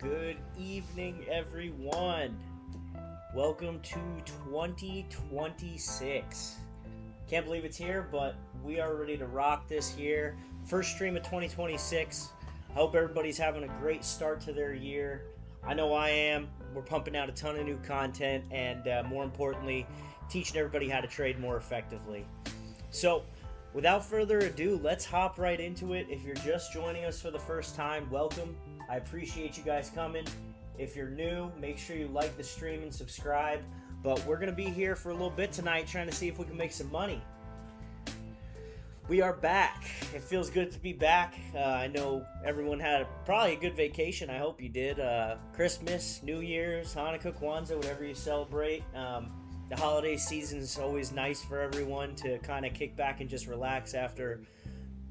Good evening, everyone. Welcome to 2026. Can't believe it's here, but we are ready to rock this year. First stream of 2026. I hope everybody's having a great start to their year. I know I am. We're pumping out a ton of new content and more importantly, teaching everybody how to trade more effectively. So, without further ado, let's hop right into it. If you're just joining us for the first time, welcome. I appreciate you guys coming. If you're new, make sure you like the stream and subscribe. But we're going to be here for a little bit tonight trying to see if we can make some money. We are back. It feels good to be back. I know everyone had probably a good vacation. I hope you did. Christmas, New Year's, Hanukkah, Kwanzaa, whatever you celebrate. The holiday season is always nice for everyone to kind of kick back and just relax after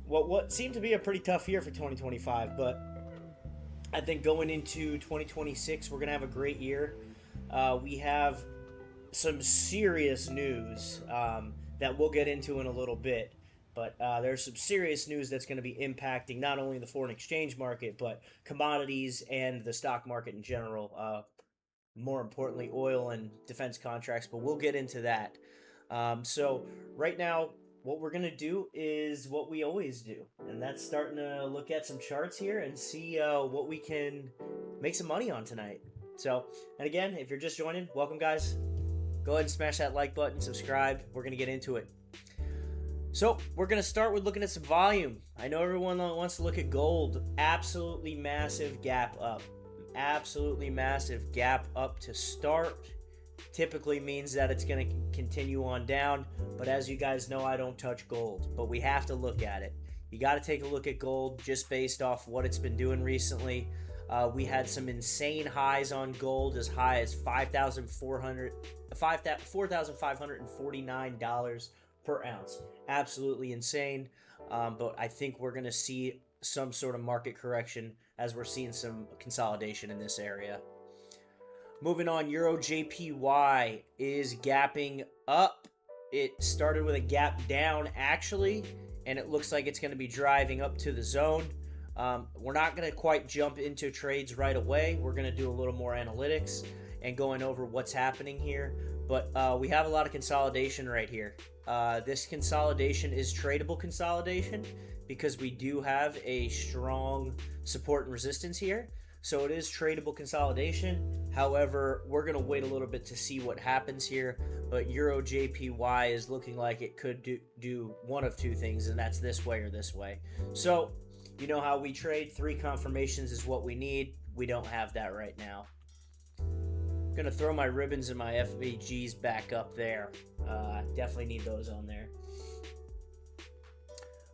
what seemed to be a pretty tough year for 2025. But I think going into 2026, we're going to have a great year. We have some serious news that we'll get into in a little bit. But there's some serious news that's going to be impacting not only the foreign exchange market, but commodities and the stock market in general. More importantly, oil and defense contracts, but we'll get into that. So right now, what we're going to do is what we always do, and that's starting to look at some charts here and see what we can make some money on tonight. So, and again, if you're just joining, welcome guys. Go ahead and smash that like button, subscribe. We're going to get into it. So we're going to start with looking at some volume. I know everyone wants to look at gold. Absolutely massive gap up. Absolutely massive gap up to start. Typically means that it's going to continue on down, but as you guys know, I don't touch gold, but we have to look at it. You got to take a look at gold just based off what it's been doing recently. We had some insane highs on gold, as high as $4,549 per ounce. Absolutely insane, but I think we're going to see some sort of market correction as we're seeing some consolidation in this area. Moving on, Euro JPY is gapping up. It started with a gap down actually, and it looks like it's going to be driving up to the zone. We're not going to quite jump into trades right away. We're going to do a little more analytics and going over what's happening here. But we have a lot of consolidation right here. This consolidation is tradable consolidation because we do have a strong support and resistance here. So it is tradable consolidation. However, we're going to wait a little bit to see what happens here. But Euro JPY is looking like it could do one of two things, and that's this way or this way. So you know how we trade. 3 confirmations is what we need. We don't have that right now. I'm going to throw my ribbons and my FVGs back up there. Definitely need those on there.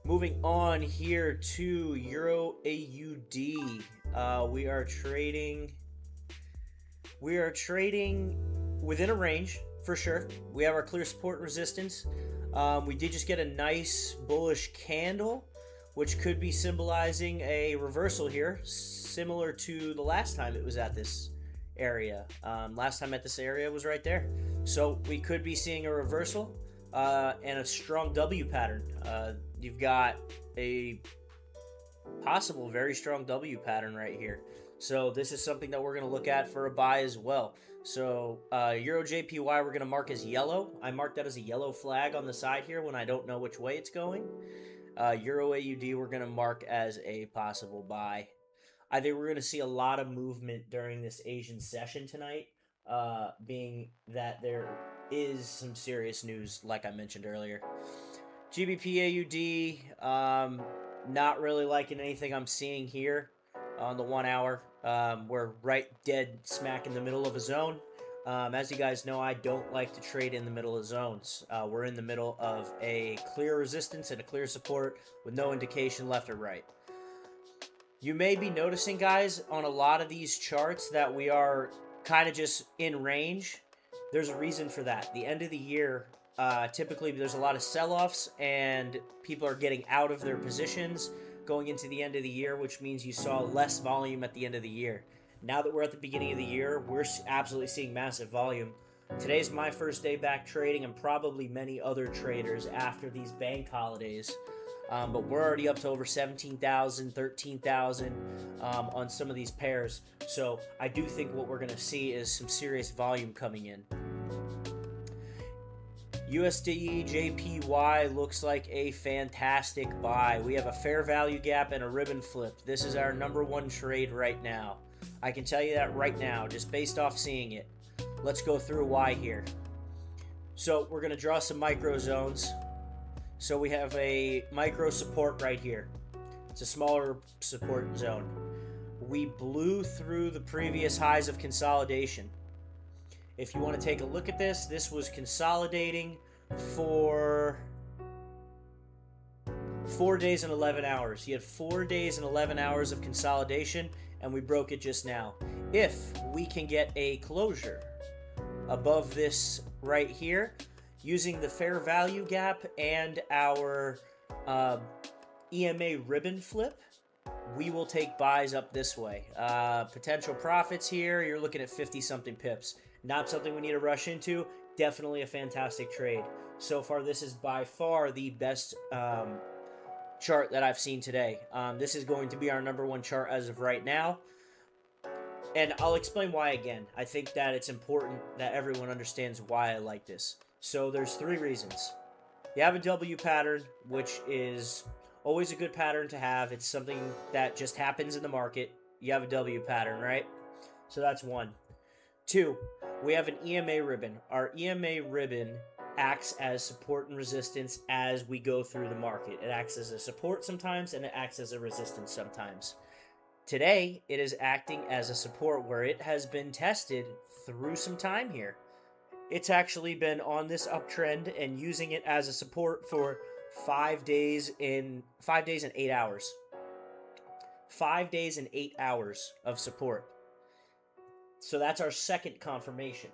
Moving on here to Euro AUD. We are trading within a range for sure. We have our clear support and resistance. We did just get a nice bullish candle, which could be symbolizing a reversal here, similar to the last time it was at this area. Last time at this area was right there. So we could be seeing a reversal and a strong W pattern. You've got a possible very strong W pattern right here. So this is something that we're going to look at for a buy as well. So Euro JPY we're going to mark as yellow. I marked that as a yellow flag on the side here when I don't know which way it's going. Euro AUD we're going to mark as a possible buy. I think we're going to see a lot of movement during this Asian session tonight, being that there is some serious news like I mentioned earlier. GBP AUD, not really liking anything I'm seeing here on the 1 hour. We're right dead smack in the middle of a zone. As you guys know, I don't like to trade in the middle of zones. We're in the middle of a clear resistance and a clear support with no indication left or right. You may be noticing, guys, on a lot of these charts that we are kind of just in range. There's a reason for that. The end of the year, typically there's a lot of sell-offs and people are getting out of their positions going into the end of the year, which means you saw less volume at the end of the year. Now that we're at the beginning of the year, we're absolutely seeing massive volume. Today's my first day back trading, and probably many other traders after these bank holidays. but we're already up to over 17,000, 13,000 on some of these pairs. So I do think what we're going to see is some serious volume coming in. USD JPY looks like a fantastic buy. We have a fair value gap and a ribbon flip. This is our number one trade right now. I can tell you that right now, just based off seeing it. Let's go through why here. So we're going to draw some micro zones. So we have a micro support right here. It's a smaller support zone. We blew through the previous highs of consolidation. If you want to take a look at this, this was consolidating for 4 days and 11 hours. You had 4 days and 11 hours of consolidation, and we broke it just now. If we can get a closure above this right here, using the fair value gap and our EMA ribbon flip, we will take buys up this way. Potential profits here, you're looking at 50-something pips. Not something we need to rush into. Definitely a fantastic trade. So far, this is by far the best chart that I've seen today. This is going to be our number one chart as of right now. And I'll explain why again. I think that it's important that everyone understands why I like this. So there's 3 reasons. You have a W pattern, which is always a good pattern to have. It's something that just happens in the market. You have a W pattern, right? So that's 1. 2, we have an EMA ribbon. Our EMA ribbon acts as support and resistance as we go through the market. It acts as a support sometimes, and it acts as a resistance sometimes. Today, it is acting as a support where it has been tested through some time here. It's actually been on this uptrend and using it as a support for 5 days and 8 hours. 5 days and 8 hours of support. So that's our second confirmation.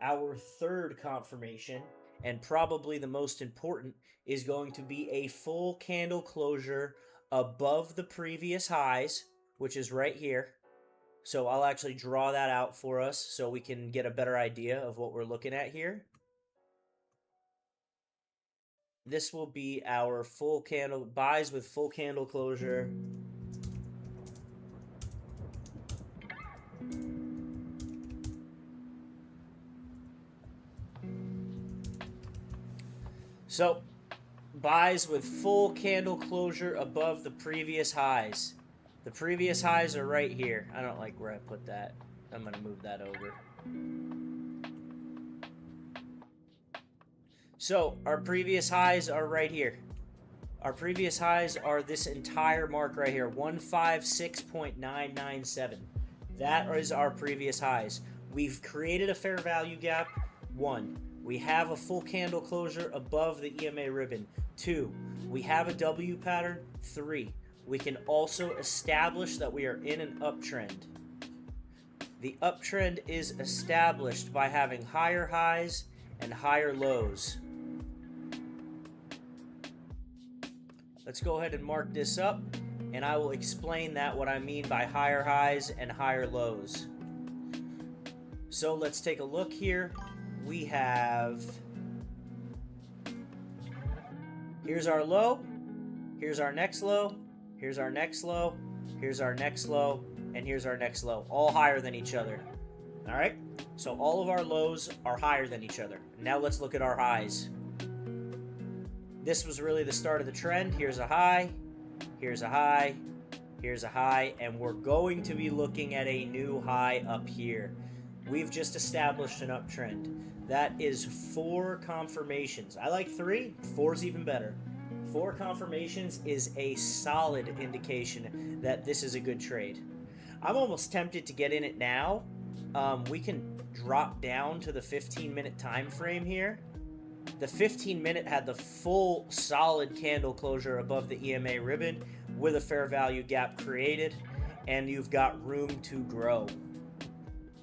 Our third confirmation, and probably the most important, is going to be a full candle closure above the previous highs, which is right here. So I'll actually draw that out for us so we can get a better idea of what we're looking at here. This will be our full candle, buys with full candle closure. So, buys with full candle closure above the previous highs. The previous highs are right here. I don't like where I put that. I'm going to move that over. So, our previous highs are right here. Our previous highs are this entire mark right here, 156.997. That is our previous highs. We've created a fair value gap. 1, we have a full candle closure above the EMA ribbon. 2, we have a W pattern. 3, we can also establish that we are in an uptrend. The uptrend is established by having higher highs and higher lows. Let's go ahead and mark this up, and I will explain that, what I mean by higher highs and higher lows. So let's take a look here. We have, here's our low, here's our next low, here's our next low, here's our next low, and here's our next low, all higher than each other. All right, so all of our lows are higher than each other. Now let's look at our highs. This was really the start of the trend. Here's a high, here's a high, here's a high, and we're going to be looking at a new high up here. We've just established an uptrend. That is 4 confirmations. I like 3, 4 is even better. 4 confirmations is a solid indication that this is a good trade. I'm almost tempted to get in it now. We can drop down to the 15-minute time frame here. The 15-minute had the full solid candle closure above the EMA ribbon with a fair value gap created, and you've got room to grow.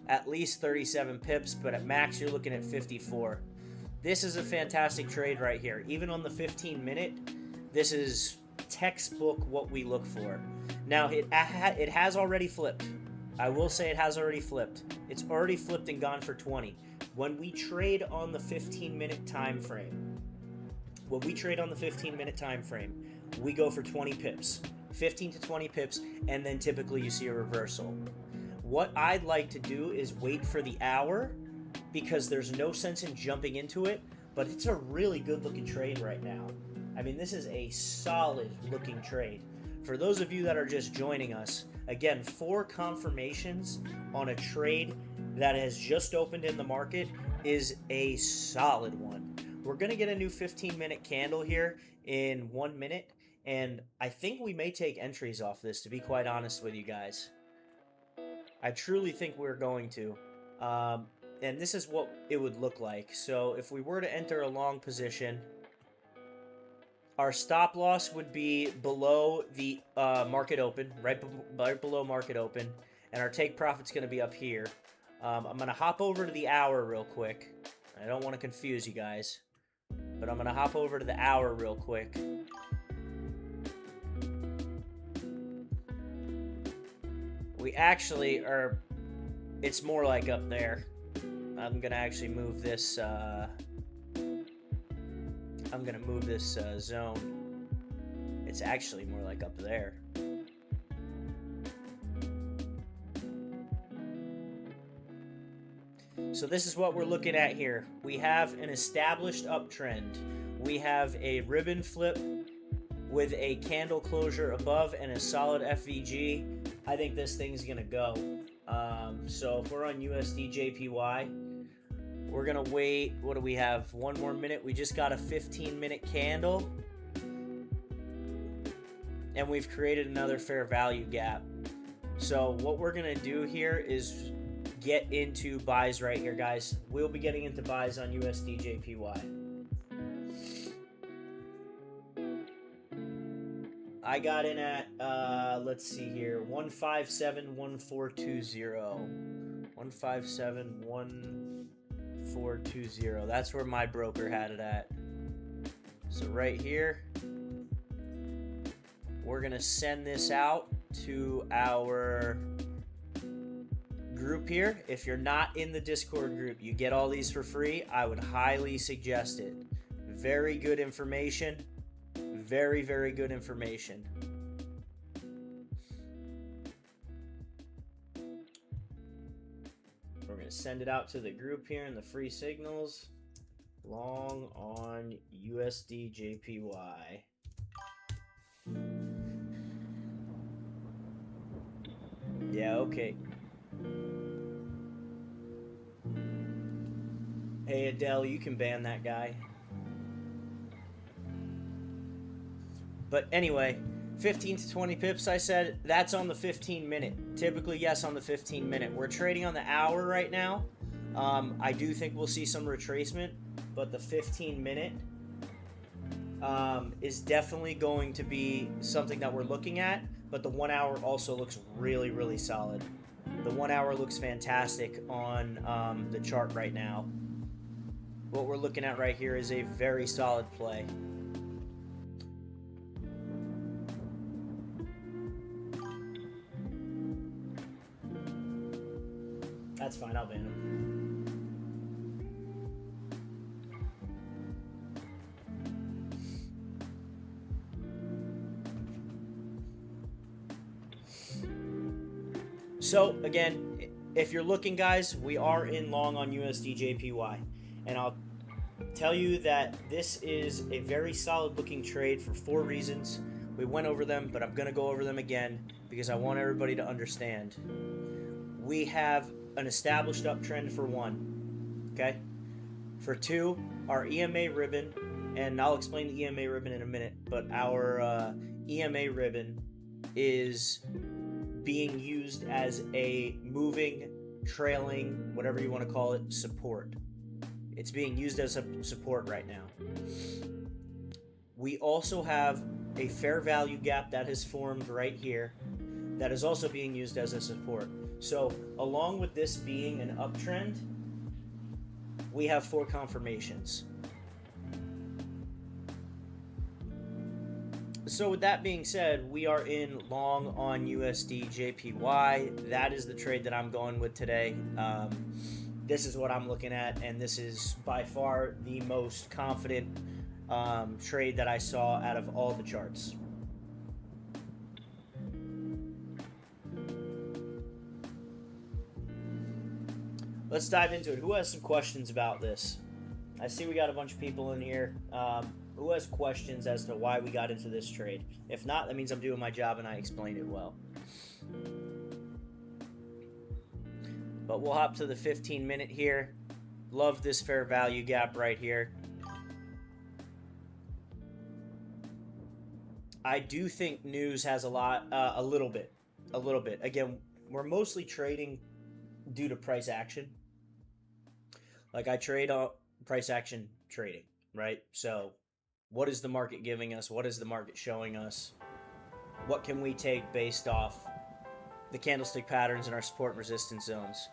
At least 37 pips, but at max you're looking at 54. This is a fantastic trade right here. Even on the 15-minute, this is textbook what we look for. Now, it has already flipped. I will say it has already flipped. It's already flipped and gone for 20. When we trade on the 15-minute time frame, we go for 20 pips, 15 to 20 pips, and then typically you see a reversal. What I'd like to do is wait for the hour, because there's no sense in jumping into it, but it's a really good looking trade right now. I mean, this is a solid looking trade. For those of you that are just joining us, again, 4 confirmations on a trade that has just opened in the market is a solid one. We're going to get a new 15-minute candle here in 1 minute, and I think we may take entries off this, to be quite honest with you guys. I truly think we're going to. And this is what it would look like. So if we were to enter a long position, our stop loss would be below the market open, right below market open, and our take profit's going to be up here. I'm going to hop over to the hour real quick. I don't want to confuse you guys, but I'm going to hop over to the hour real quick. We actually are, it's more like up there. I'm going to actually move this, zone. It's actually more like up there. So this is what we're looking at here. We have an established uptrend. We have a ribbon flip with a candle closure above and a solid FVG. I think this thing's gonna go. So if we're on USD JPY, we're gonna wait. What do we have? 1 more minute. We just got a 15-minute candle, and we've created another fair value gap. So what we're gonna do here is get into buys right here, guys. We'll be getting into buys on USD JPY. I got in at, let's see here, 157.1420. 157.1420. That's where my broker had it at. So right here, we're going to send this out to our group here. If you're not in the Discord group, you get all these for free. I would highly suggest it. Very good information. Very, very good information. We're going to send it out to the group here in the free signals. Long on USD JPY. Yeah, okay. Hey, Adele, you can ban that guy. But anyway, 15 to 20 pips, I said, that's on the 15-minute. Typically, yes, on the 15-minute. We're trading on the hour right now. I do think we'll see some retracement, but the 15-minute is definitely going to be something that we're looking at, but the 1 hour also looks really, really solid. The 1 hour looks fantastic on the chart right now. What we're looking at right here is a very solid play. That's fine, I'll ban him. So, again, if you're looking, guys, we are in long on USD JPY. And I'll tell you that this is a very solid looking trade for 4 reasons. We went over them, but I'm going to go over them again because I want everybody to understand. We have an established uptrend for 1, okay? For 2, our EMA ribbon, and I'll explain the EMA ribbon in a minute, but our EMA ribbon is being used as a moving, trailing, whatever you want to call it, support. It's being used as a support right now. We also have a fair value gap that has formed right here that is also being used as a support. So along with this being an uptrend, we have 4 confirmations. So with that being said, we are in long on USD JPY. That is the trade that I'm going with today. This is what I'm looking at, and this is by far the most confident trade that I saw out of all the charts. let's dive into it. Who has some questions about this? I see we got a bunch of people in here. Who has questions as to why we got into this trade? If not, that means I'm doing my job and I explained it well. But we'll hop to the 15-minute here. Love this fair value gap right here. I do think news has a little bit. Again, we're mostly trading due to price action. Like, I trade on price action trading, right? So what is the market giving us? What is the market showing us? What can we take based off the candlestick patterns in our support and resistance zones?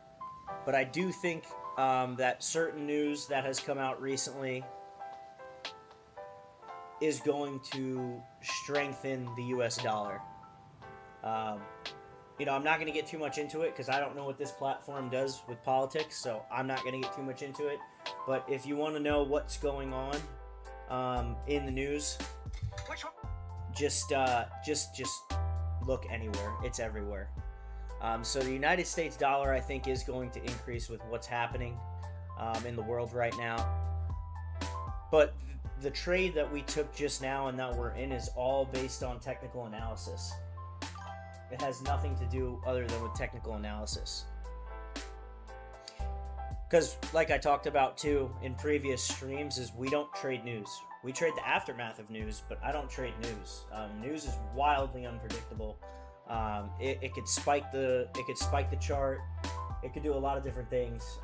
But I do think that certain news that has come out recently is going to strengthen the US dollar. You know, I'm not going to get too much into it because I don't know what this platform does with politics, so I'm not going to get too much into it. But if you want to know what's going on in the news, just look anywhere. It's everywhere. So the United States dollar, I think, is going to increase with what's happening in the world right now. But the trade that we took just now and that we're in is all based on technical analysis. It has nothing to do other than with technical analysis. Because, like I talked about too in previous streams, is we don't trade news. We trade the aftermath of news, but I don't trade news. News is wildly unpredictable. It could spike the chart. It could do a lot of different things.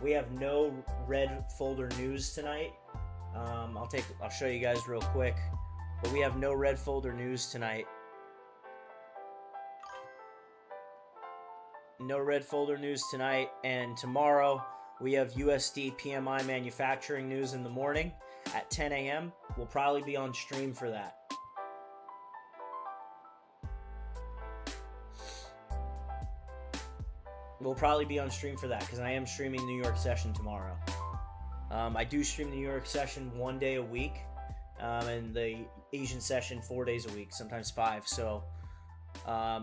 We have no red folder news tonight. I'll show you guys real quick, but we have no red folder news tonight. No red folder news tonight, and tomorrow we have USD PMI manufacturing news in the morning at 10 a.m. We'll probably be on stream for that. We'll probably be on stream for that because I am streaming New York session tomorrow. I do stream the New York session 1 day a week, and the Asian session 4 days a week, sometimes 5. So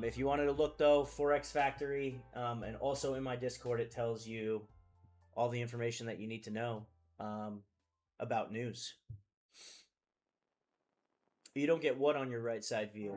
if you wanted to look though, Forex Factory, and also in my Discord, it tells you all the information that you need to know about news. You don't get what on your right side view?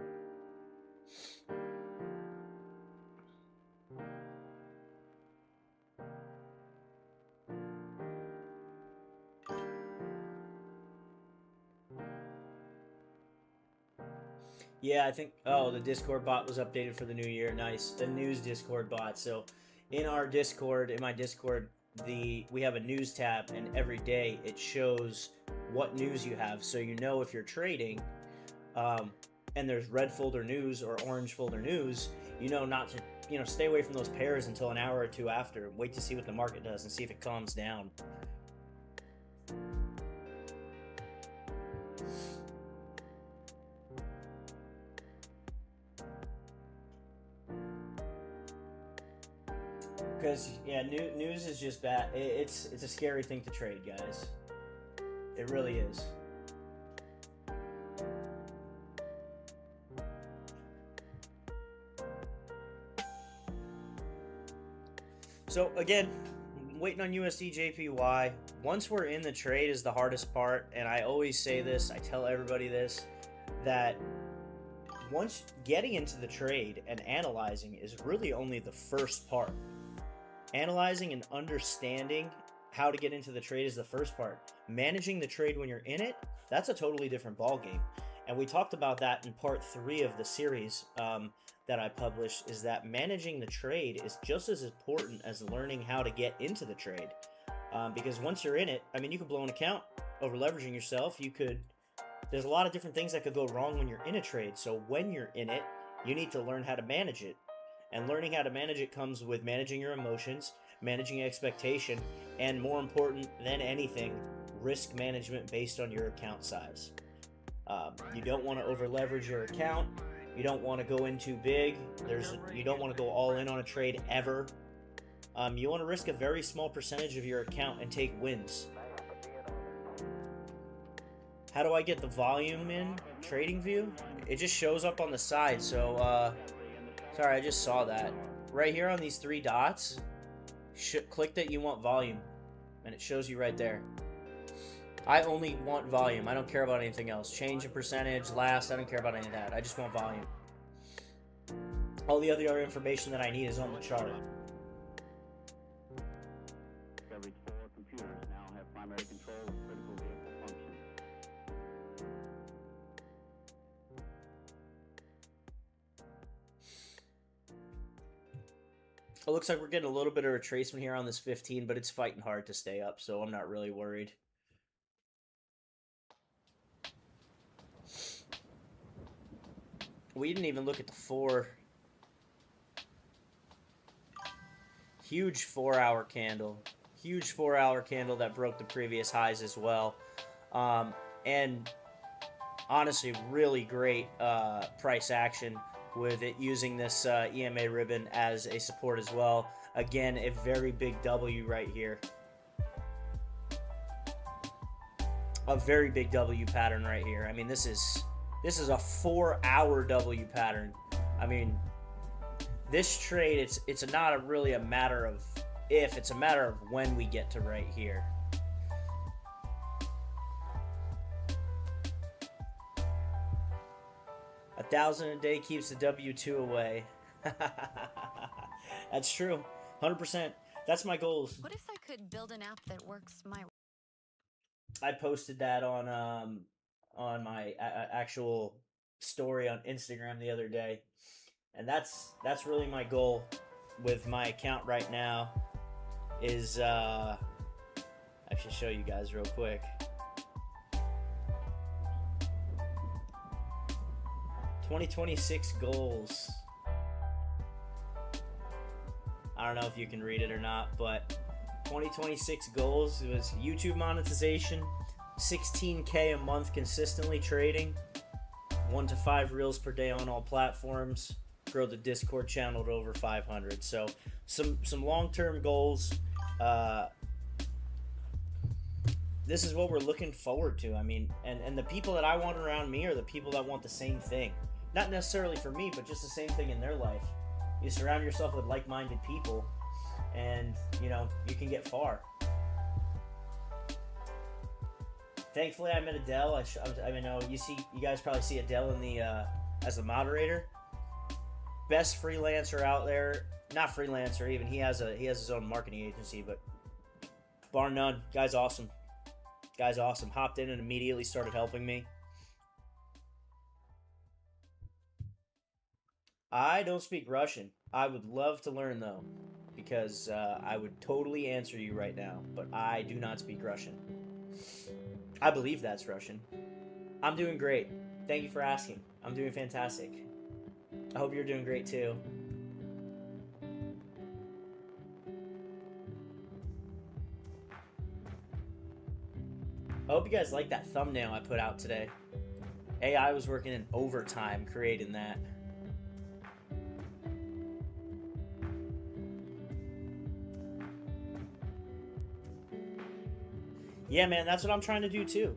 Yeah, I think, oh, the Discord bot was updated for the new year. Nice. The news Discord bot. So in our Discord, in my Discord, we have a news tab, and every day it shows what news you have. So you know if you're trading, and there's red folder news or orange folder news, you know not to, stay away from those pairs until an hour or two after. Wait to see what the market does and see if it calms down. Because, yeah, news is just bad. It's a scary thing to trade, guys. It really is. So, again, waiting on USD JPY. Once we're in the trade is the hardest part, and I always say this, I tell everybody this, that once getting into the trade and analyzing is really only the first part. Analyzing and understanding how to get into the trade is the first part. Managing the trade when you're in it, that's a totally different ballgame. And we talked about that in part 3 of the series that I published, is that managing the trade is just as important as learning how to get into the trade. Because once you're in it, I mean, you could blow an account over leveraging yourself. There's a lot of different things that could go wrong when you're in a trade. So when you're in it, you need to learn how to manage it. And learning how to manage it comes with managing your emotions, managing expectation, and more important than anything, risk management based on your account size. You don't want to over leverage your account. You don't want to go in too big. You don't want to go all in on a trade ever. You want to risk a very small percentage of your account and take wins. How do I get the volume in trading view? It just shows up on the side. So, sorry, I just saw that. Right here on these 3 dots, click that you want volume, and it shows you right there. I only want volume. I don't care about anything else. Change in percentage, last, I don't care about any of that. I just want volume. All the other information that I need is on the chart. Discovery's 4 computers now have primary control of critical vehicle functions. It looks like we're getting a little bit of retracement here on this 15, but it's fighting hard to stay up, so I'm not really worried. We didn't even look at the 4. Huge 4-hour candle. Huge 4-hour candle that broke the previous highs as well. And honestly, really great price action with it using this EMA ribbon as a support as well. Again, a very big W right here. A very big W pattern right here. I mean, this is a 4-hour W pattern. I mean, this trade, it's not really a matter of if, it's a matter of when we get to right here. $1,000 a day keeps the W2 away. That's true. 100%. That's my goals. What if I could build an app that works my way? I posted that on my actual story on Instagram the other day, and that's really my goal with my account right now. Is I should show you guys real quick. 2026 goals. I don't know if you can read it or not, but 2026 goals was YouTube monetization, 16K a month consistently trading, 1 to 5 reels per day on all platforms, grow the Discord channel to over 500. So some long-term goals. This is what we're looking forward to. I mean, and the people that I want around me are the people that want the same thing. Not necessarily for me, but just the same thing in their life. You surround yourself with like-minded people, and you know you can get far. Thankfully, I met Adele. I know you guys probably see Adele in the as the moderator. Best freelancer out there. Not freelancer even. He has his own marketing agency, but bar none, guy's awesome. Guy's awesome. Hopped in and immediately started helping me. I don't speak Russian. I would love to learn though, because I would totally answer you right now, but I do not speak Russian. I believe that's Russian. I'm doing great. Thank you for asking. I'm doing fantastic. I hope you're doing great too. I hope you guys like that thumbnail I put out today. AI was working in overtime creating that. Yeah, man, that's what I'm trying to do too.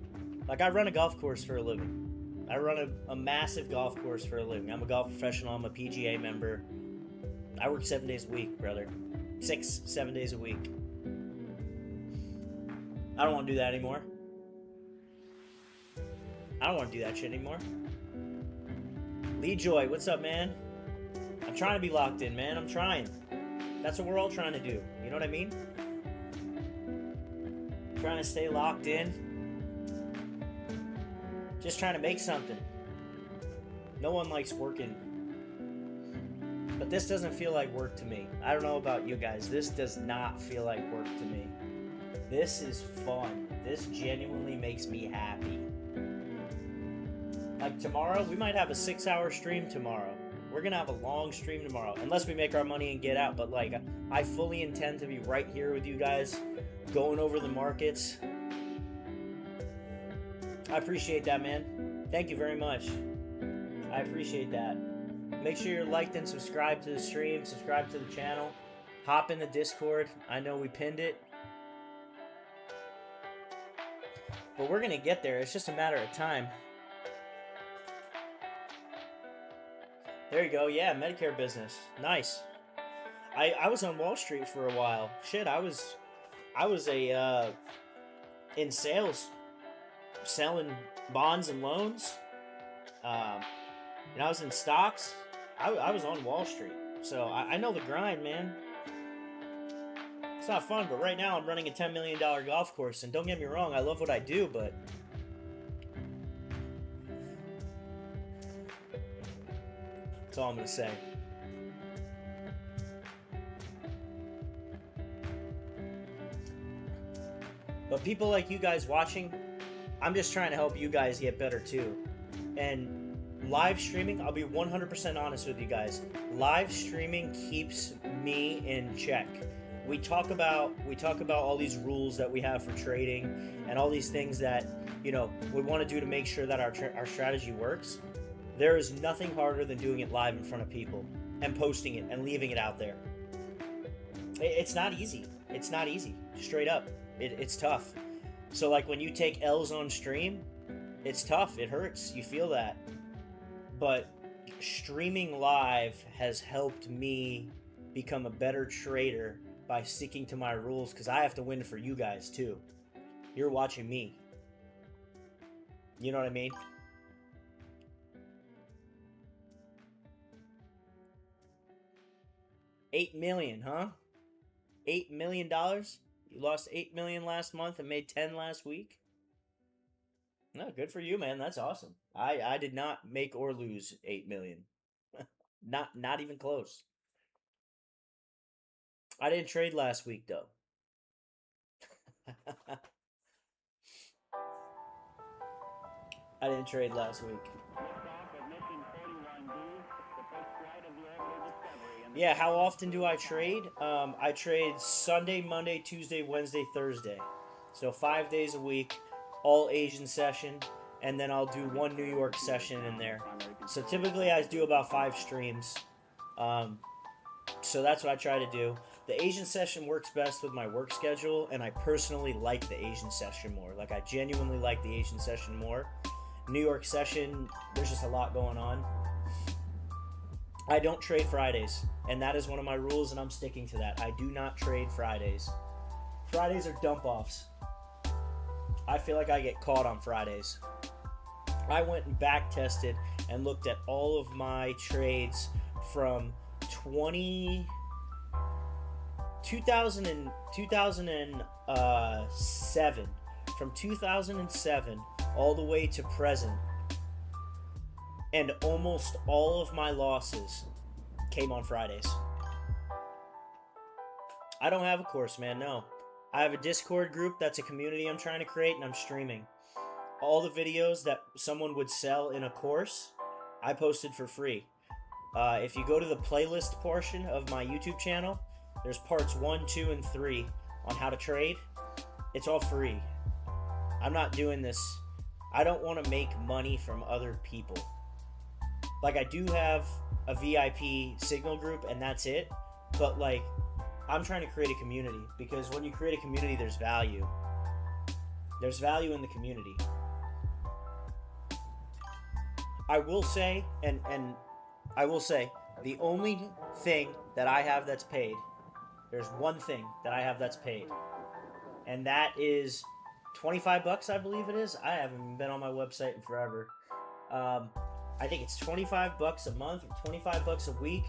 Like, I run a golf course for a living. I run a massive golf course for a living. I'm a golf professional. I'm a PGA member. I work 7 days a week, brother. 6-7 days a week. I don't want to do that anymore. I don't want to do that shit anymore. Lee Joy, what's up, man? I'm trying to be locked in, man. I'm trying. That's what we're all trying to do. You know what I mean? Trying to stay locked in. Just trying to make something. No one likes working. But this doesn't feel like work to me. I don't know about you guys. This does not feel like work to me. This is fun. This genuinely makes me happy. Like tomorrow, we might have a 6-hour stream tomorrow. We're gonna have a long stream tomorrow. Unless we make our money and get out. But like, I fully intend to be right here with you guys, going over the markets. I appreciate that, man. Thank you very much. I appreciate that. Make sure you're liked and subscribed to the stream, subscribe to the channel, hop in the Discord. I know we pinned it, but we're gonna get there. It's just a matter of time. There you go. Yeah, Medicare business. Nice. I was on Wall Street for a while. Shit, I was in sales, selling bonds and loans. Um, and I was in stocks. I was on Wall Street, so I know the grind, man. It's not fun, but right now I'm running a $10 million golf course, and don't get me wrong, I love what I do, but that's all I'm gonna say. But people like you guys watching, I'm just trying to help you guys get better too. And live streaming, I'll be 100% honest with you guys. Live streaming keeps me in check. We talk about all these rules that we have for trading and all these things that, you know, we want to do to make sure that our strategy works. There is nothing harder than doing it live in front of people and posting it and leaving it out there. It's not easy. It's not easy. Straight up. It's tough. So like when you take L's on stream, it's tough. It hurts. You feel that. But streaming live has helped me become a better trader by sticking to my rules, because I have to win for you guys too. You're watching me. You know what I mean? $8 million, huh? $8 million? You lost $8 million last month and made 10 last week? No, good for you, man. That's awesome. I did not make or lose 8 million. Not even close. I didn't trade last week though. I didn't trade last week. Yeah, how often do I trade? I trade Sunday, Monday, Tuesday, Wednesday, Thursday. So 5 days a week, all Asian session, and then I'll do one New York session in there. So typically I do about 5 streams. So that's what I try to do. The Asian session works best with my work schedule, and I personally like the Asian session more. Like, I genuinely like the Asian session more. New York session, there's just a lot going on. I don't trade Fridays, and that is one of my rules, and I'm sticking to that. I do not trade Fridays. Fridays are dump-offs. I feel like I get caught on Fridays. I went and back-tested and looked at all of my trades from 2007. From 2007 all the way to present. And almost all of my losses came on Fridays. I don't have a course, man, no. I have a Discord group that's a community I'm trying to create, and I'm streaming. All the videos that someone would sell in a course, I posted for free. If you go to the playlist portion of my YouTube channel, there's parts 1, 2, and 3 on how to trade. It's all free. I'm not doing this. I don't want to make money from other people. Like, I do have a VIP signal group, and that's it. But, like, I'm trying to create a community, because when you create a community, there's value. There's value in the community. I will say, and I will say, the only thing that I have that's paid, there's one thing that I have that's paid, and that is $25, I believe it is. I haven't been on my website in forever. I think it's $25 a month or $25 a week,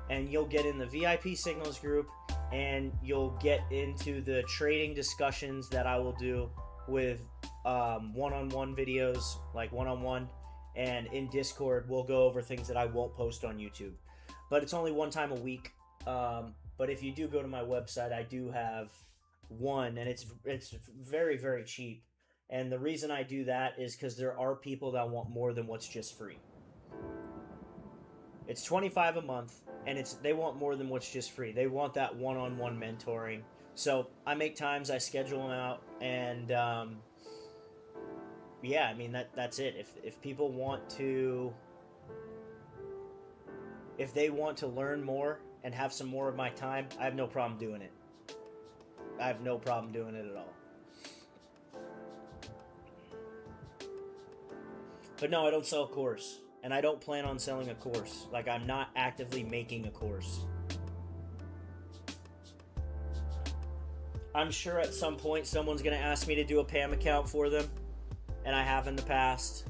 and you'll get in the VIP signals group, and you'll get into the trading discussions that I will do with one-on-one videos, like one-on-one, and in Discord we'll go over things that I won't post on YouTube. But it's only one time a week. But if you do go to my website, I do have one, and it's very, very cheap. And the reason I do that is because there are people that want more than what's just free. It's $25 a month, and they want more than what's just free. They want that one-on-one mentoring. So I make times, I schedule them out, and yeah, I mean that's it. If people want to, if they want to learn more and have some more of my time, I have no problem doing it. I have no problem doing it at all. But no, I don't sell a course. And I don't plan on selling a course. Like, I'm not actively making a course. I'm sure at some point someone's going to ask me to do a PAM account for them, and I have in the past,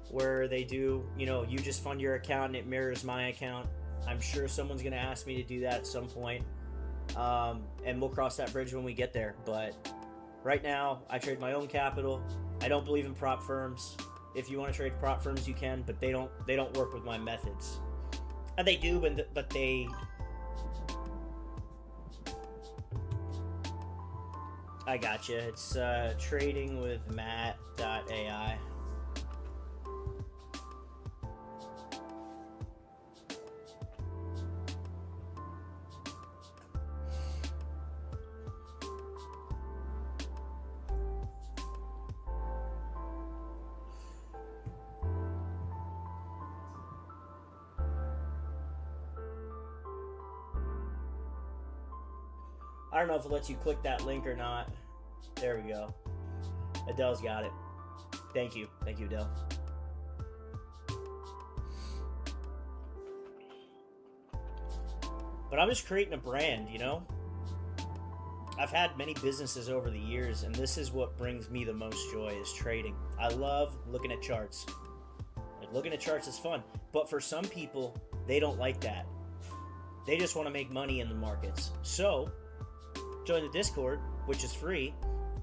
where they do, you know, you just fund your account and it mirrors my account. I'm sure someone's going to ask me to do that at some point, and we'll cross that bridge when we get there. But right now, I trade my own capital. I don't believe in prop firms. If you want to trade prop firms, you can, but they don't work with my methods. And they do, but they... I gotcha. It's trading with Matt.ai. I don't know if it lets you click that link or not. There we go. Adele's got it. Thank you. Thank you, Adele. But I'm just creating a brand, you know? I've had many businesses over the years, and this is what brings me the most joy, is trading. I love looking at charts. Like, looking at charts is fun. But for some people, they don't like that. They just want to make money in the markets. So, join the Discord, which is free,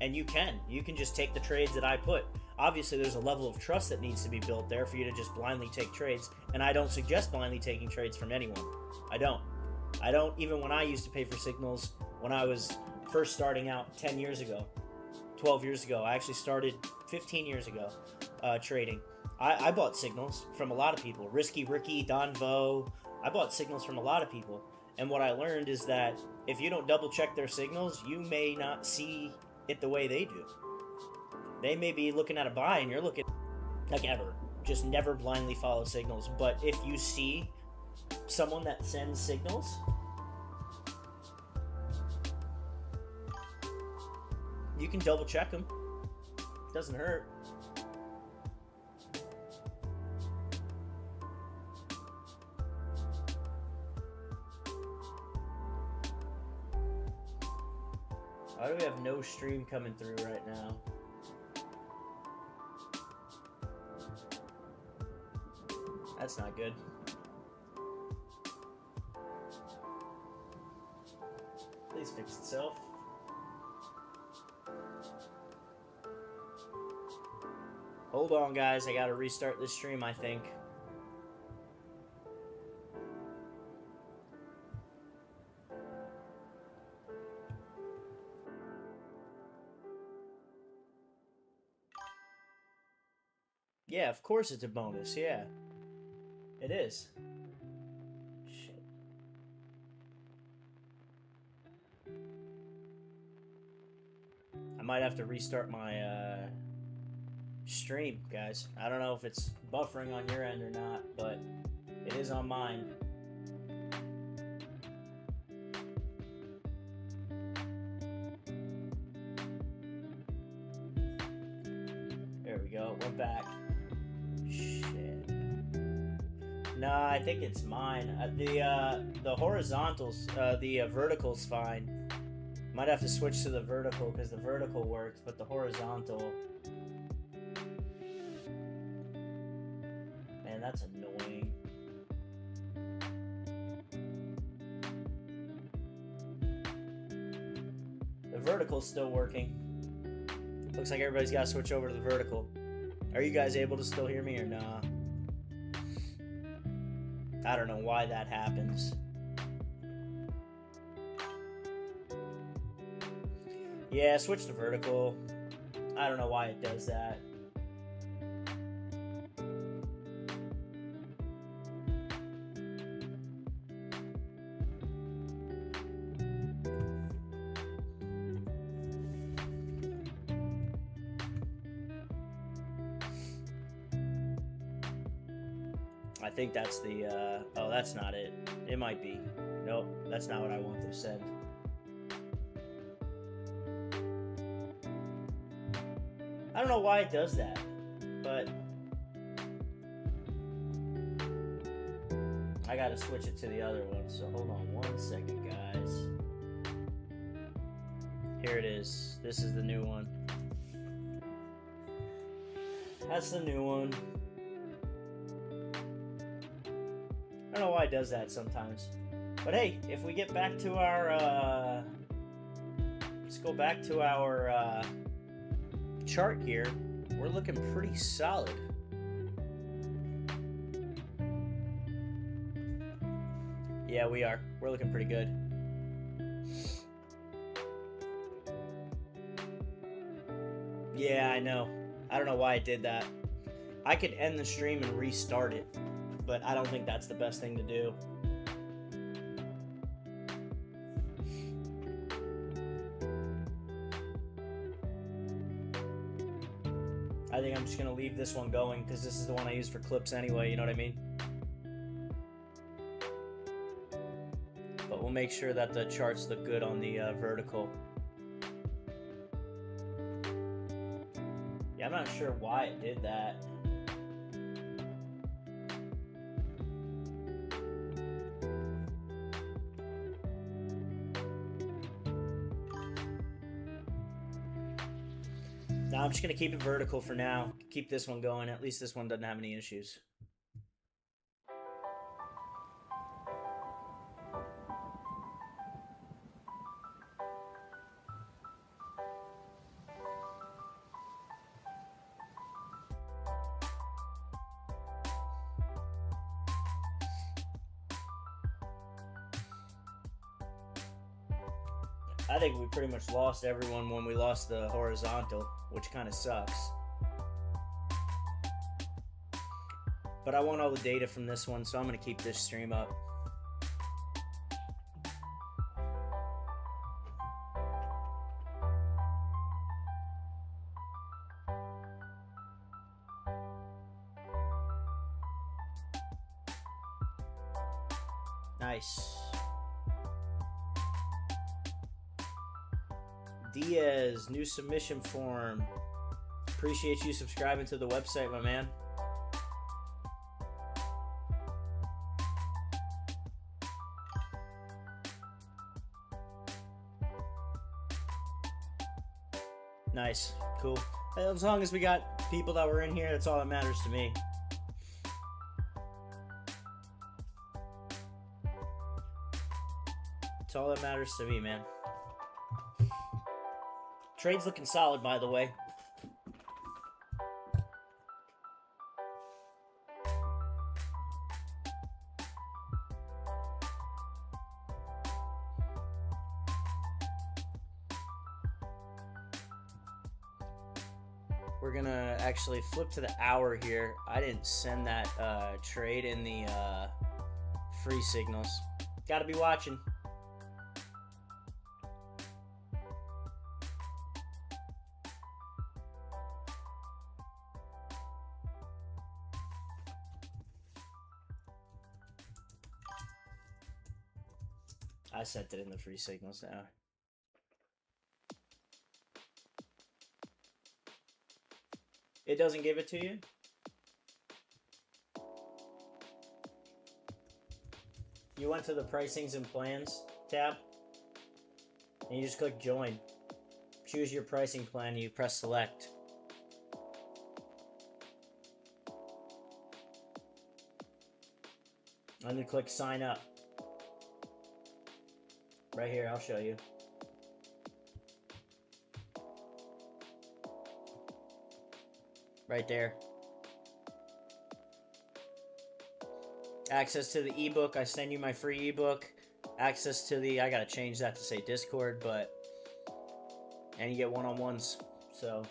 and you can just take the trades that I put. Obviously, there's a level of trust that needs to be built there for you to just blindly take trades, and I don't suggest blindly taking trades from anyone. I don't. Even when I used to pay for signals, when I was first starting out 10 years ago, 12 years ago, I actually started 15 years ago trading. I bought signals from a lot of people. Risky Ricky, Don Vo. I bought signals from a lot of people. And what I learned is that if you don't double check their signals, you may not see it the way they do. They may be looking at a buy and you're looking like ever. Just never blindly follow signals. But if you see someone that sends signals, you can double check them. Doesn't hurt. Why do we have no stream coming through right now? That's not good. Please fix itself. Hold on, guys. I gotta restart this stream, I think. Yeah, of course it's a bonus, yeah. It is. Shit. I might have to restart my stream, guys. I don't know if it's buffering on your end or not, but it is on mine. There we go, we're back. Shit. Nah, I think it's mine. The horizontals, the vertical's fine. Might have to switch to the vertical because the vertical works, but the horizontal... Man, that's annoying. The vertical's still working. Looks like everybody's got to switch over to the vertical. Are you guys able to still hear me or nah? I don't know why that happens. Yeah, switch to vertical. I don't know why it does that. I think that's the, oh, that's not it. It might be. Nope, that's not what I want them to send. I don't know why it does that, but I gotta switch it to the other one, so hold on one second, guys. Here it is. This is the new one. That's the new one. I don't know why it does that sometimes. But hey, if we get back to our... let's go back to our chart here. We're looking pretty solid. Yeah, we are. We're looking pretty good. Yeah, I know. I don't know why I did that. I could end the stream and restart it, but I don't think that's the best thing to do. I think I'm just going to leave this one going because this is the one I use for clips anyway, you know what I mean? But we'll make sure that the charts look good on the vertical. Yeah, I'm not sure why it did that. No, I'm just going to keep it vertical for now. Keep this one going. At least this one doesn't have any issues. I think we pretty much lost everyone when we lost the horizontal, which kind of sucks. But I want all the data from this one, so I'm going to keep this stream up. Nice. Diaz, new submission form. Appreciate you subscribing to the website, my man. Nice. Cool. As long as we got people that were in here, that's all that matters to me. That's all that matters to me, man. Trade's looking solid, by the way. We're gonna actually flip to the hour here. I didn't send that trade in the free signals. Gotta be watching. I sent it in the free signals now. It doesn't give it to you? You went to the pricings and plans tab and you just click join. Choose your pricing plan and you press select. And then click sign up. Right here, I'll show you. Right there. Access to the ebook. I send you my free ebook. Access to the, I gotta change that to say Discord, but, and you get one-on-ones, so.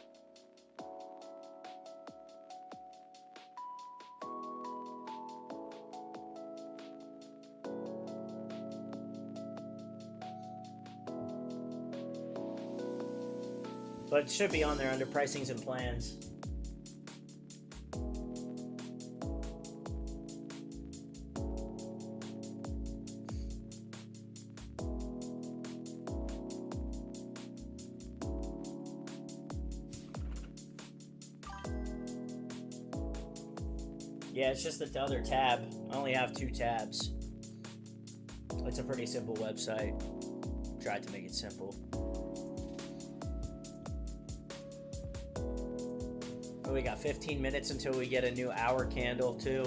But it should be on there under pricings and plans. Yeah, it's just the other tab. I only have 2 tabs. It's a pretty simple website. Tried to make it simple. We got 15 minutes until we get a new hour candle too.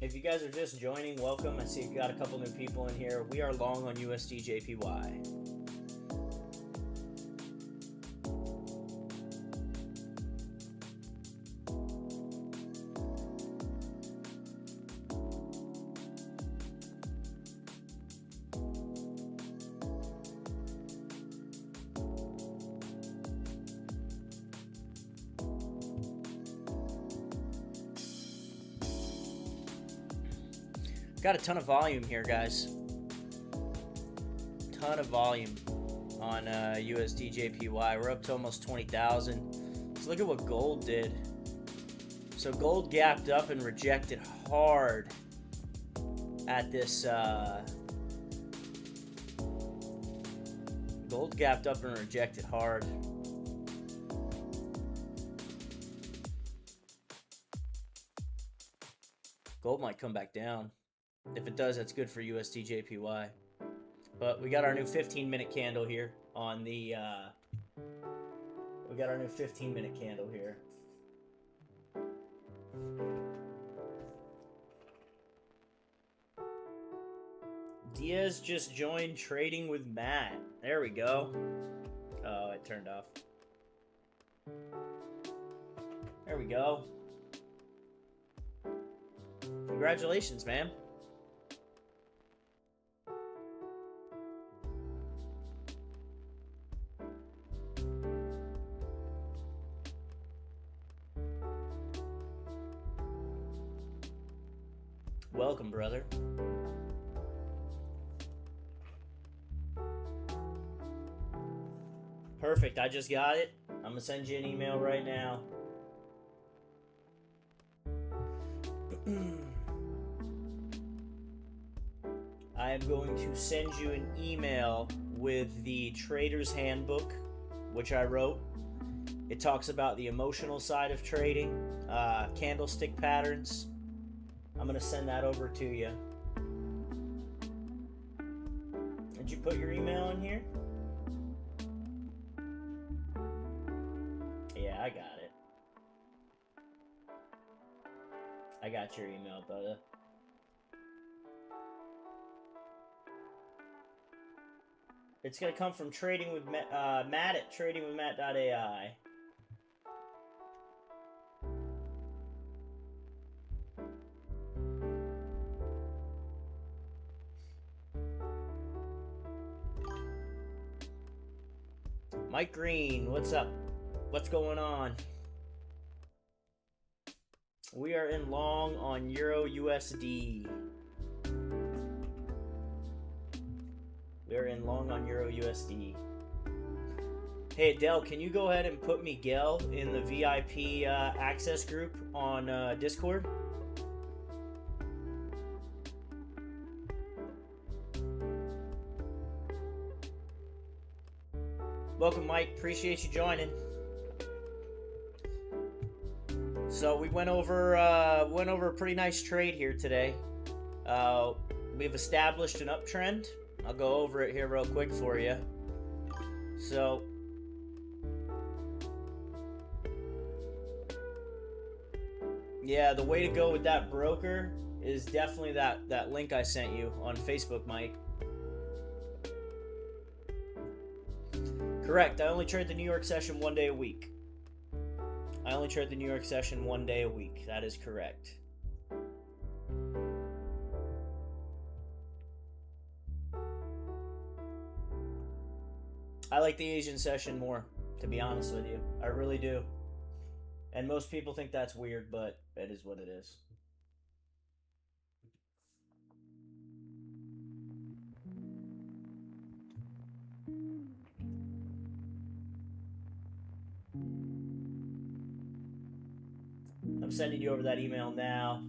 If you guys are just joining, welcome. I see you got a couple new people in here. We are long on USD JPY. Got a ton of volume here, guys. Ton of volume on USD JPY. We're up to almost 20,000. So look at what gold did. So gold gapped up and rejected hard at this. Gold gapped up and rejected hard. Gold might come back down. If it does, that's good for USD JPY. But we got our new 15-minute candle here on the. We got our new 15-minute candle here. Diaz just joined trading with Matt. There we go. Oh, it turned off. There we go. Congratulations, man. Welcome, brother. Perfect. I just got it. I'm going to send you an email right now. I am going to send you an email with the Trader's Handbook, which I wrote. It talks about the emotional side of trading, candlestick patterns. I'm going to send that over to you. Did you put your email in here? Yeah, I got it. I got your email, brother. It's going to come from Matt at tradingwithmatt.ai. Mike Green, what's up? What's going on? We are in long on Euro USD. We are in long on Euro USD. Hey, Adele, can you go ahead and put Miguel in the VIP access group on Discord? Welcome, Mike. Appreciate you joining. So we went over a pretty nice trade here today. We've established an uptrend. I'll go over it here real quick for you. So yeah, the way to go with that broker is definitely that link I sent you on Facebook, Mike. Correct. I only trade the New York session 1 day a week. I only trade the New York session 1 day a week. That is correct. I like the Asian session more, to be honest with you. I really do. And most people think that's weird, but it is what it is. I'm sending you over that email now.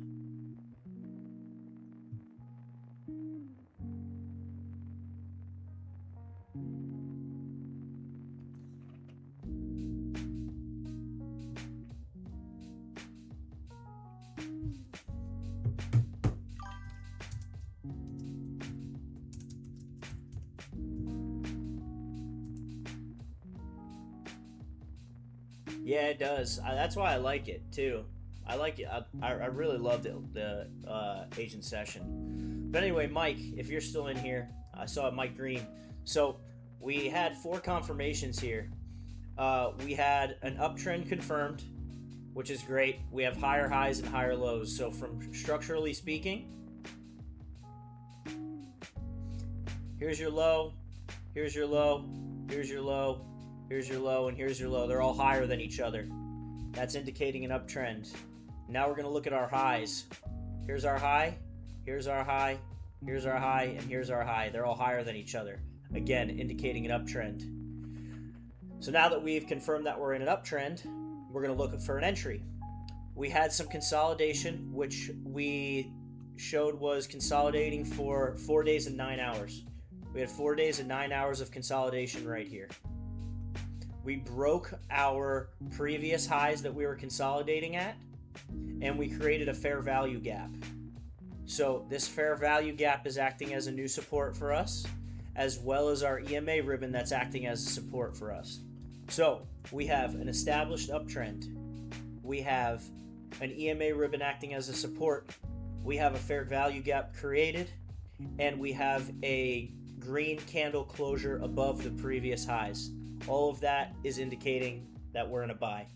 Yeah, it does. That's why I like it too. I like it. I really loved the Asian session. But anyway, Mike, if you're still in here, I saw Mike Green. So we had 4 confirmations here. We had an uptrend confirmed, which is great. We have higher highs and higher lows. So from structurally speaking, here's your low, here's your low, here's your low, here's your low, and here's your low. They're all higher than each other. That's indicating an uptrend. Now we're going to look at our highs. Here's our high, here's our high, here's our high, and here's our high. They're all higher than each other. Again, indicating an uptrend. So now that we've confirmed that we're in an uptrend, we're going to look for an entry. We had some consolidation, which we showed was consolidating for 4 days and 9 hours. We had 4 days and 9 hours of consolidation right here. We broke our previous highs that we were consolidating at, and we created a fair value gap. So this fair value gap is acting as a new support for us, as well as our EMA ribbon that's acting as a support for us. So we have an established uptrend. We have an EMA ribbon acting as a support. We have a fair value gap created, and we have a green candle closure above the previous highs. All of that is indicating that we're in a buy.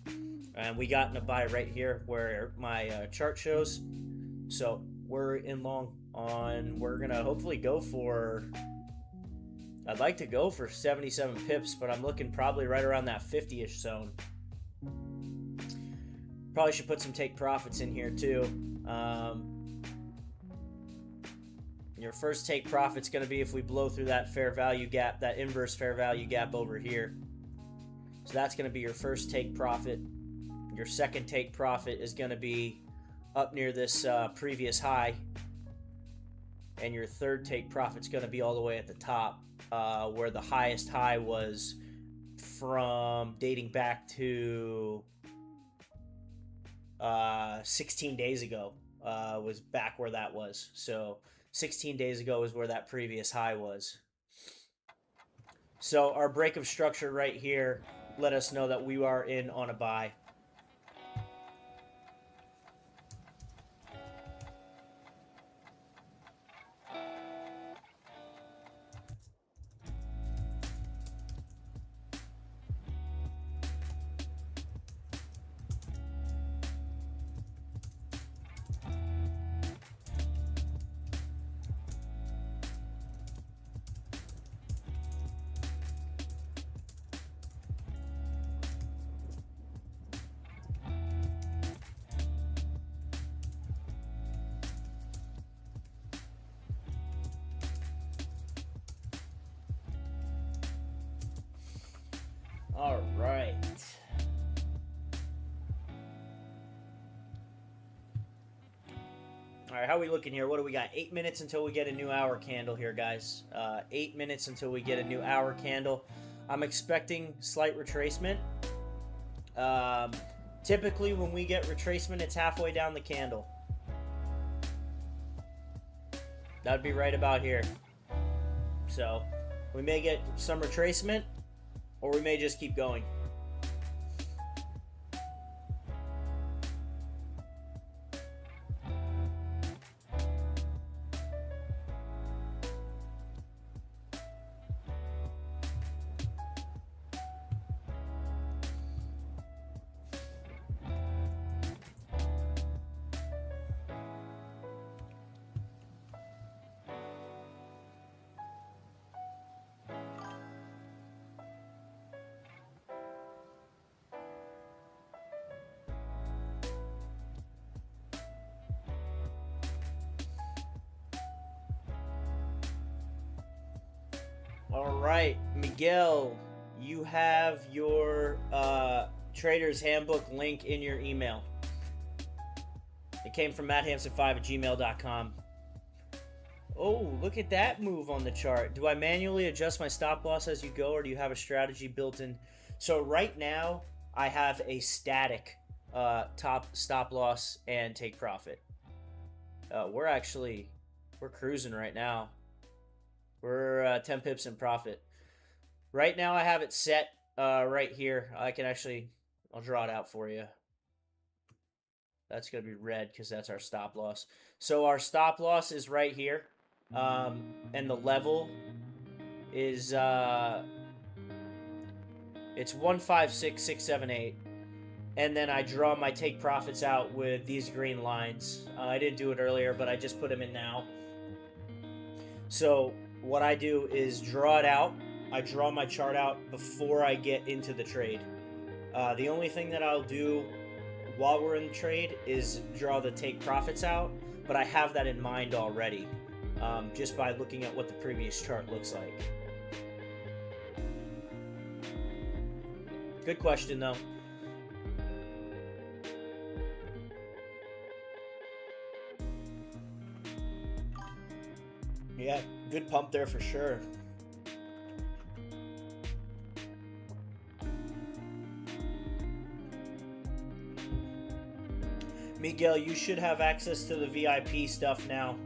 And we got in a buy right here where my chart shows. So we're in long on, we're going to hopefully go for, I'd like to go for 77 pips, but I'm looking probably right around that 50-ish zone. Probably should put some take profits in here too. Your first take profit's going to be if we blow through that fair value gap, that inverse fair value gap over here. So that's going to be your first take profit. Your second take profit is going to be up near this previous high. And your third take profit's going to be all the way at the top, where the highest high was from dating back to 16 days ago, was back where that was. So 16 days ago is where that previous high was. So our break of structure right here let us know that we are in on a buy. All right. All right, how are we looking here? What do we got? 8 minutes until we get a new hour candle here, guys. 8 minutes until we get a new hour candle. I'm expecting slight retracement. Typically, when we get retracement, it's halfway down the candle. That'd be right about here. So, we may get some retracement, or we may just keep going. All right, Miguel, you have your Trader's Handbook link in your email. It came from matthanson5@gmail.com. Oh, look at that move on the chart. Do I manually adjust my stop loss as you go, or do you have a strategy built in? So right now, I have a static top stop loss and take profit. We're cruising right now. We're 10 pips in profit. Right now I have it set right here. I can actually I'll draw it out for you. That's going to be red because that's our stop loss. So our stop loss is right here. And the level is it's 156678. And then I draw my take profits out with these green lines. I didn't do it earlier, but I just put them in now. So what I do is draw it out. I draw my chart out before I get into the trade. The only thing that I'll do while we're in the trade is draw the take profits out, but I have that in mind already, just by looking at what the previous chart looks like. Good question, though. Yeah, good pump there for sure. Miguel, you should have access to the VIP stuff now.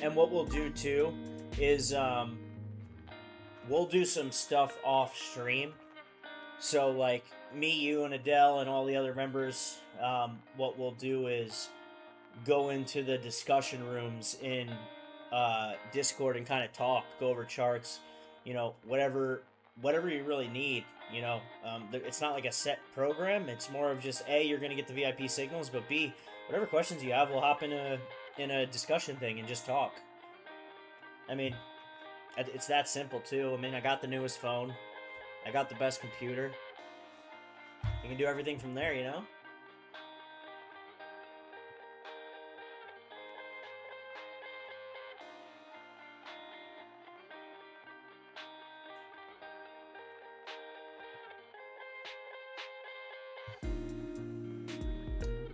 And what we'll do too is we'll do some stuff off stream. So like me, you, and Adele, and all the other members, what we'll do is go into the discussion rooms in Discord and kind of talk, go over charts, you know, whatever you really need. You know, it's not like a set program. It's more of just A, you're gonna get the VIP signals, but B, whatever questions you have, we'll hop in a discussion thing and just talk. I mean, it's that simple too. I mean, I got the newest phone. I got the best computer. You can do everything from there, you know?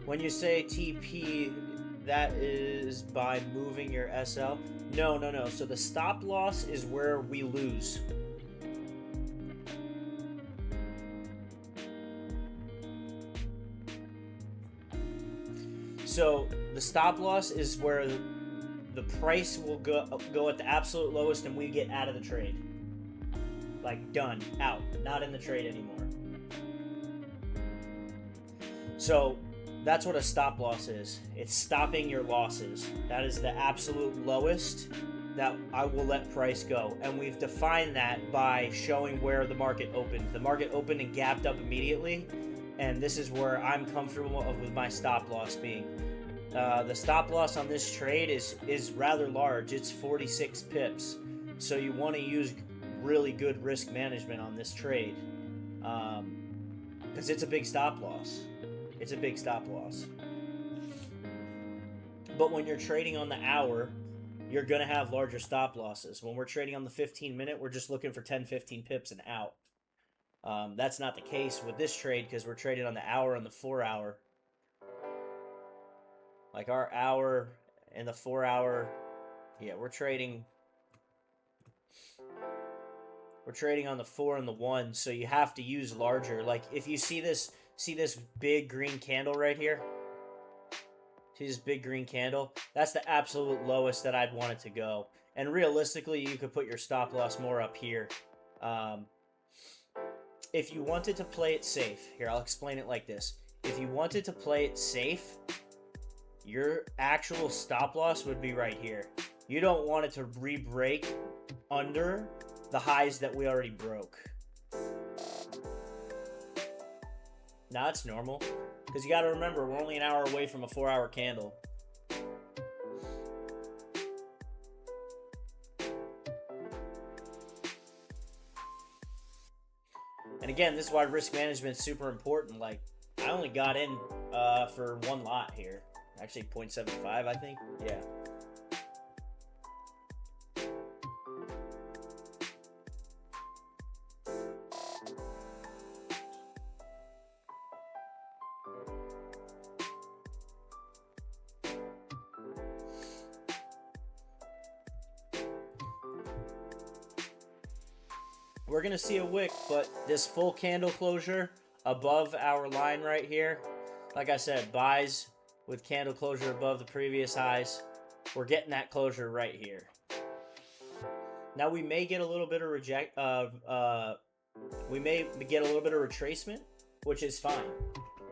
When you say TP, that is by moving your SL? No. So the stop loss is where we lose. So the stop loss is where the price will go at the absolute lowest and we get out of the trade. Like done, out, not in the trade anymore. So that's what a stop loss is. It's stopping your losses. That is the absolute lowest that I will let price go. And we've defined that by showing where the market opened. The market opened and gapped up immediately. And this is where I'm comfortable with my stop loss being. The stop loss on this trade is rather large. It's 46 pips. So you want to use really good risk management on this trade. Because it's a big stop loss. It's a big stop loss. But when you're trading on the hour, you're going to have larger stop losses. When we're trading on the 15-minute, we're just looking for 10, 15 pips and out. That's not the case with this trade because we're trading on the hour and the 4-hour. Like our hour and the 4-hour, yeah, we're trading on the 4 and the 1, so you have to use larger. Like if you see this big green candle right here? See this big green candle? That's the absolute lowest that I'd want it to go. And realistically, you could put your stop loss more up here. If you wanted to play it safe, here, I'll explain it like this. If you wanted to play it safe, your actual stop loss would be right here. You don't want it to re-break under the highs that we already broke. Nah, it's normal. Because you got to remember, we're only an hour away from a 4-hour candle. And again, this is why risk management is super important. Like, I only got in for one lot here. Actually, 0.75, I think. Yeah. we're going to see a wick, but this full candle closure above our line right here, like I said, buys with candle closure above the previous highs. We're getting that closure right here. Now we may get a little bit of we may get a little bit of retracement, which is fine.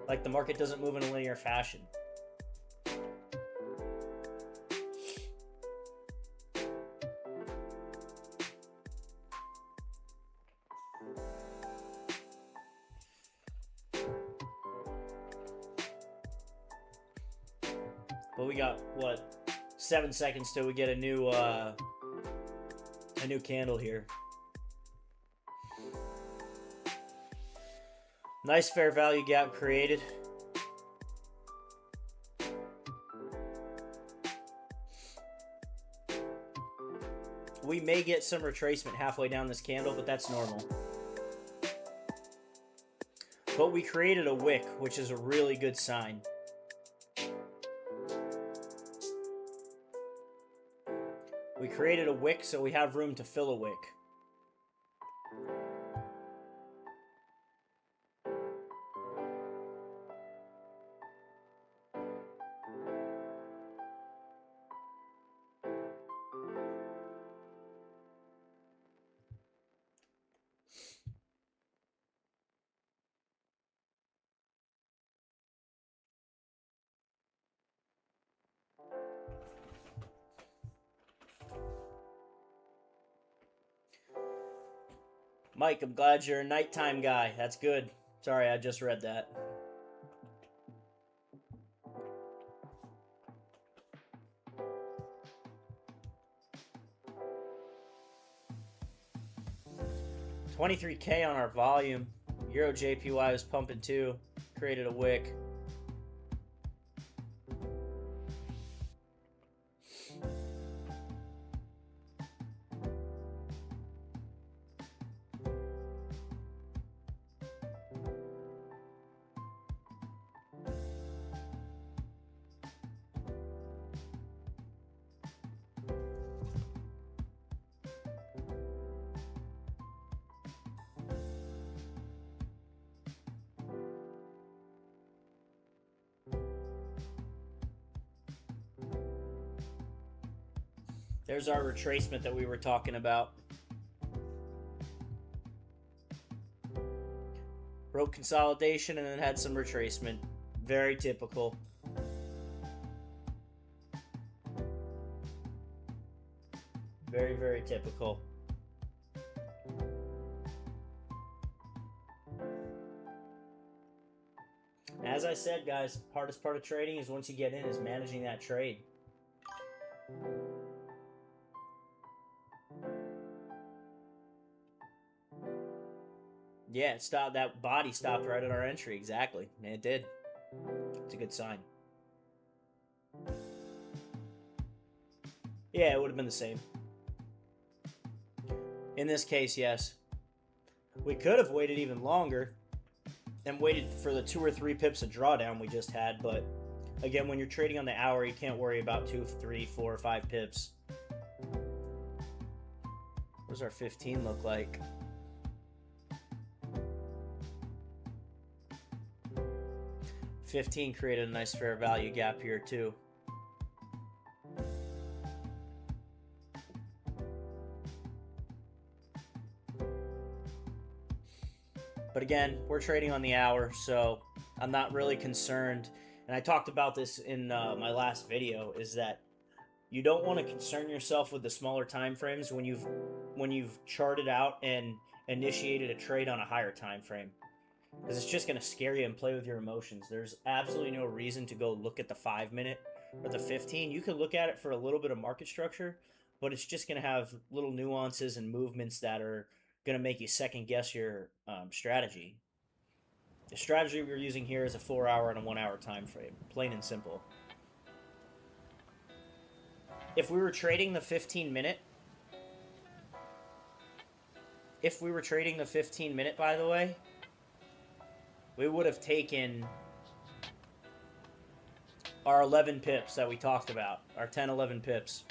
Like, the market doesn't move in a linear fashion. But we got, what, 7 seconds till we get a new candle here. Nice fair value gap created. We may get some retracement halfway down this candle, but that's normal. But we created a wick, which is a really good sign. We created a wick, so we have room to fill a wick. Mike, I'm glad you're a nighttime guy. That's good. Sorry, I just read that. $23K on our volume. Euro JPY was pumping too. Created a wick. There's our retracement that we were talking about. Broke consolidation and then had some retracement. Very typical. Very, very typical. As I said, guys, hardest part of trading is once you get in is managing that trade. Yeah, it stopped. That body stopped right at our entry. Exactly. And it did. It's a good sign. Yeah, it would have been the same. In this case, yes. We could have waited even longer and waited for the 2 or 3 pips of drawdown we just had, but again, when you're trading on the hour, you can't worry about 2, 3, 4, or 5 pips. What does our 15 look like? $15 created a nice fair value gap here too. But again, we're trading on the hour, so I'm not really concerned. And I talked about this in my last video, is that you don't want to concern yourself with the smaller time frames when you've charted out and initiated a trade on a higher time frame. Because it's just going to scare you and play with your emotions. There's absolutely no reason to go look at the 5-minute or the 15. You can look at it for a little bit of market structure, but it's just going to have little nuances and movements that are going to make you second guess your strategy. The strategy we're using here is a 4-hour and a 1-hour time frame, plain and simple. If we were trading the 15-minute, by the way, we would have taken our 11 pips that we talked about, our 10, 11 pips,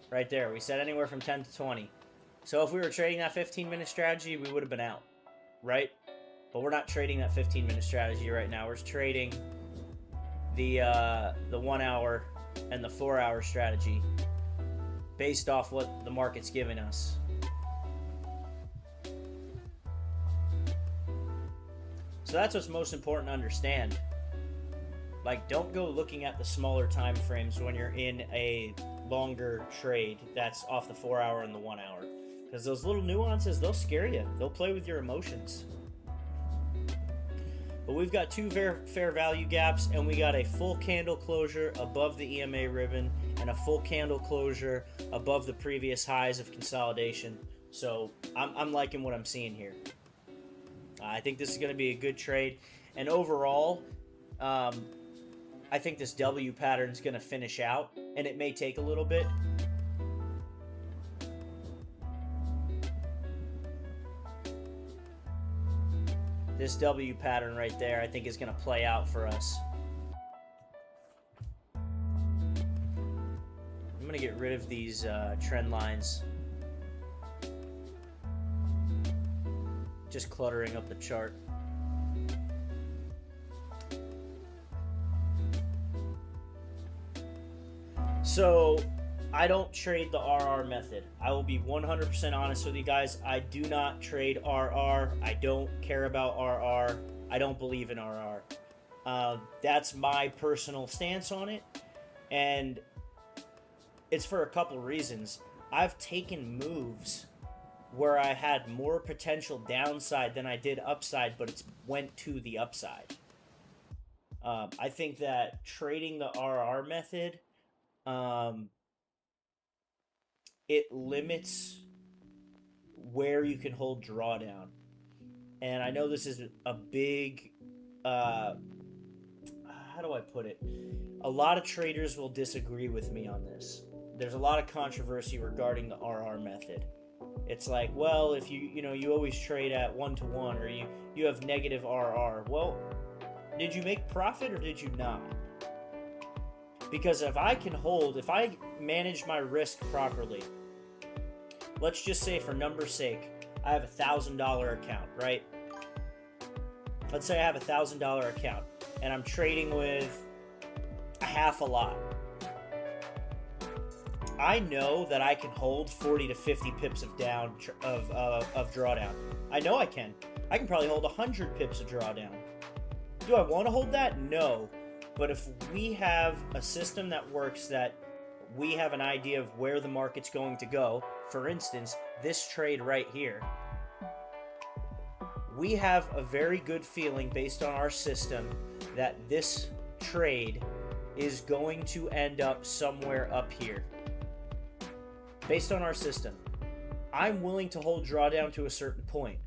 right there. We said anywhere from 10 to 20. So if we were trading that 15-minute strategy, we would have been out, right? But we're not trading that 15-minute strategy right now. We're trading the 1 hour and the 4 hour strategy based off what the market's giving us. So that's what's most important to understand. Like, don't go looking at the smaller time frames when you're in a longer trade that's off the 4 hour and the 1 hour. Because those little nuances, they'll scare you. They'll play with your emotions. But we've got two fair value gaps, and we got a full candle closure above the EMA ribbon and a full candle closure above the previous highs of consolidation. So I'm liking what I'm seeing here. I think this is going to be a good trade. And overall, I think this W pattern is going to finish out, and it may take a little bit. This W pattern right there, I think, is going to play out for us. I'm going to get rid of these trend lines. Just cluttering up the chart. So, I don't trade the RR method. I will be 100% honest with you guys. I do not trade RR. I don't care about RR. I don't believe in RR. That's my personal stance on it. And it's for a couple reasons. I've taken moves where I had more potential downside than I did upside, but it's went to the upside. I think that trading the RR method, it limits where you can hold drawdown. And I know this is a big, how do I put it? A lot of traders will disagree with me on this. There's a lot of controversy regarding the RR method. It's like, well, if you always trade at 1-to-1, or you have negative RR. Well, did you make profit or did you not? Because if I manage my risk properly, let's just say for number's sake, I have a $1,000 account, right? Let's say I have a $1,000 account and I'm trading with a half a lot. I know that I can hold 40 to 50 pips of drawdown. I know I can. I can probably hold 100 pips of drawdown. Do I want to hold that? No. But if we have a system that works, that we have an idea of where the market's going to go, for instance, this trade right here, we have a very good feeling based on our system that this trade is going to end up somewhere up here. Based on our system, I'm willing to hold drawdown to a certain point.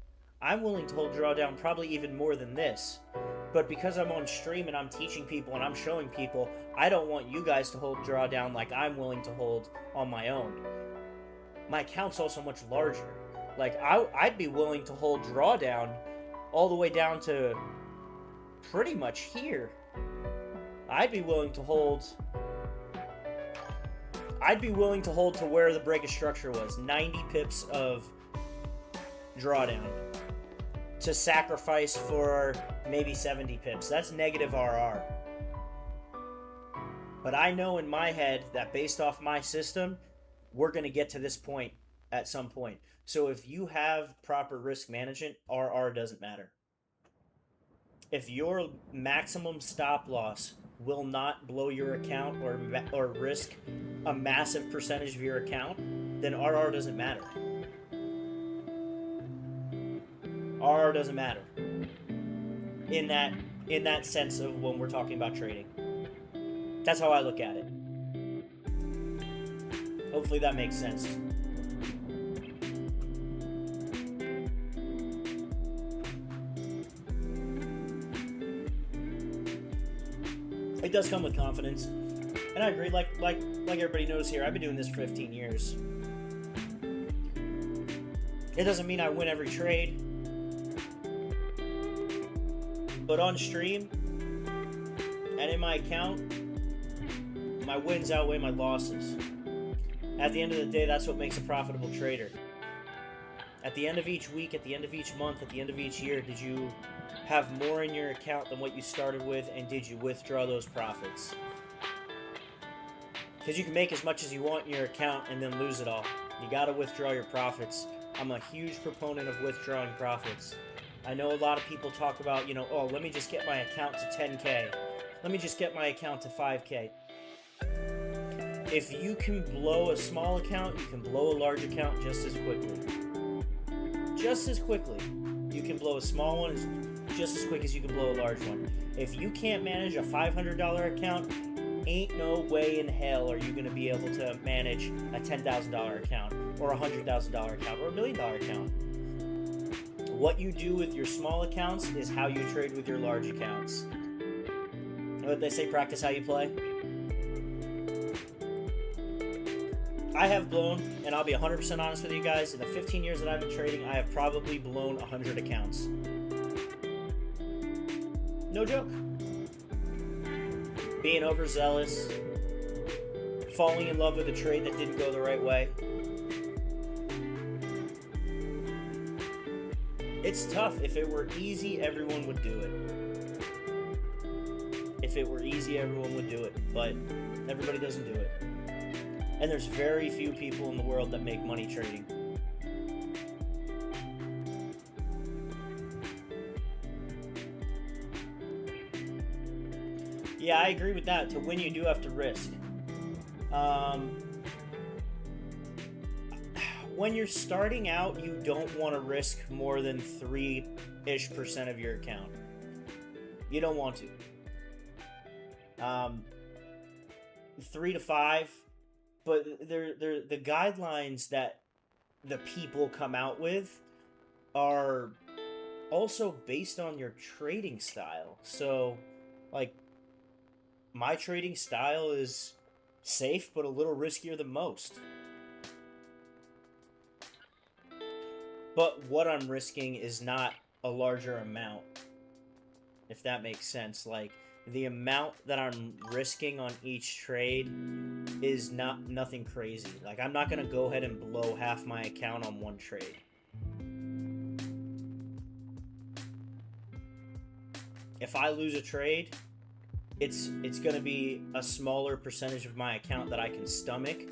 I'm willing to hold drawdown probably even more than this. But because I'm on stream and I'm teaching people and I'm showing people, I don't want you guys to hold drawdown like I'm willing to hold on my own. My account's also much larger. Like, I'd be willing to hold drawdown all the way down to pretty much here. I'd be willing to hold to where the break of structure was, 90 pips of drawdown, to sacrifice for maybe 70 pips. That's negative RR. But I know in my head that based off my system, we're going to get to this point at some point. So if you have proper risk management, RR doesn't matter. If your maximum stop loss will not blow your account or risk a massive percentage of your account, then RR doesn't matter. RR doesn't matter in that sense of when we're talking about trading. That's how I look at it. Hopefully that makes sense. It does come with confidence. And I agree, like everybody knows here, I've been doing this for 15 years. It doesn't mean I win every trade. But on stream and in my account, my wins outweigh my losses. At the end of the day, that's what makes a profitable trader. At the end of each week, at the end of each month, at the end of each year, did you have more in your account than what you started with, and did you withdraw those profits? Because you can make as much as you want in your account and then lose it all. You got to withdraw your profits. I'm a huge proponent of withdrawing profits. I know a lot of people talk about, you know, oh, let me just get my account to 10K. Let me just get my account to 5K. If you can blow a small account, you can blow a large account just as quickly. Just as quickly. You can blow a small one just as quick as you can blow a large one. If you can't manage a $500 account, ain't no way in hell are you going to be able to manage a $10,000 account or a $100,000 account or a $1 million account. What you do with your small accounts is how you trade with your large accounts. What they say, practice how you play. I have blown, and I'll be 100% honest with you guys, in the 15 years that I've been trading, I have probably blown 100 accounts. No joke. Being overzealous, falling in love with a trade that didn't go the right way. It's tough. If it were easy, everyone would do it. If it were easy, everyone would do it. But everybody doesn't do it. And there's very few people in the world that make money trading. Yeah, I agree with that. To win, you do have to risk. When you're starting out, you don't want to risk more than 3-ish% of your account. You don't want to. 3 to 5. But they're the guidelines that the people come out with are also based on your trading style. So, like, my trading style is safe but a little riskier than most. But what I'm risking is not a larger amount, if that makes sense. Like, the amount that I'm risking on each trade is nothing crazy. Like, I'm not going to go ahead and blow half my account on one trade. If I lose a trade, it's going to be a smaller percentage of my account that I can stomach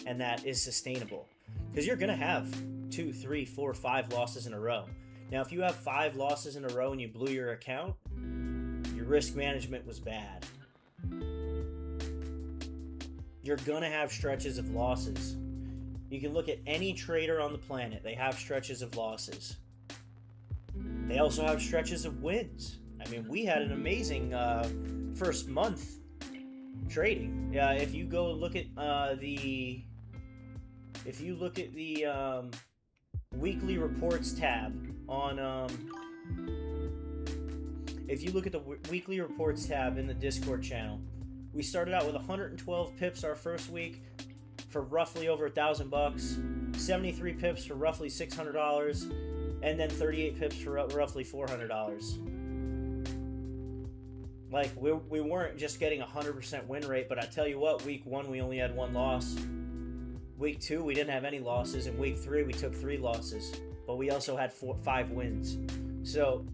and that is sustainable. Because you're going to have 2, 3, 4, 5 losses in a row. Now, if you have 5 losses in a row and you blew your account, your risk management was bad. You're gonna have stretches of losses. You can look at any trader on the planet. They have stretches of losses. They also have stretches of wins. I mean, we had an amazing first month trading. Yeah, if you go look at the weekly reports tab on if you look at the weekly reports tab in the Discord channel, we started out with 112 pips our first week for roughly over $1,000, 73 pips for roughly $600, and then 38 pips for roughly $400. Like, we weren't just getting 100% win rate, but I tell you what, week 1 we only had 1 loss. Week 2 we didn't have any losses, and week 3 we took 3 losses, but we also had 5 wins. So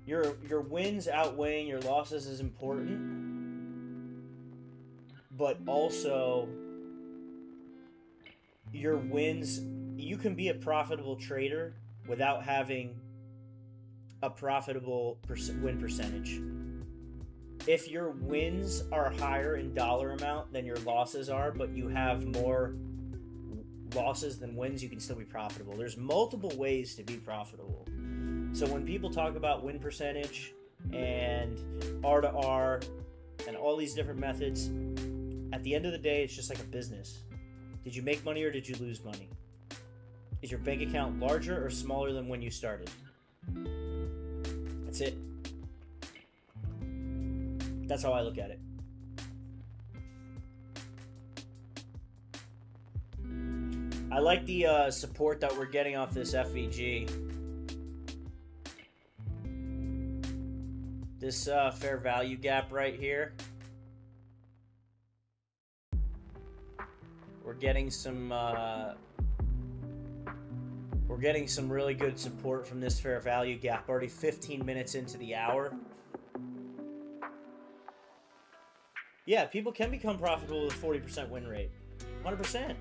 your wins outweighing your losses is important, but also your wins, you can be a profitable trader without having a profitable win percentage. If your wins are higher in dollar amount than your losses are, but you have more losses than wins, you can still be profitable. There's multiple ways to be profitable. So when people talk about win percentage and R to R and all these different methods, at the end of the day, it's just like a business. Did you make money or did you lose money? Is your bank account larger or smaller than when you started? That's it. That's how I look at it. I like the support that we're getting off this FVG. This fair value gap right here. We're getting some We're getting some really good support from this fair value gap. Already 15 minutes into the hour. Yeah, people can become profitable with a 40% win rate. 100%.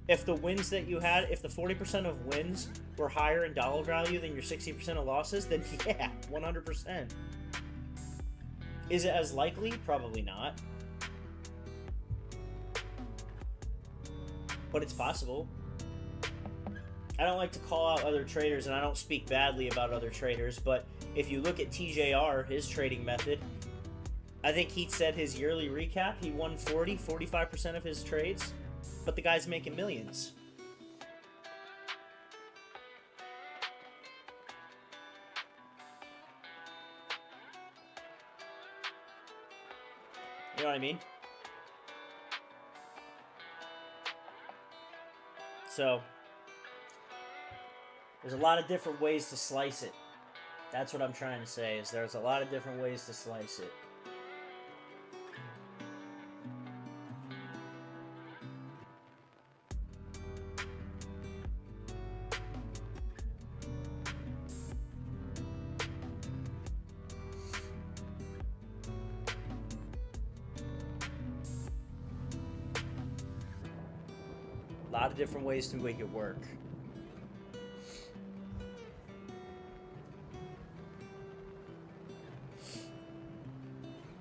If the wins that you had, if the 40% of wins were higher in dollar value than your 60% of losses, then yeah, 100%. Is it as likely? Probably not. But it's possible. I don't like to call out other traders, and I don't speak badly about other traders, but if you look at TJR, his trading method, I think he said his yearly recap, he won 45% of his trades, but the guy's making millions. You know what I mean? So, there's a lot of different ways to slice it. That's what I'm trying to say, is there's a lot of different ways to slice it. A lot of different ways to make it work.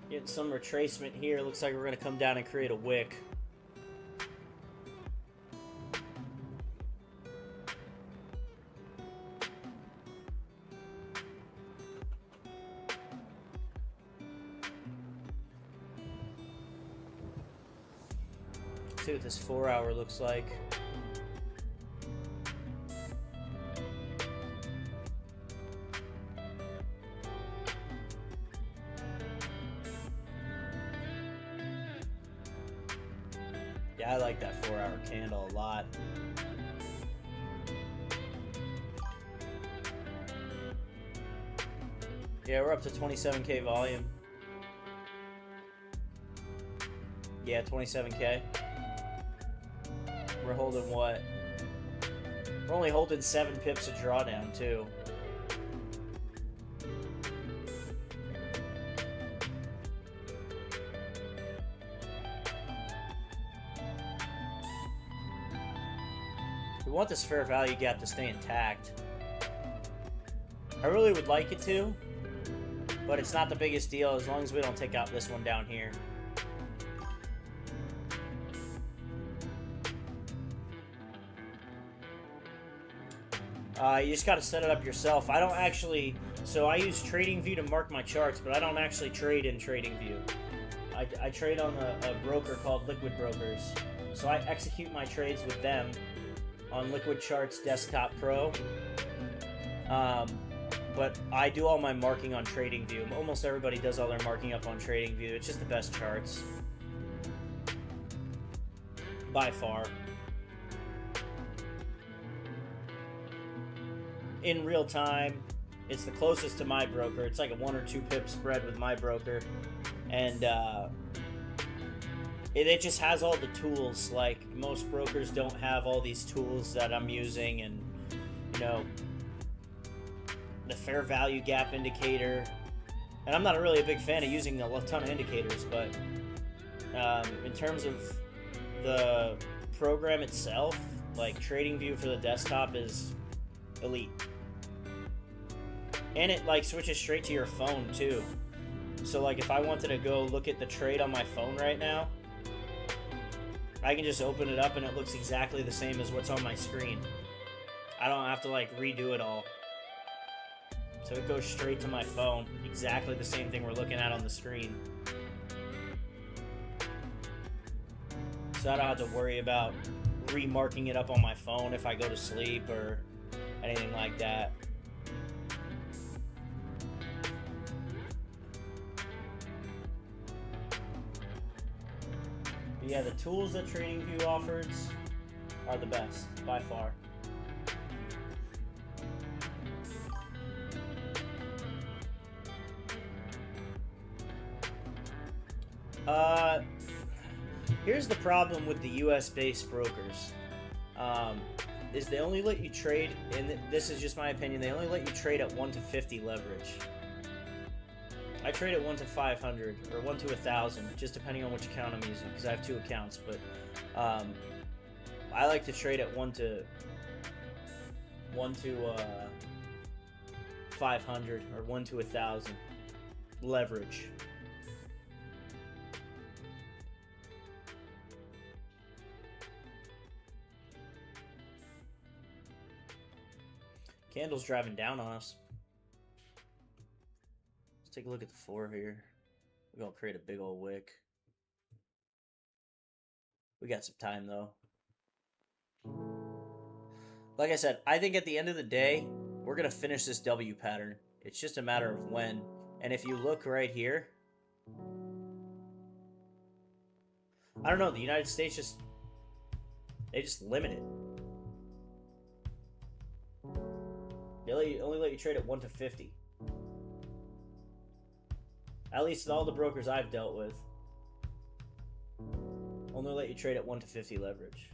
Getting some retracement here. Looks like we're going to come down and create a wick. See what this 4 hour looks like. Yeah, I like that 4 hour candle a lot. Yeah, we're up to 27K volume. Yeah, 27K. We're holding what? We're only holding 7 pips of drawdown, too. We want this fair value gap to stay intact. I really would like it to, but it's not the biggest deal as long as we don't take out this one down here. You just got to set it up yourself. I don't actually... So I use TradingView to mark my charts, but I don't actually trade in TradingView. I trade on a broker called Liquid Brokers. So I execute my trades with them on Liquid Charts Desktop Pro. But I do all my marking on TradingView. Almost everybody does all their marking up on TradingView. It's just the best charts. By far. In real time, it's the closest to my broker. It's like a 1 or 2 pip spread with my broker. And it just has all the tools. Like, most brokers don't have all these tools that I'm using. And, you know, the fair value gap indicator. And I'm not really a big fan of using a ton of indicators, but in terms of the program itself, like TradingView for the desktop is elite. And it like switches straight to your phone too. So like if I wanted to go look at the trade on my phone right now, I can just open it up and it looks exactly the same as what's on my screen. I don't have to like redo it all. So it goes straight to my phone. Exactly the same thing we're looking at on the screen. So I don't have to worry about remarking it up on my phone if I go to sleep or anything like that. But yeah, the tools that TradingView offers are the best, by far. Here's the problem with the US-based brokers. is they only let you trade, and this is just my opinion, they only let you trade at 1 to 50 leverage. I trade at 1 to 500 or 1 to 1,000, just depending on which account I'm using, because I have 2 accounts. But I like to trade at 1 to 500 or 1 to 1,000 leverage. Candle's driving down on us. Let's take a look at the 4 here. We're going to create a big old wick. We got some time, though. Like I said, I think at the end of the day, we're going to finish this W pattern. It's just a matter of when. And if you look right here, I don't know, the United States they just limit it. They only let you trade at 1 to 50. At least all the brokers I've dealt with only let you trade at 1 to 50 leverage.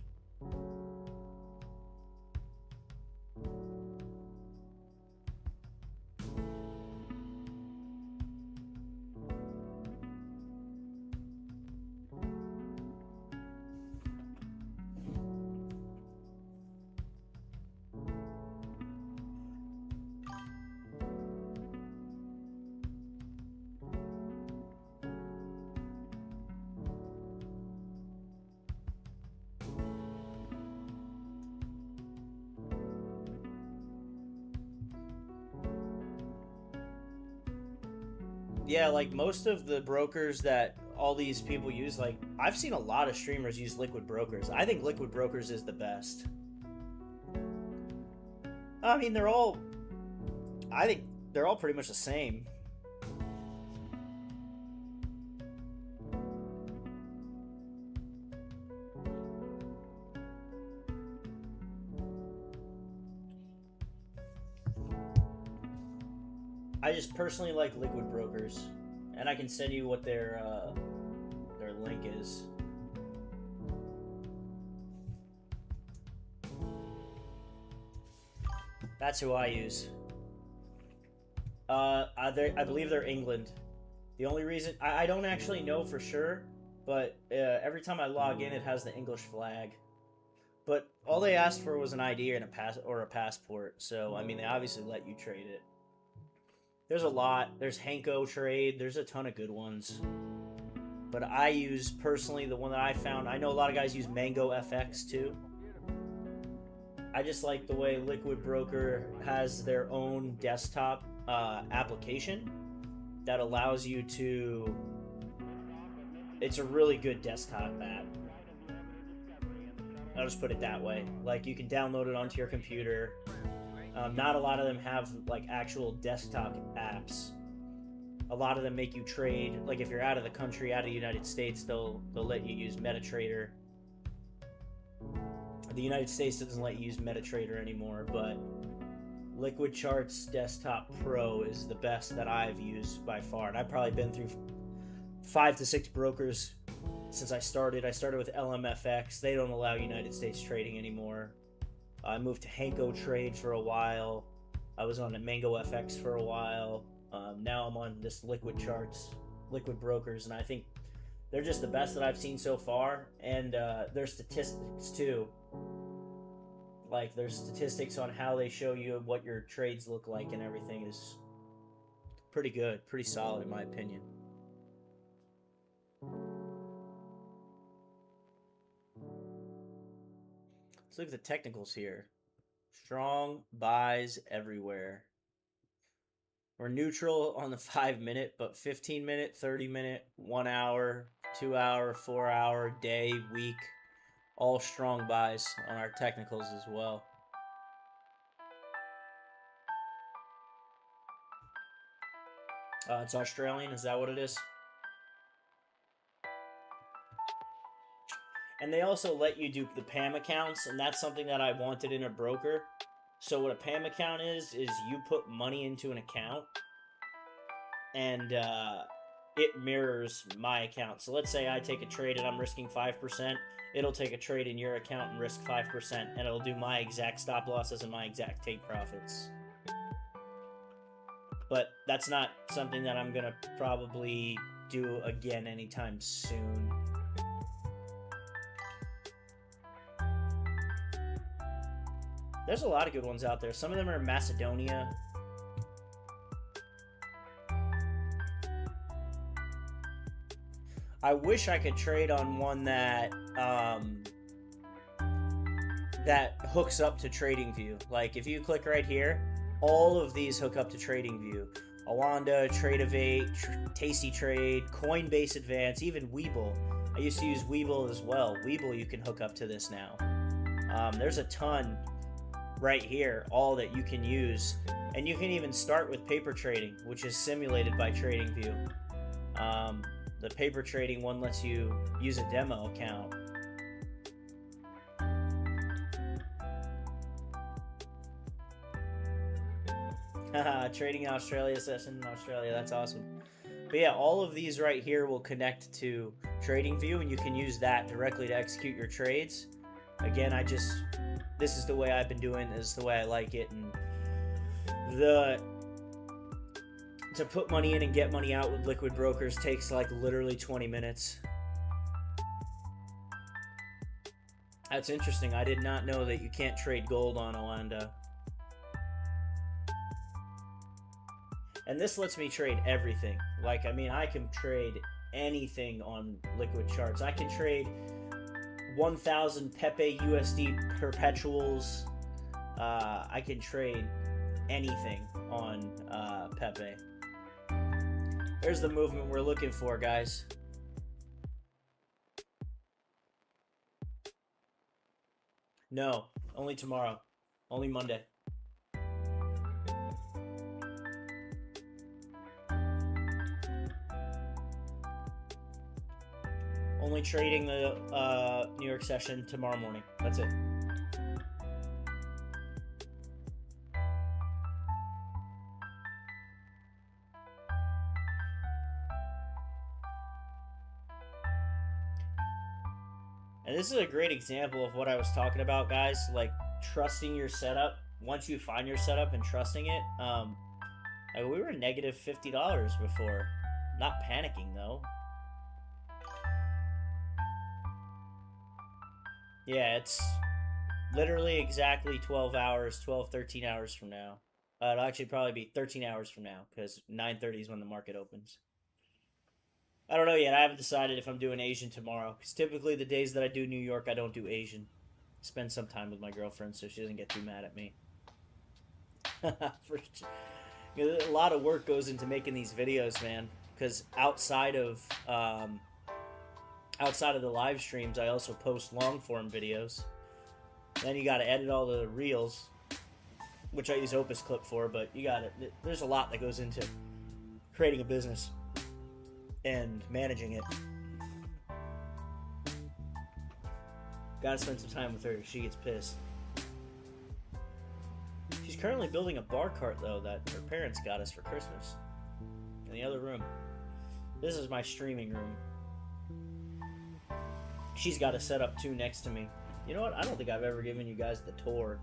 Yeah, like most of the brokers that all these people use, like I've seen a lot of streamers use Liquid Brokers. I think Liquid Brokers is the best. I mean, I think they're all pretty much the same. I just personally like Liquid Brokers, and I can send you what their link is. That's who I use. I believe they're England. The only reason I don't actually know for sure, but every time I log in, it has the English flag. But all they asked for was an ID and a passport. So I mean, they obviously let you trade it. There's a lot. There's Henko Trade. There's a ton of good ones. But I use, personally, the one that I found. I know a lot of guys use Mango FX too. I just like the way Liquid Broker has their own desktop application that allows you to... It's a really good desktop app. I'll just put it that way. Like, you can download it onto your computer. Not a lot of them have like actual desktop apps. A lot of them make you trade. Like if you're out of the country, out of the United States, they'll let you use MetaTrader. The United States doesn't let you use MetaTrader anymore, but Liquid Charts Desktop Pro is the best that I've used by far. And I've probably been through 5 to 6 brokers since I started. I started with LMFX. They don't allow United States trading anymore. I moved to Henko Trade for a while. I was on Mango FX for a while. Now I'm on this Liquid Charts, Liquid Brokers, and I think they're just the best that I've seen so far. And their statistics too. Like their statistics on how they show you what your trades look like and everything is pretty good, pretty solid in my opinion. Let's look at the technicals here. Strong buys everywhere. We're neutral on the 5-minute, but 15-minute, 30-minute, 1 hour, 2 hour, 4 hour, day, week, all strong buys on our technicals as well. It's Australian, is that what it is? And they also let you do the PAM accounts, and that's something that I wanted in a broker. So what a PAM account is you put money into an account, and it mirrors my account. So let's say I take a trade and I'm risking 5%. It'll take a trade in your account and risk 5%, and it'll do my exact stop losses and my exact take profits. But that's not something that I'm going to probably do again anytime soon. There's a lot of good ones out there. Some of them are in Macedonia. I wish I could trade on one that that hooks up to TradingView. Like if you click right here, all of these hook up to TradingView. Awanda, Tradeovate, Tasty Trade, Coinbase Advance, even Webull. I used to use Webull as well. Webull you can hook up to this now. There's a ton right here, all that you can use. And you can even start with paper trading, which is simulated by TradingView. The paper trading one lets you use a demo account. Trading in Australia, session in Australia, that's awesome. But yeah, all of these right here will connect to TradingView, and you can use that directly to execute your trades. Again, this is the way I've been doing, this is the way I like it, and to put money in and get money out with liquid brokers takes like literally 20 minutes. That's interesting. I did not know that you can't trade gold on Awanda. And this lets me trade everything. Like, I mean, I can trade anything on liquid charts. I can trade 1,000 Pepe USD perpetuals. I can trade anything on Pepe. There's the movement we're looking for, guys. No, only tomorrow. Only Monday. Only trading the New York session tomorrow morning. That's it. And this is a great example of what I was talking about, guys. Like, trusting your setup. Once you find your setup and trusting it. Like we were negative $50 before. Not panicking, though. Yeah, it's literally exactly 12 hours, 12, 13 hours from now. It'll actually probably be 13 hours from now, because 9:30 is when the market opens. I don't know yet. I haven't decided if I'm doing Asian tomorrow, because typically the days that I do New York, I don't do Asian. Spend some time with my girlfriend so she doesn't get too mad at me. A lot of work goes into making these videos, man, because outside of the live streams, I also post long form videos. Then you got to edit all the reels, which I use Opus Clip for, but there's a lot that goes into creating a business and managing it. Gotta spend some time with her. She gets pissed. She's currently building a bar cart, though, that her parents got us for Christmas. In the other room. This is my streaming room. She's got a setup, too, next to me. You know what? I don't think I've ever given you guys the tour.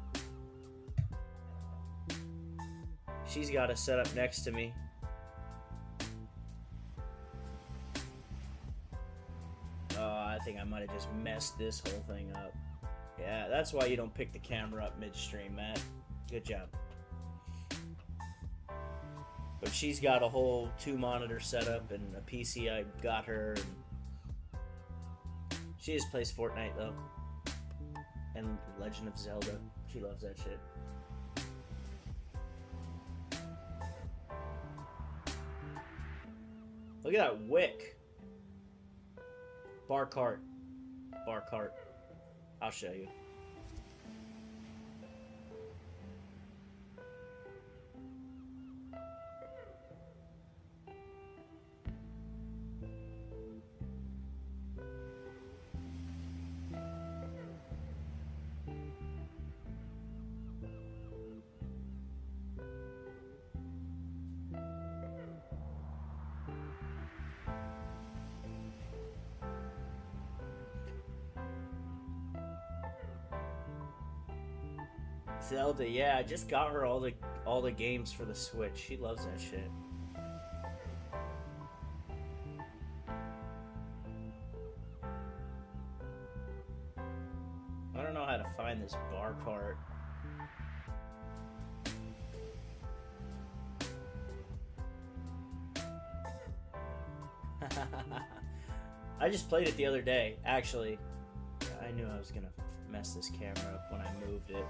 She's got a setup next to me. I think I might have just messed this whole thing up. Yeah, that's why you don't pick the camera up midstream, Matt. Good job. But she's got a whole 2-monitor setup and a PC I got her. And she just plays Fortnite, though. And Legend of Zelda. She loves that shit. Look at that wick. Bar cart. Bar cart. I'll show you. Zelda, yeah, I just got her all the games for the Switch. She loves that shit. I don't know how to find this bar cart. I just played it the other day, actually. I knew I was gonna mess this camera up when I moved it.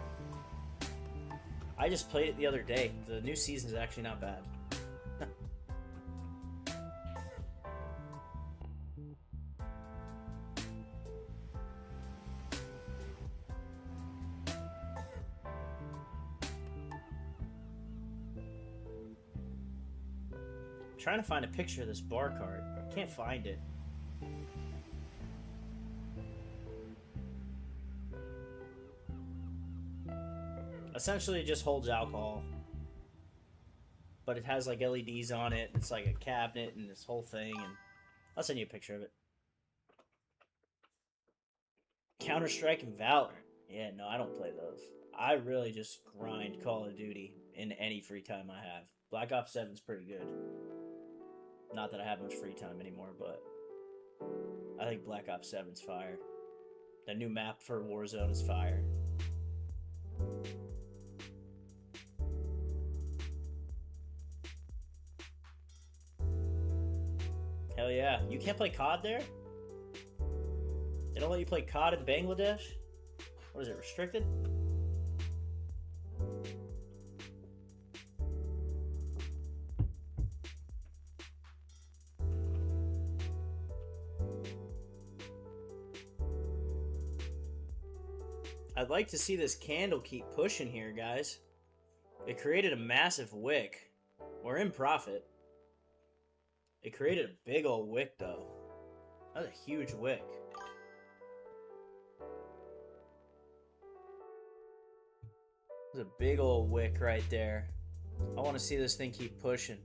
I just played it the other day. The new season is actually not bad. I'm trying to find a picture of this bar cart. I can't find it. Essentially, it just holds alcohol, but it has like LEDs on it. It's like a cabinet and this whole thing, and I'll send you a picture of it. Counter-Strike and Valorant. Yeah, no, I don't play those. I really just grind Call of Duty in any free time I have. Black Ops 7's pretty good. Not that I have much free time anymore, but I think Black Ops 7's fire. The new map for Warzone is fire. Hell yeah. You can't play COD there? They don't let you play COD in Bangladesh? What is it, restricted? I'd like to see this candle keep pushing here, guys. It created a massive wick. We're in profit. It created a big old wick, though. That was a huge wick. There's a big old wick right there. I want to see this thing keep pushing.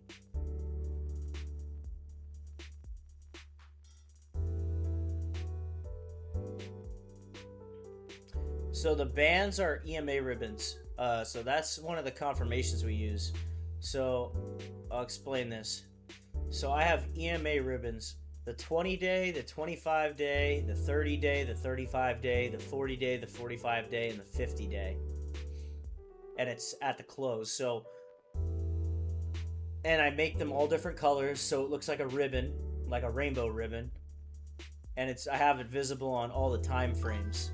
So the bands are EMA ribbons. So that's one of the confirmations we use. So I'll explain this. So I have EMA ribbons. The 20-day, the 25-day, the 30-day, the 35-day, the 40-day, the 45-day, and the 50-day. And it's at the close. So, and I make them all different colors, so it looks like a ribbon, like a rainbow ribbon. And I have it visible on all the time frames.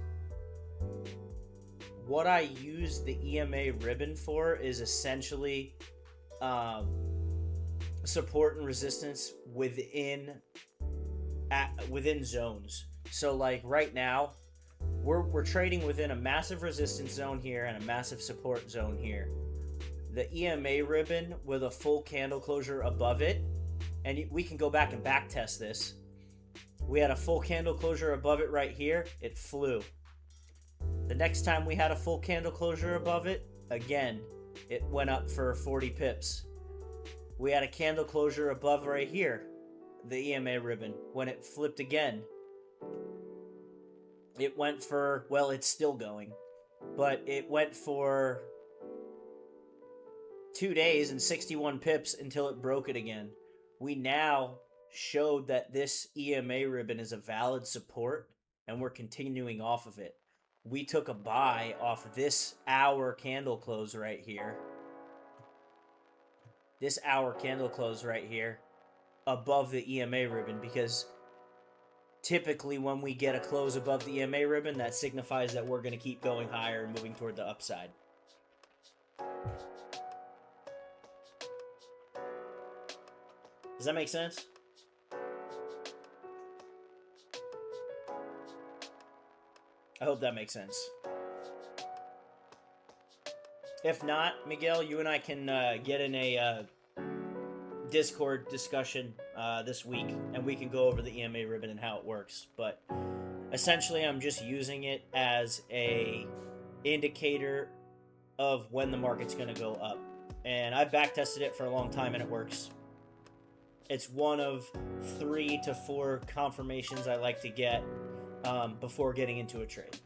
What I use the EMA ribbon for is essentially support and resistance within zones. So like right now, we're trading within a massive resistance zone here and a massive support zone here. The EMA ribbon with a full candle closure above it, and we can go back and back test this. We had a full candle closure above it right here. It flew. The next time we had a full candle closure above it, again, it went up for 40 pips. We had a candle closure above right here, the EMA ribbon. When it flipped again, it went for, well, it's still going, but it went for 2 days and 61 pips until it broke it again. We now showed that this EMA ribbon is a valid support, and we're continuing off of it. We took a buy off this hour candle close right here. This hour candle close right here above the EMA ribbon, because typically when we get a close above the EMA ribbon, that signifies that we're going to keep going higher and moving toward the upside. Does that make sense? I hope that makes sense. If not, Miguel, you and I can get in a Discord discussion this week, and we can go over the EMA ribbon and how it works. But essentially, I'm just using it as a indicator of when the market's going to go up. And I've backtested it for a long time, and it works. It's one of 3 to 4 confirmations I like to get before getting into a trade.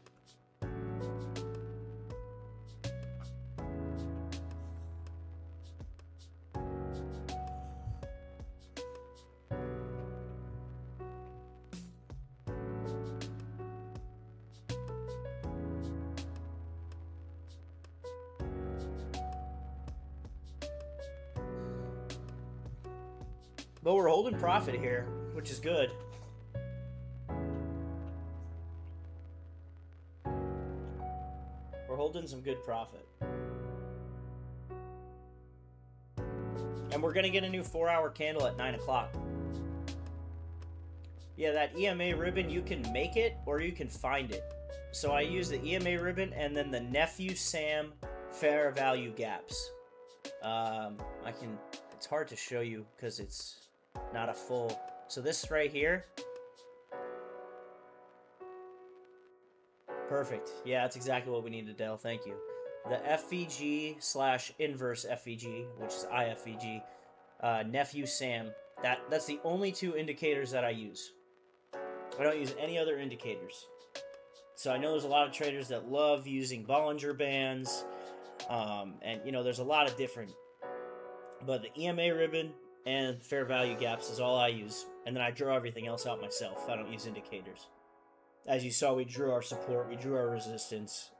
But we're holding profit here, which is good. We're holding some good profit. And we're going to get a new 4-hour candle at 9 o'clock. Yeah, that EMA ribbon, you can make it or you can find it. So I use the EMA ribbon and then the Nephew Sam fair value gaps. It's hard to show you because it's not a full. So this right here. Perfect. Yeah, that's exactly what we needed, Dell. Thank you. The FVG/inverse FVG, which is IFVG, Nephew Sam. That's the only two indicators that I use. I don't use any other indicators. So I know there's a lot of traders that love using Bollinger Bands, and you know there's a lot of different. But the EMA ribbon and fair value gaps is all I use, and then I draw everything else out myself. I don't use indicators. As you saw, we drew our support, we drew our resistance.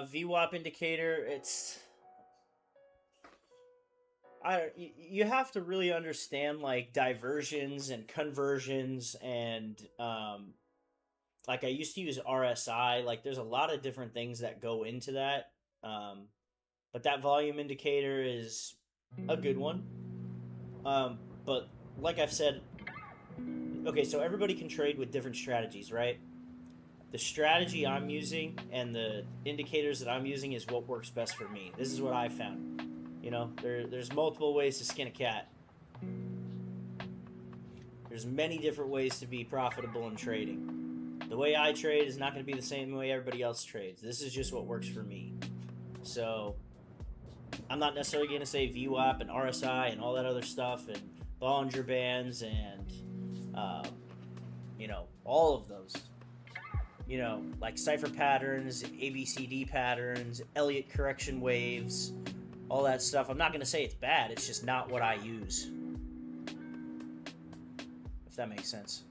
VWAP indicator, you have to really understand like diversions and conversions and like I used to use RSI. Like there's a lot of different things that go into that. But that volume indicator is a good one. But like I've said, okay, so everybody can trade with different strategies, right? The strategy I'm using and the indicators that I'm using is what works best for me. This is what I found. You know, there's multiple ways to skin a cat. There's many different ways to be profitable in trading. The way I trade is not going to be the same way everybody else trades. This is just what works for me. So I'm not necessarily going to say VWAP and RSI and all that other stuff and Bollinger Bands and, you know, all of those. You know, like cipher patterns, ABCD patterns, Elliott correction waves, all that stuff. I'm not going to say it's bad. It's just not what I use. If that makes sense.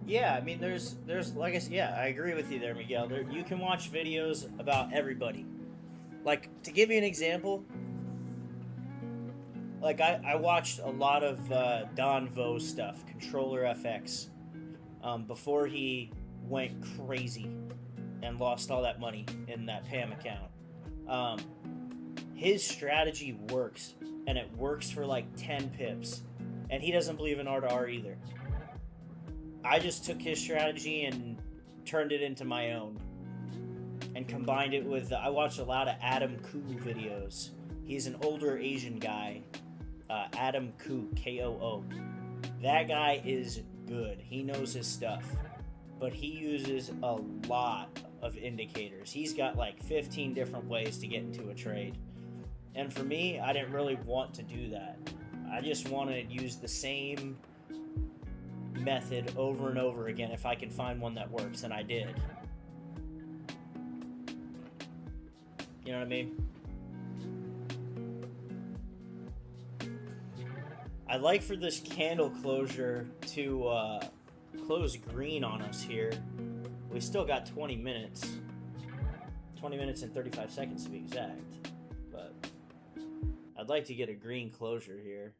Yeah, I mean, there's like I said, yeah, I agree with you there, Miguel. You can watch videos about everybody. Like, to give you an example, like I watched a lot of Don Vo stuff, Controller FX, before he went crazy and lost all that money in that PAM account. His strategy works, and it works for like 10 pips, and he doesn't believe in R2R either. I just took his strategy and turned it into my own and combined it with, I watched a lot of Adam Koo videos. He's an older Asian guy, Adam Koo, K-O-O. That guy is good. He knows his stuff, but he uses a lot of indicators. He's got like 15 different ways to get into a trade. And for me, I didn't really want to do that. I just wanted to use the same method over and over again if I can find one that works, and I did. You know what I mean? I'd like for this candle closure to close green on us here. We still got 20 minutes. 20 minutes and 35 seconds to be exact. But I'd like to get a green closure here.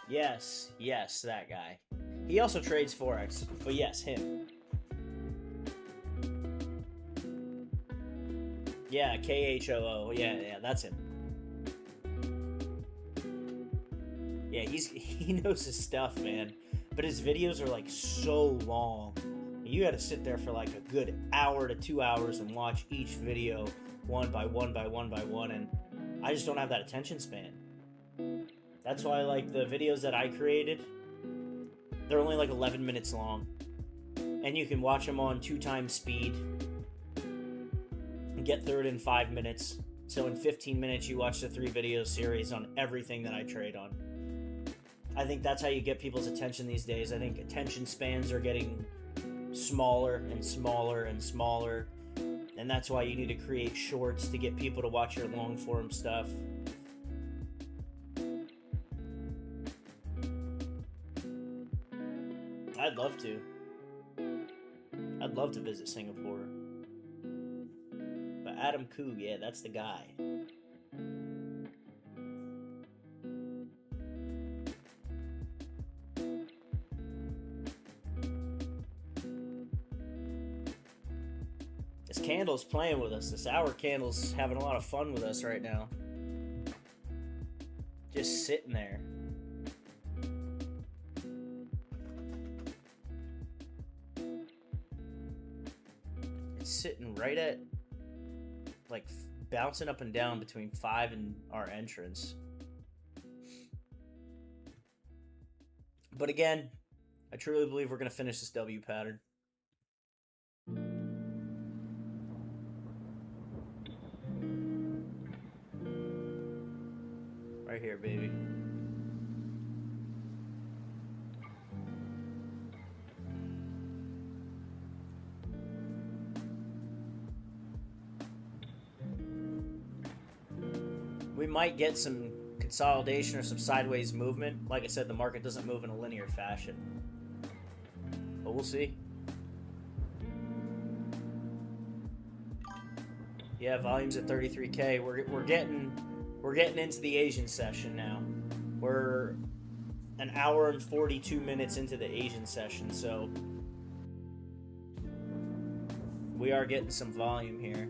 Yes, yes, that guy. He also trades Forex, but yes, him. Yeah, KHOO. Yeah, that's him. Yeah, he knows his stuff, man. But his videos are like so long. You got to sit there for like a good hour to 2 hours and watch each video one by one by one by one, and I just don't have that attention span. That's why like the videos that I created, they're only like 11 minutes long. And you can watch them on 2 times speed and get through it in 5 minutes. So in 15 minutes you watch the 3 video series on everything that I trade on. I think that's how you get people's attention these days. I think attention spans are getting smaller and smaller and smaller, and that's why you need to create shorts to get people to watch your long form stuff. I'd love to. I'd love to visit Singapore. But Adam Koo, yeah, that's the guy. This candle's playing with us. This hour candle's having a lot of fun with us right now. Just sitting there. It's sitting right at, like, bouncing up and down between 5 and our entrance. But again, I truly believe we're going to finish this W pattern. Right here, baby. We might get some consolidation or some sideways movement. Like I said, the market doesn't move in a linear fashion. But we'll see. Yeah, volume's at 33K. We're getting into the Asian session now. We're an hour and 42 minutes into the Asian session, so we are getting some volume here.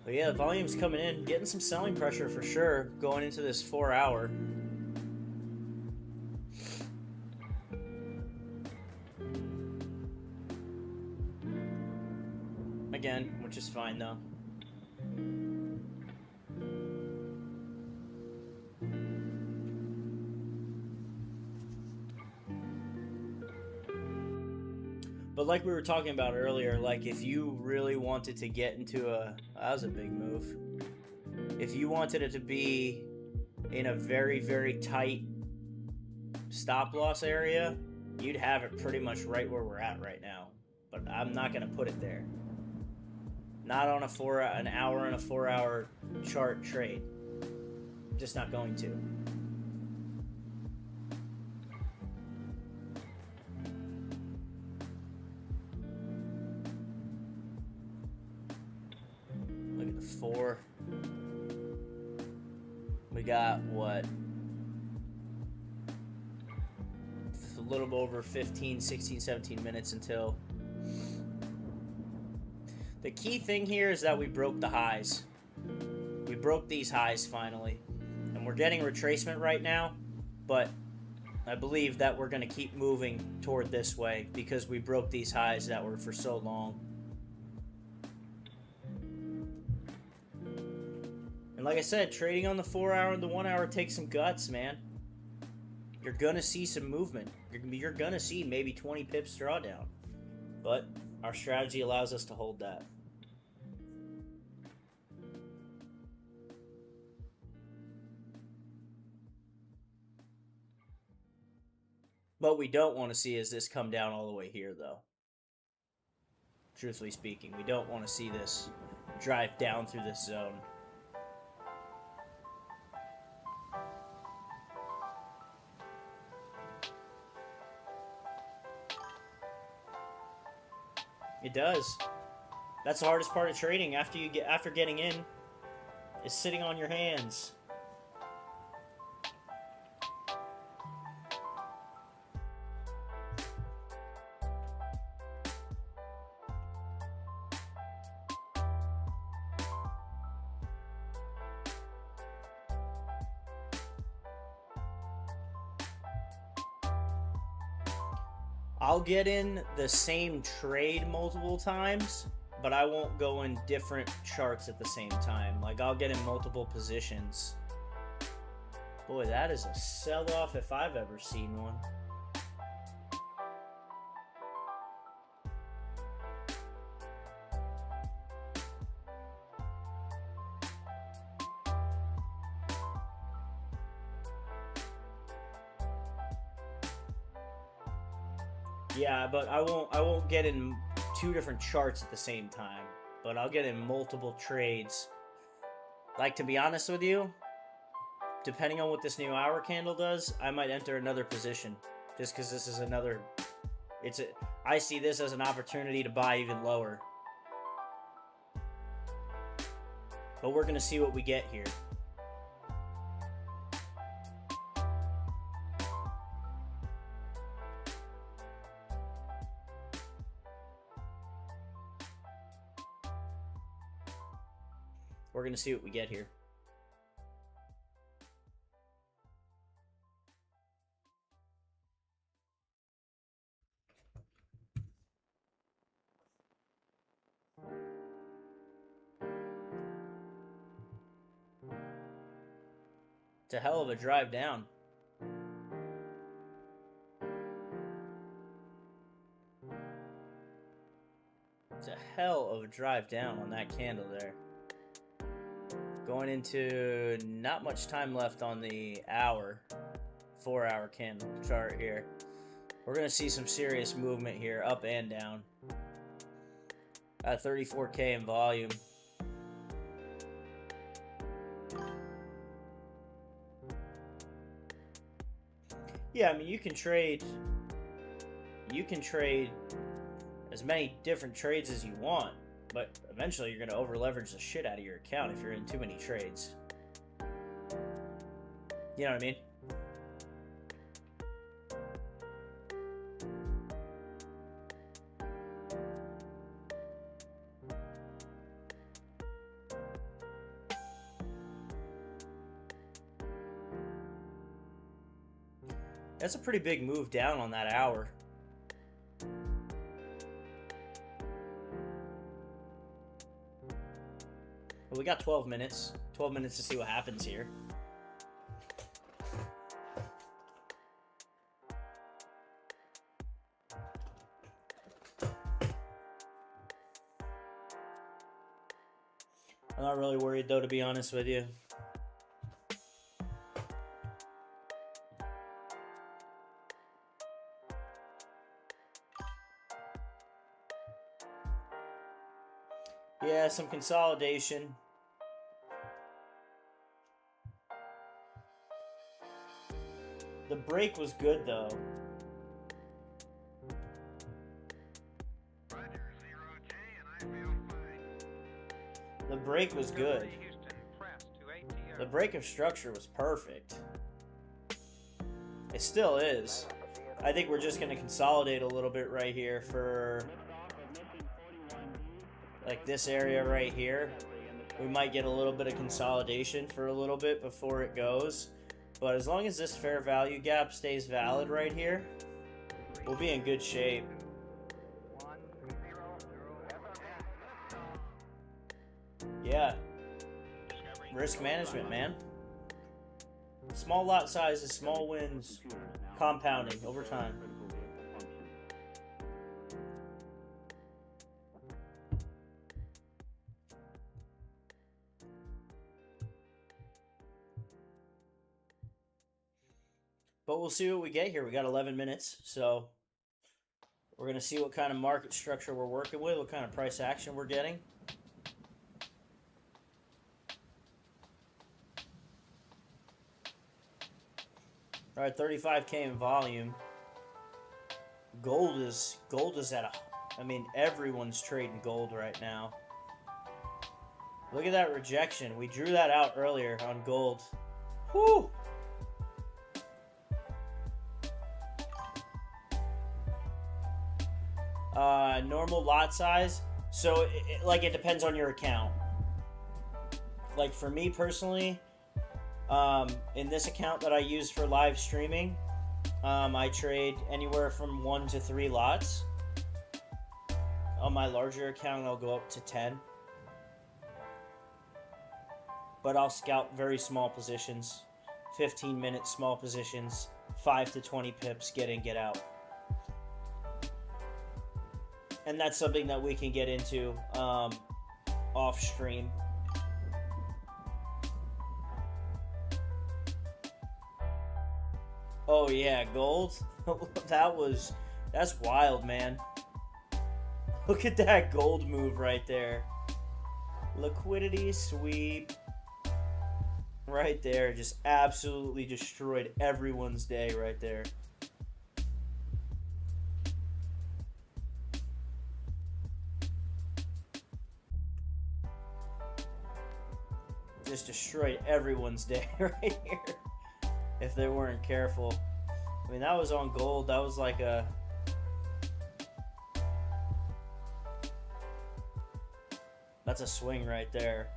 But yeah, volume's coming in, getting some selling pressure for sure going into this 4 hour. Again, which is fine though. But like we were talking about earlier, like if you really wanted to get into that was a big move. If you wanted it to be in a very, very tight stop loss area, you'd have it pretty much right where we're at right now. But I'm not going to put it there. Not on an hour and a 4 hour chart trade. Just not going to. Look at the 4. We got what? A little over 15, 16, 17 minutes until. The key thing here is that we broke the highs. We broke these highs finally. And we're getting retracement right now, but I believe that we're going to keep moving toward this way because we broke these highs that were for so long. And like I said, trading on the 4 hour and the 1 hour takes some guts, man. You're going to see some movement. You're going to see maybe 20 pips drawdown. But our strategy allows us to hold that. What we don't want to see is this come down all the way here, though. Truthfully speaking, we don't want to see this drive down through this zone. It does. That's the hardest part of trading after getting in is sitting on your hands. I'll get in the same trade multiple times, but I won't go in different charts at the same time. Like, I'll get in multiple positions. Boy, that is a sell-off if I've ever seen one. Yeah, but I won't get in two different charts at the same time, but I'll get in multiple trades. Like, to be honest with you, depending on what this new hour candle does, I might enter another position just because this is another. I see this as an opportunity to buy even lower. But we're gonna see what we get here. We're going to see what we get here. It's a hell of a drive down. It's a hell of a drive down on that candle there. Going into not much time left on the 4-hour candle chart here. We're going to see some serious movement here, up and down. 34K in volume. Yeah, I mean, you can trade as many different trades as you want, but eventually you're going to over leverage the shit out of your account if you're in too many trades. You know what I mean? That's a pretty big move down on that hour. Well, we got 12 minutes. 12 minutes to see what happens here. I'm not really worried, though, to be honest with you. Yeah, some consolidation. The break was good, though. The break was good. The break of structure was perfect. It still is. I think we're just going to consolidate a little bit right here for like this area right here. We might get a little bit of consolidation for a little bit before it goes. But as long as this fair value gap stays valid right here, we'll be in good shape. Yeah. Risk management, man. Small lot sizes, small wins, compounding over time. But we'll see what we get here. We got 11 minutes, so we're going to see what kind of market structure we're working with, what kind of price action we're getting. All right, 35K in volume. Gold is at I mean, everyone's trading gold right now. Look at that rejection. We drew that out earlier on gold. Whew! Normal lot size. So, it depends on your account. Like, for me personally, in this account that I use for live streaming, I trade anywhere from 1 to 3 lots. On my larger account, I'll go up to 10. But I'll scalp very small positions. 15-minute small positions. 5 to 20 pips, get in, get out. And that's something that we can get into off stream. Oh yeah, gold. That's wild, man. Look at that gold move right there. Liquidity sweep. Right there, just absolutely destroyed everyone's day right there. Just destroyed everyone's day right here. If they weren't careful. I mean, that was on gold. That was like a... That's a swing right there.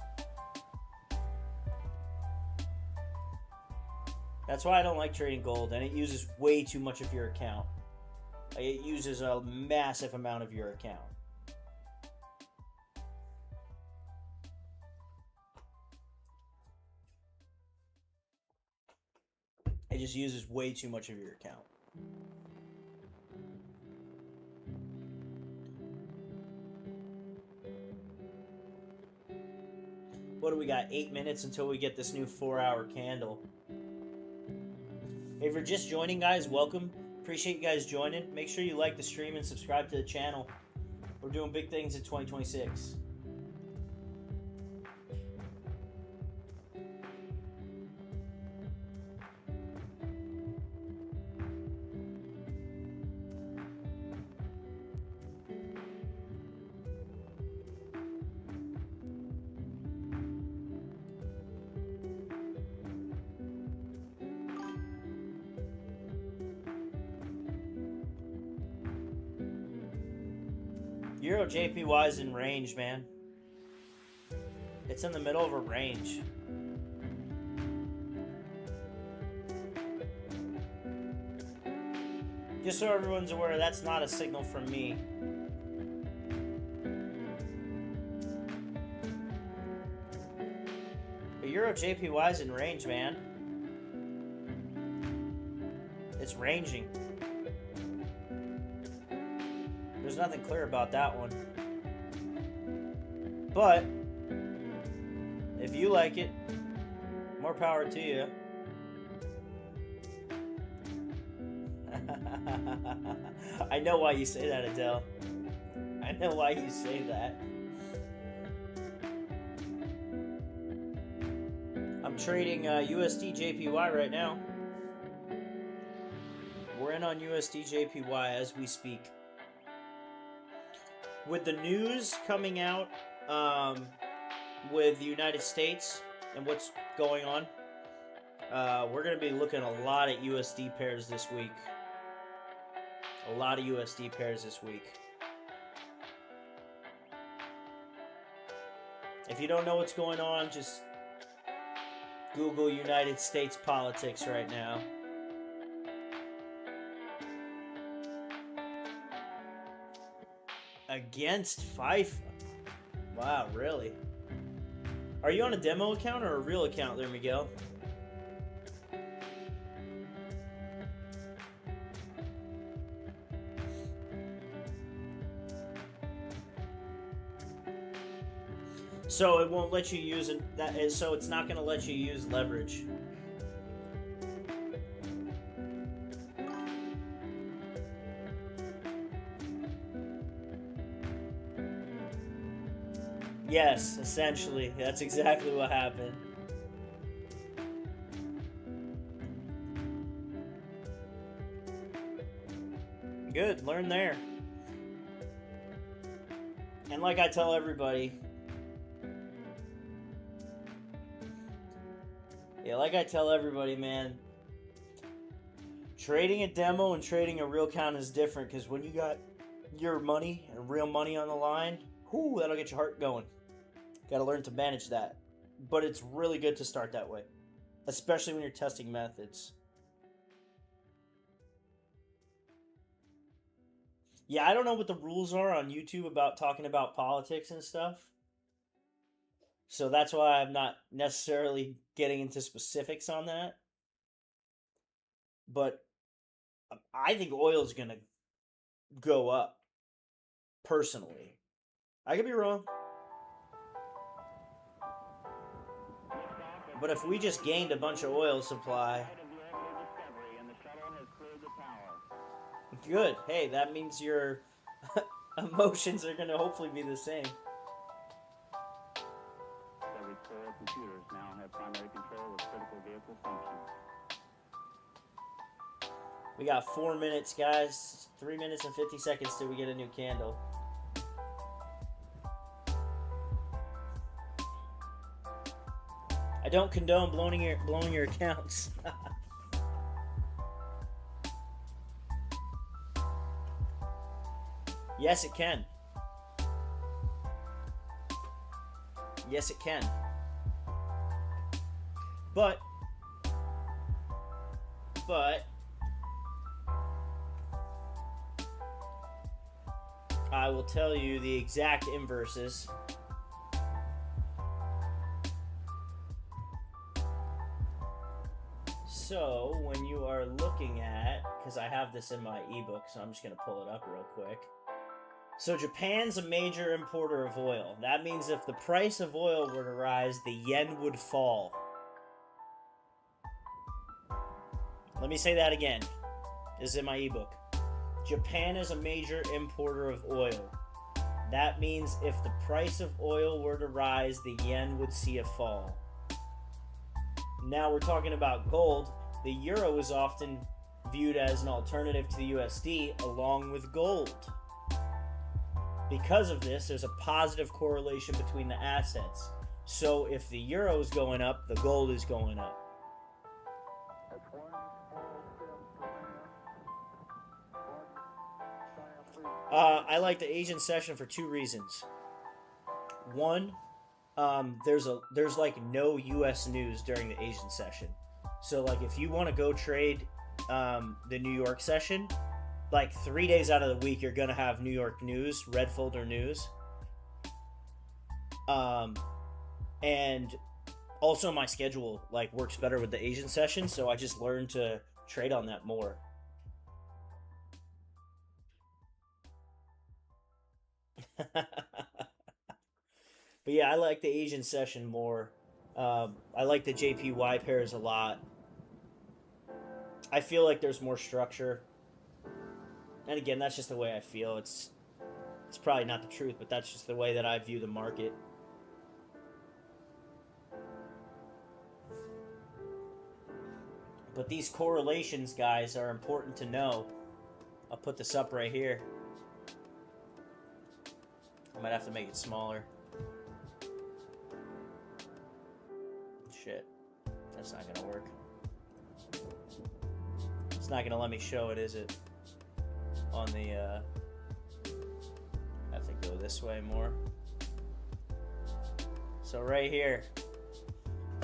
That's why I don't like trading gold, and it uses way too much of your account. It uses a massive amount of your account. It just uses way too much of your account. What do we got? 8 minutes until we get this new 4-hour candle. If you're just joining, guys, welcome. Appreciate you guys joining. Make sure you like the stream and subscribe to the channel. We're doing big things in 2026. Euro JPY is in range, man. It's in the middle of a range. Just so everyone's aware, that's not a signal from me. But Euro JPY is in range, man. It's ranging. There's nothing clear about that one. But if you like it, more power to you. I know why you say that, Adele. I know why you say that. I'm trading USD JPY right now. We're in on USD JPY as we speak. With the news coming out with the United States and what's going on, we're going to be looking at a lot at USD pairs this week. A lot of USD pairs this week. If you don't know what's going on, just Google United States politics right now. Against FIFA? Wow, really? Are you on a demo account or a real account there, Miguel? So it won't let you use it. So it's not going to let you use leverage. Yes, essentially. That's exactly what happened. Good, learn there. And like I tell everybody, man, trading a demo and trading a real count is different, because when you got your money and real money on the line, whoo, that'll get your heart going. Got to learn to manage that. But it's really good to start that way, especially when you're testing methods. Yeah, I don't know what the rules are on YouTube about talking about politics and stuff. So that's why I'm not necessarily getting into specifics on that. But I think oil's going to go up, personally. I could be wrong. But if we just gained a bunch of oil supply... Good. Hey, that means your emotions are going to hopefully be the same. Every 4 computers now have primary control of critical vehicle functions. We got 4 minutes, guys. 3 minutes and 50 seconds till we get a new candle. I don't condone blowing your accounts. Yes, it can. Yes, it can. But I will tell you the exact inverses. So when you are looking at, because I have this in my ebook, so I'm just going to pull it up real quick. So Japan's a major importer of oil. That means if the price of oil were to rise, the yen would fall. Let me say that again. This is in my ebook. Japan is a major importer of oil. That means if the price of oil were to rise, the yen would see a fall. Now we're talking about gold. The euro is often viewed as an alternative to the USD along with gold. Because of this, there's a positive correlation between the assets. So if the euro is going up, the gold is going up. I like the Asian session for 2 reasons. One, there's like no U.S. news during the Asian session. So like if you want to go trade the New York session, like 3 days out of the week, you're going to have New York news, red folder news. And also my schedule like works better with the Asian session, so I just learned to trade on that more. But yeah, I like the Asian session more. I like the JPY pairs a lot. I feel like there's more structure. And again, that's just the way I feel. It's probably not the truth, but that's just the way that I view the market. But these correlations, guys, are important to know. I'll put this up right here. I might have to make it smaller. Shit. That's not gonna work. It's not gonna let me show it, is it? On the, I have to go this way more. So right here.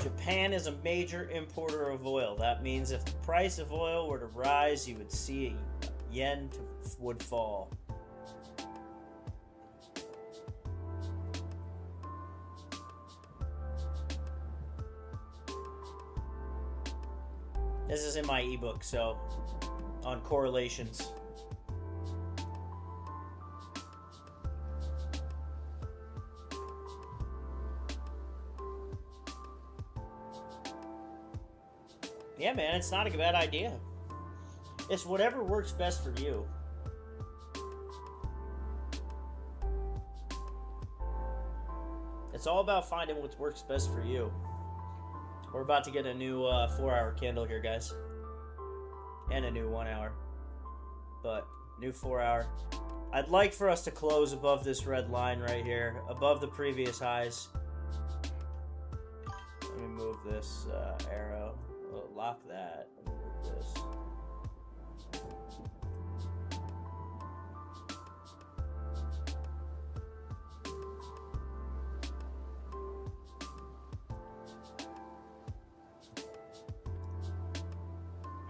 Japan is a major importer of oil. That means if the price of oil were to rise, you would see yen would fall. This is in my ebook, so on correlations. Yeah, man, it's not a bad idea. It's whatever works best for you. It's all about finding what works best for you. We're about to get a new 4-hour candle here, guys. And a new 1 hour. But new 4 hour. I'd like for us to close above this red line right here, above the previous highs. Let me move this arrow. Oh, lock that. Let me move this.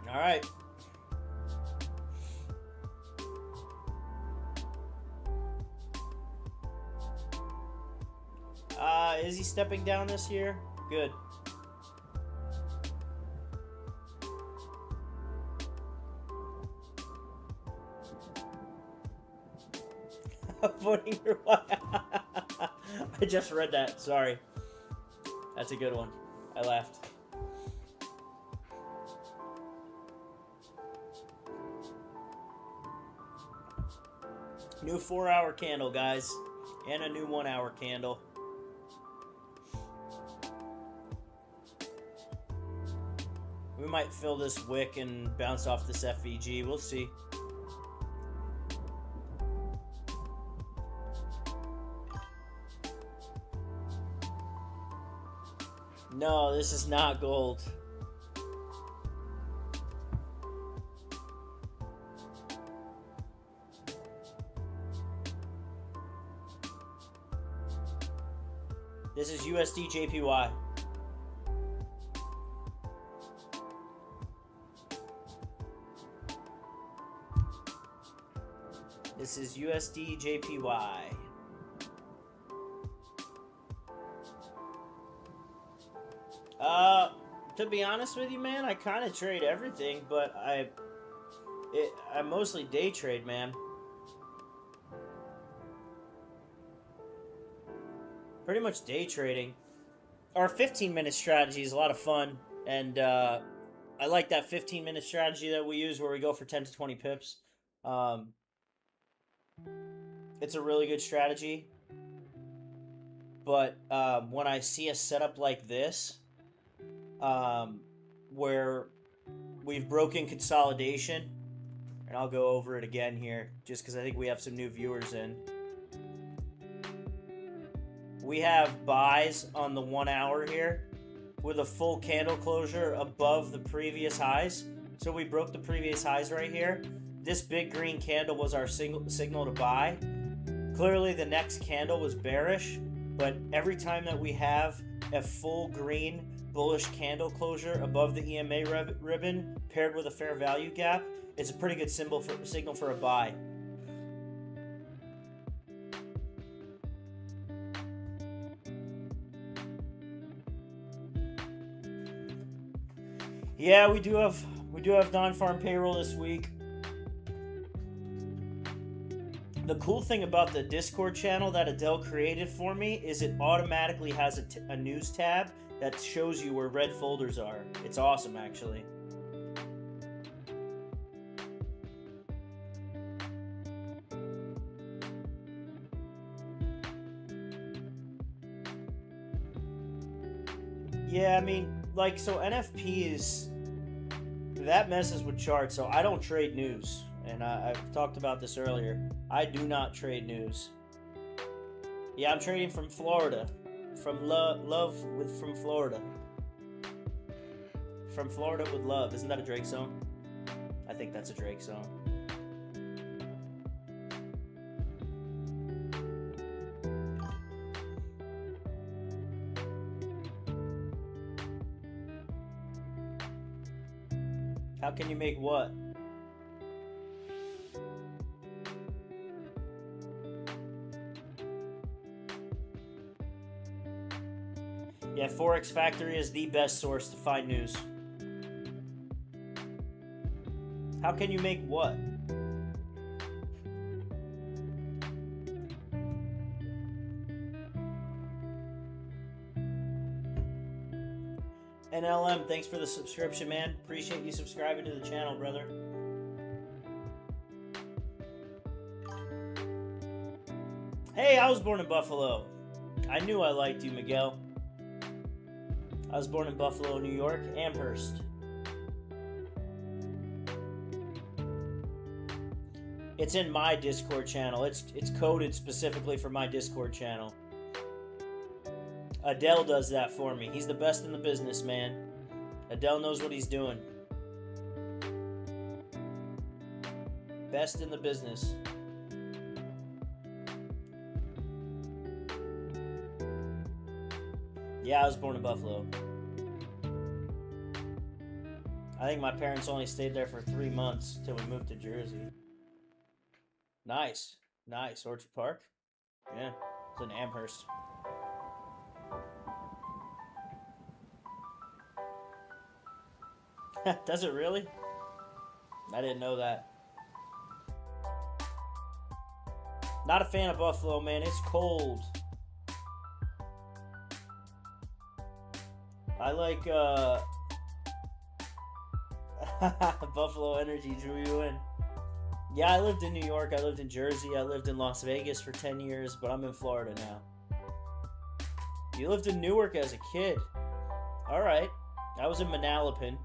All right. Is he stepping down this year? Good. Putting your I just read that. Sorry. That's a good one. I laughed. New 4-hour candle, guys. And a new 1-hour candle. We might fill this wick and bounce off this FVG. We'll see. No, this is not gold. This is USD JPY. This is USD JPY. To be honest with you, man, I kind of trade everything, but I mostly day trade, man. Pretty much day trading. Our 15-minute strategy is a lot of fun, and I like that 15-minute strategy that we use where we go for 10 to 20 pips. It's a really good strategy, but when I see a setup like this, where we've broken consolidation, and I'll go over it again here just because I think we have some new viewers in. We have buys on the 1 hour here with a full candle closure above the previous highs. So we broke the previous highs right here. This big green candle was our signal to buy. Clearly the next candle was bearish, but every time that we have a full green bullish candle closure above the EMA ribbon paired with a fair value gap, it's a pretty good signal for a buy. Yeah, we do have non-farm payroll this week. The cool thing about the Discord channel that Adele created for me is it automatically has a news tab that shows you where red folders are. It's awesome, actually. Yeah, I mean, like, so NFP is... that messes with charts, so I don't trade news. And I've talked about this earlier. I do not trade news. Yeah, I'm trading from Florida. From from Florida. From Florida with love. Isn't that a Drake song? I think that's a Drake song. How can you make what? Yeah, Forex Factory is the best source to find news. How can you make what? NLM, thanks for the subscription, man. Appreciate you subscribing to the channel, brother. Hey, I was born in Buffalo. I knew I liked you, Miguel. I was born in Buffalo, New York, Amherst. It's in my Discord channel. It's coded specifically for my Discord channel. Adele does that for me. He's the best in the business, man. Adele knows what he's doing. Best in the business. Yeah, I was born in Buffalo. I think my parents only stayed there for 3 months till we moved to Jersey. Nice. Nice. Orchard Park? Yeah, it's in Amherst. Does it really? I didn't know that. Not a fan of Buffalo, man. It's cold. I like Buffalo energy drew you in. Yeah, I lived in New York. I lived in Jersey. I lived in Las Vegas for 10 years, but I'm in Florida now. You lived in Newark as a kid. All right. I was in Manalapan,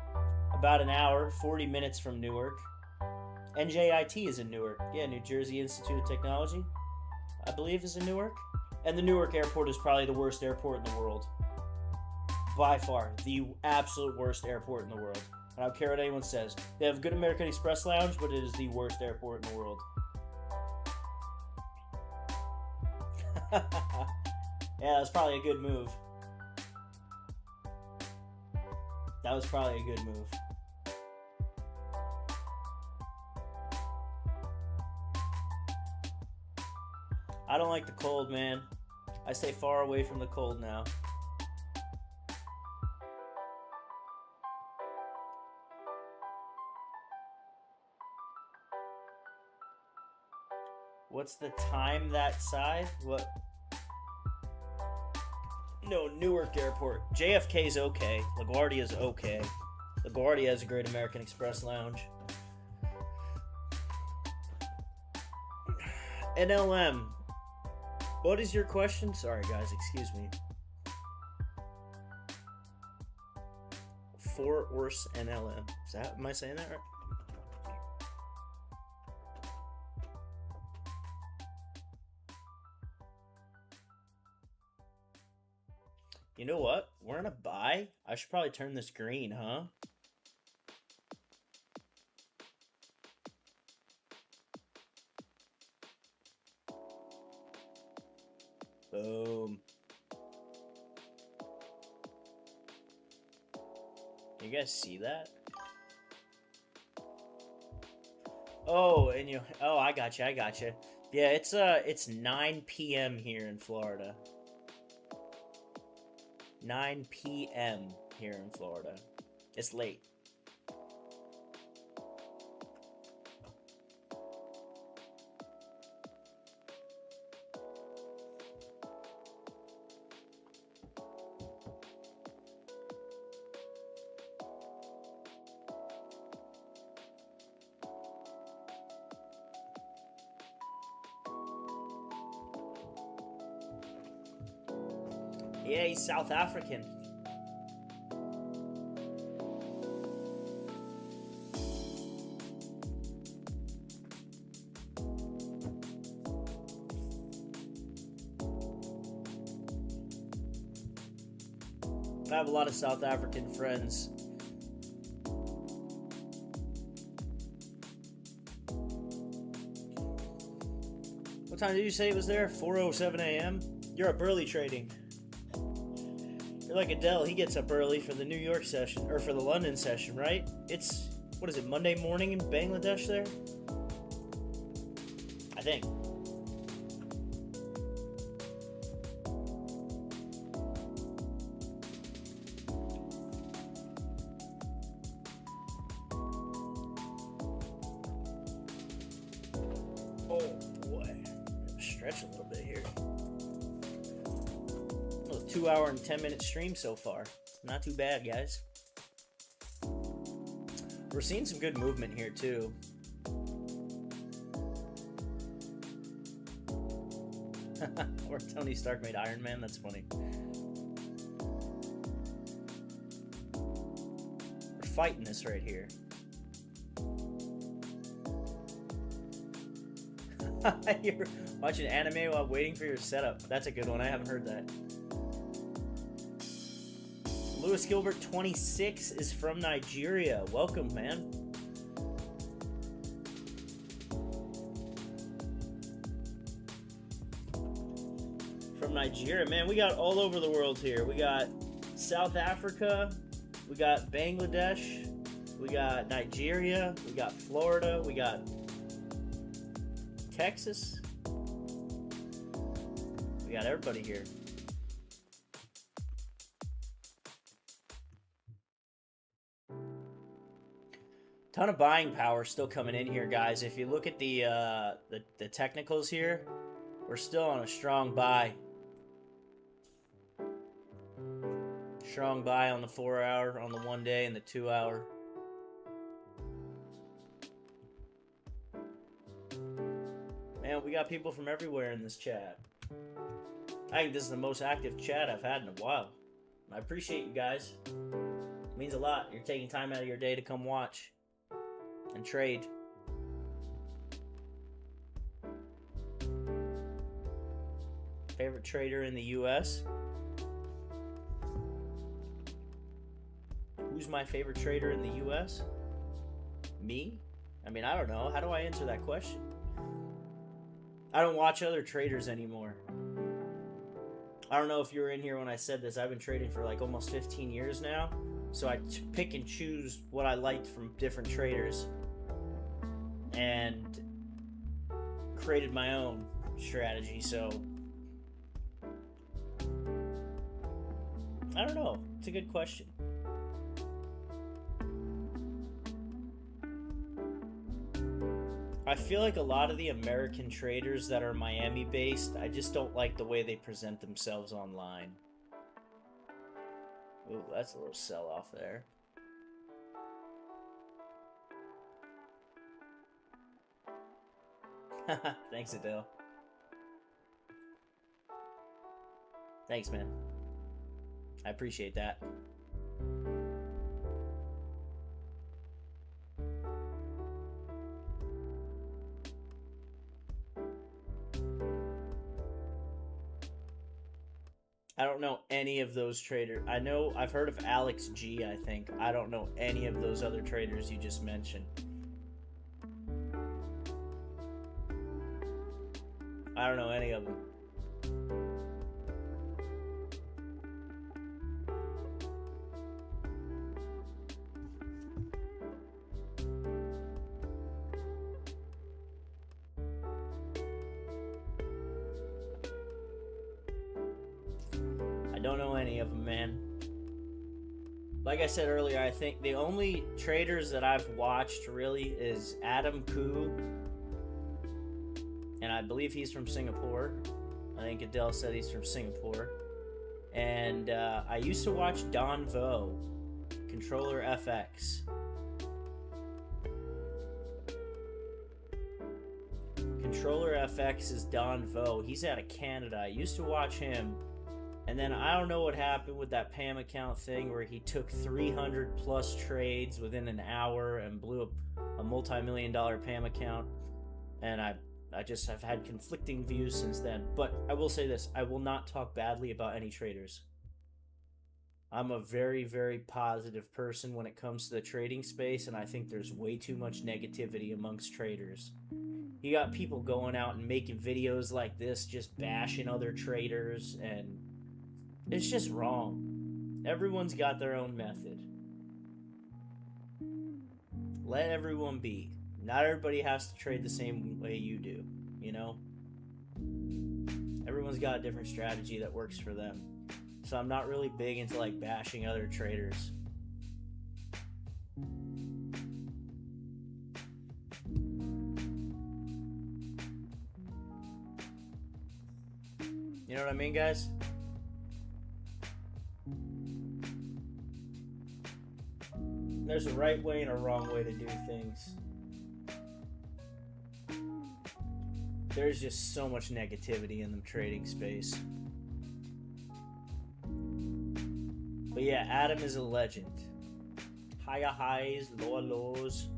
about an hour, 40 minutes from Newark. NJIT is in Newark. Yeah, New Jersey Institute of Technology, I believe, is in Newark. And the Newark airport is probably the worst airport in the world. By far, the absolute worst airport in the world. I don't care what anyone says. They have a good American Express lounge, but it is the worst airport in the world. Yeah, that's probably a good move. That was probably a good move. I don't like the cold, man. I stay far away from the cold now. What's the time that side? What? No, Newark Airport. JFK's okay. LaGuardia's okay. LaGuardia has a great American Express lounge. NLM. What is your question? Sorry, guys. Excuse me. Fort Worth NLM. Is that? Am I saying that right? You know what? We're in a buy. I should probably turn this green, huh? Boom. You guys see that? Oh, and you. Oh, I got you. I got you. Yeah, it's 9 p.m. here in Florida. 9 p.m. here in Florida. It's late. Yeah, he's South African. I have a lot of South African friends. What time did you say it was there? 4:07 a.m.? You're up early trading. You're like Adele. He gets up early for the New York session, or for the London session, right? It's, what is it, Monday morning in Bangladesh there? I think. Oh boy, stretch a little bit here. 2 hour and 10-minute stream so far. Not too bad, guys. We're seeing some good movement here too. Or Tony Stark made Iron Man. That's funny. We're fighting this right here. You're watching anime while waiting for your setup. That's a good one. I haven't heard that. Lewis Gilbert 26 is from Nigeria. Welcome, man. From Nigeria, man, we got all over the world here. We got South Africa, we got Bangladesh, we got Nigeria, we got Florida, we got Texas. We got everybody here. Ton of buying power still coming in here, guys. If you look at the technicals here, we're still on a strong buy. Strong buy on the 4 hour, on the 1 day, and the 2 hour. Man, we got people from everywhere in this chat. I think this is the most active chat I've had in a while. I appreciate you guys. It means a lot. You're taking time out of your day to come watch and trade. Favorite trader in the US? Who's my favorite trader in the US? Me? I mean, I don't know. How do I answer that question? I don't watch other traders anymore. I don't know if you were in here when I said this. I've been trading for like almost 15 years now. So I pick and choose what I liked from different traders and created my own strategy. So I don't know. It's a good question. I feel like a lot of the American traders that are Miami based, I just don't like the way they present themselves online. Ooh, that's a little sell off there. Thanks, Adele. Thanks, man. I appreciate that. I don't know any of those traders. I've heard of Alex G, I think. I don't know any of those other traders you just mentioned. I don't know any of them. I don't know any of them, man. Like I said earlier, I think the only traders that I've watched really is Adam Koo, and I believe he's from Singapore. I think Adele said he's from Singapore. And I used to watch Don Vo, Controller FX. Controller FX is Don Vo. He's out of Canada. I used to watch him. And then I don't know what happened with that Pam account thing where he took 300 plus trades within an hour and blew up a multi-million-dollar Pam account. And I just have had conflicting views since then. But I will say this, I will not talk badly about any traders. I'm a very, very positive person when it comes to the trading space, and I think there's way too much negativity amongst traders. You got people going out and making videos like this, just bashing other traders, and it's just wrong. Everyone's got their own method. Let everyone be. Not everybody has to trade the same way you do, you know? Everyone's got a different strategy that works for them. So I'm not really big into like bashing other traders. You know what I mean, guys? There's a right way and a wrong way to do things. There's just so much negativity in the trading space. But yeah, Adam is a legend. Higher highs, lower lows.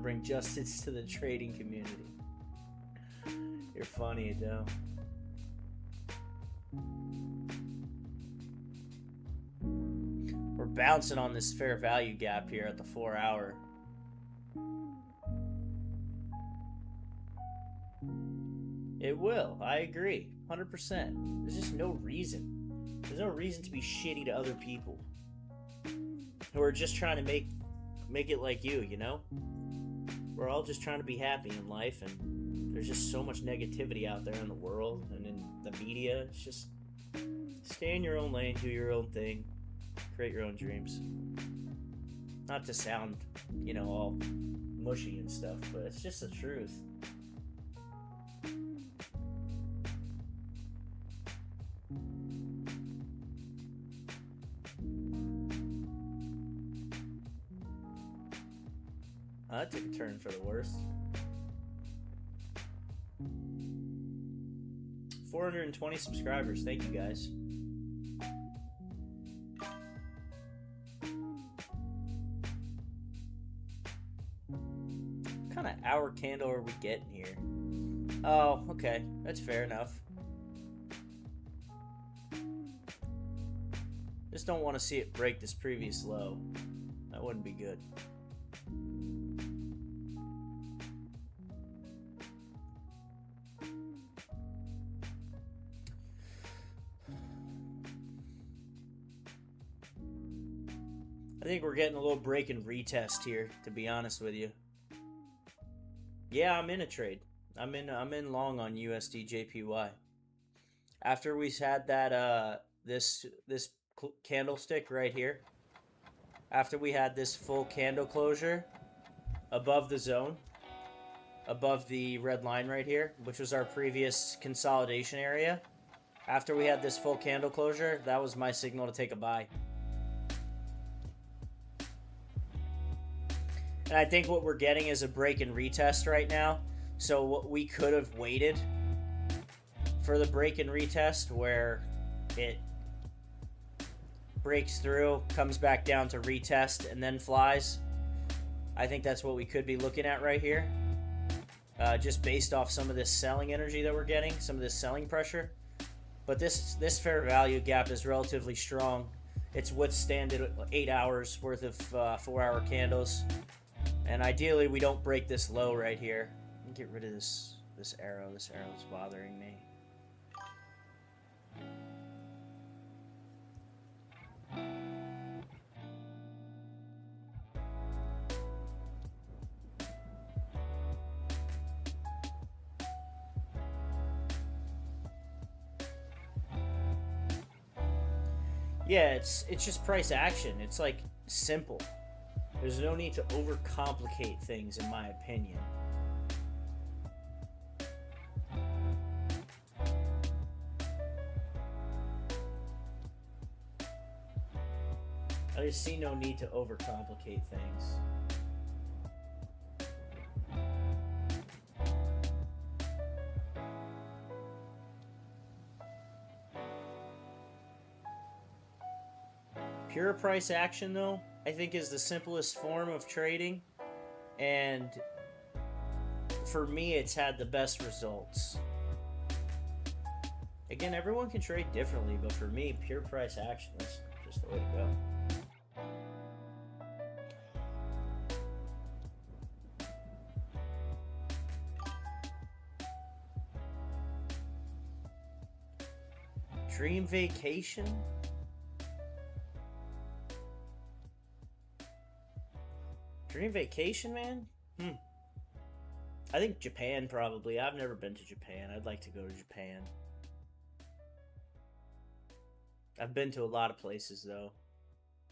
bring justice to the trading community. You're funny, Adele. We're bouncing on this fair value gap here at the 4 hour. It will. I agree. 100%. There's just no reason. There's no reason to be shitty to other people who are just trying to make it like you know? We're all just trying to be happy in life, and there's just so much negativity out there in the world and in the media. It's just stay in your own lane, do your own thing, create your own dreams. Not to sound, all mushy and stuff, but it's just the truth. That took a turn for the worse. 420 subscribers. Thank you, guys. What kind of hour candle are we getting here? Oh, okay. That's fair enough. Just don't want to see it break this previous low. That wouldn't be good. I think we're getting a little break and retest here, to be honest with you. Yeah, I'm in a trade. I'm in long on USD JPY. After we had that this candlestick right here, after we had this full candle closure above the zone, above the red line right here, which was our previous consolidation area, after we had this full candle closure, that was my signal to take a buy. And I think what we're getting is a break and retest right now. So what we could have waited for the break and retest where it breaks through, comes back down to retest, and then flies. I think that's what we could be looking at right here. Just based off some of this selling energy that we're getting, some of this selling pressure. But this fair value gap is relatively strong. It's withstanded 8 hours worth of 4 hour candles. And ideally, we don't break this low right here. Let me get rid of this arrow. This arrow is bothering me. Yeah, it's just price action. It's like simple. There's no need to overcomplicate things, in my opinion. I just see no need to overcomplicate things. Pure price action, though, I think is the simplest form of trading, and for me it's had the best results. Again, everyone can trade differently, but for me, pure price action is just the way to go. Dream vacation? Dream vacation, man? I think Japan, probably. I've never been to Japan. I'd like to go to Japan. I've been to a lot of places, though.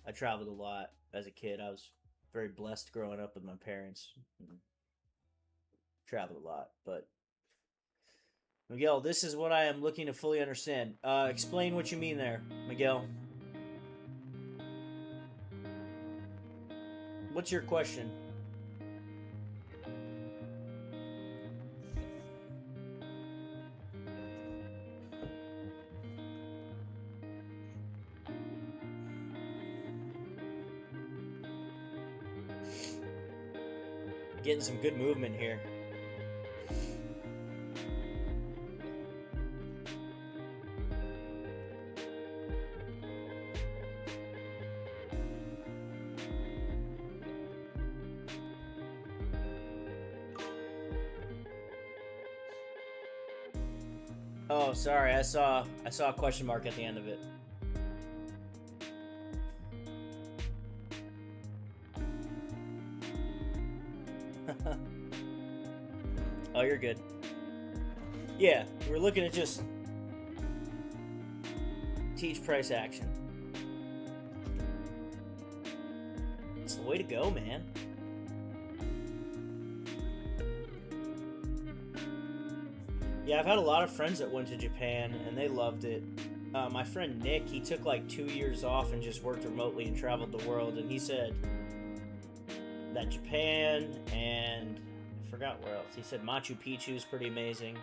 I traveled a lot as a kid. I was very blessed growing up with my parents. Traveled a lot, but... Miguel, this is what I am looking to fully understand. Explain what you mean there, Miguel. What's your question? Getting some good movement here. Oh, sorry. I saw a question mark at the end of it. Oh, you're good. Yeah, we're looking at just teach price action. It's the way to go, man. Yeah, I've had a lot of friends that went to Japan and they loved it. My friend Nick, he took like 2 years off and just worked remotely and traveled the world, and he said that Japan and I forgot where else. He said Machu Picchu is pretty amazing.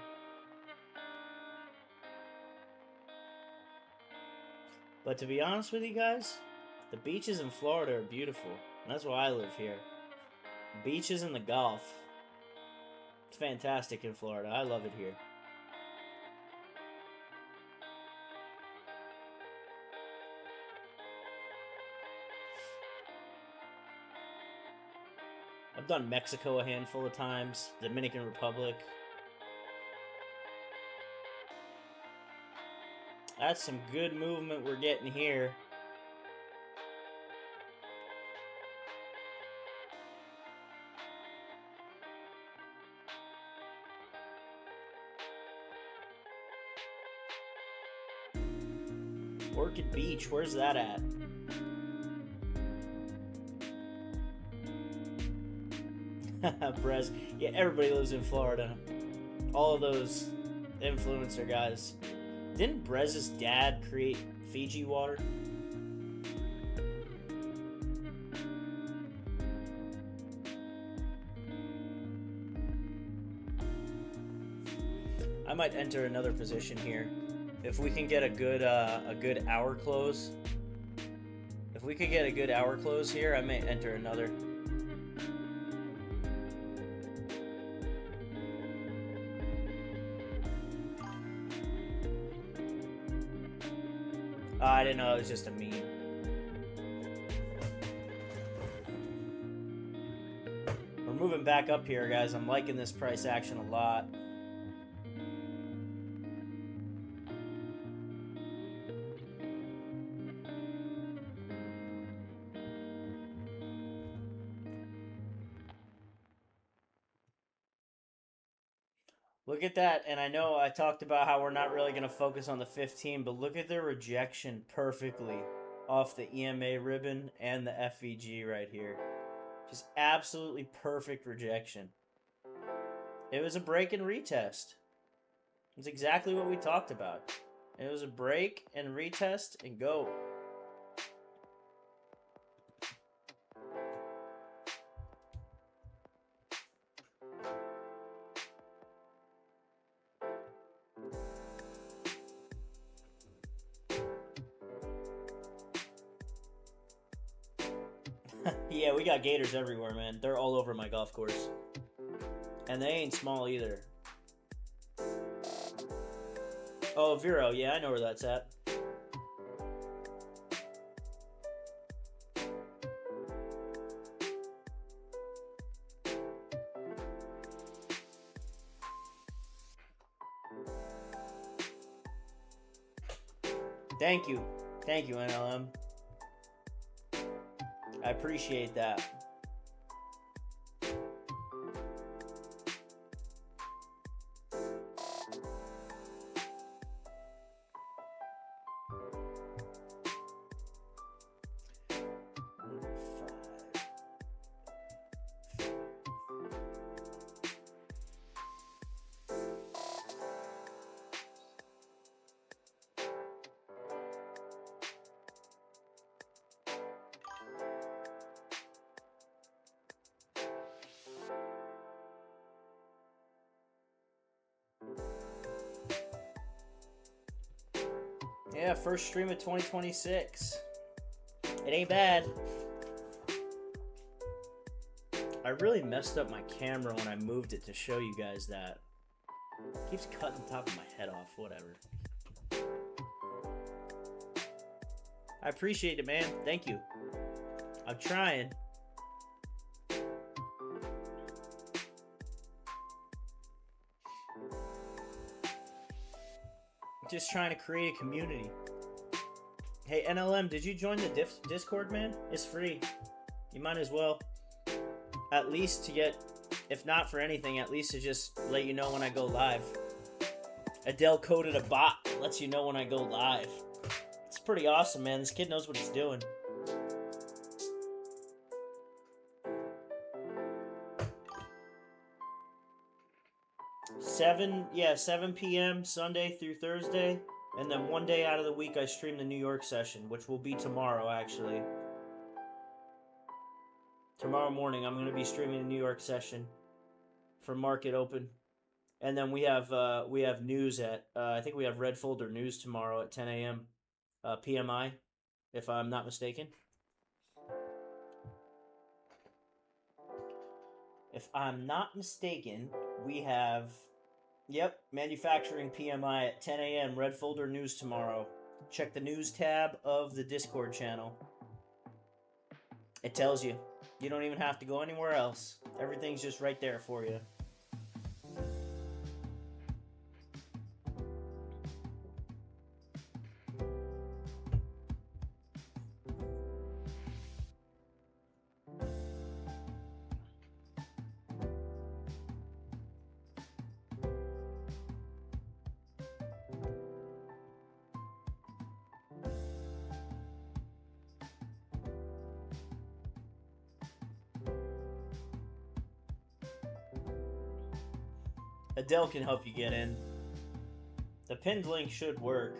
But to be honest with you guys, the beaches in Florida are beautiful. And that's why I live here. Beaches and the Gulf. It's fantastic in Florida. I love it here. I've done Mexico a handful of times, Dominican Republic. That's some good movement we're getting here. Orchid Beach, where's that at? Brez. Yeah, everybody lives in Florida. All of those influencer guys. Didn't Brez's dad create Fiji water? I might enter another position here. If we can get a good hour close. If we could get a good hour close here, I may enter another. I didn't know it was just a meme. We're moving back up here, guys. I'm liking this price action a lot. Look at that, and I know I talked about how we're not really going to focus on the 15, but look at the rejection perfectly off the EMA ribbon and the FVG right here. Just absolutely perfect rejection. It was a break and retest. It's exactly what we talked about. It was a break and retest and go. Yeah, we got gators everywhere, man. They're all over my golf course. And they ain't small either. Oh, Vero. Yeah, I know where that's at. Thank you. Thank you, NLM. I appreciate that. Yeah, first stream of 2026. It ain't bad. I really messed up my camera when I moved it to show you guys that. It keeps cutting the top of my head off, whatever. I appreciate it, man. Thank you. I'm trying. Just trying to create a community. Hey, NLM, did you join the Discord, man? It's free. You might as well. At least to get, if not for anything, at least to just let you know when I go live. Adele coded a bot that lets you know when I go live. It's pretty awesome, man. This kid knows what he's doing. Seven p.m. Sunday through Thursday, and then one day out of the week I stream the New York session, which will be tomorrow, actually. Tomorrow morning I'm going to be streaming the New York session for market open, and then we have news at I think we have Red Folder News tomorrow at 10 a.m. PMI, if I'm not mistaken. If I'm not mistaken, we have, yep, manufacturing PMI at 10 a.m. Red Folder News tomorrow. Check the news tab of the Discord channel. It tells you. You don't even have to go anywhere else. Everything's just right there for you. Adele can help you get in. The pinned link should work.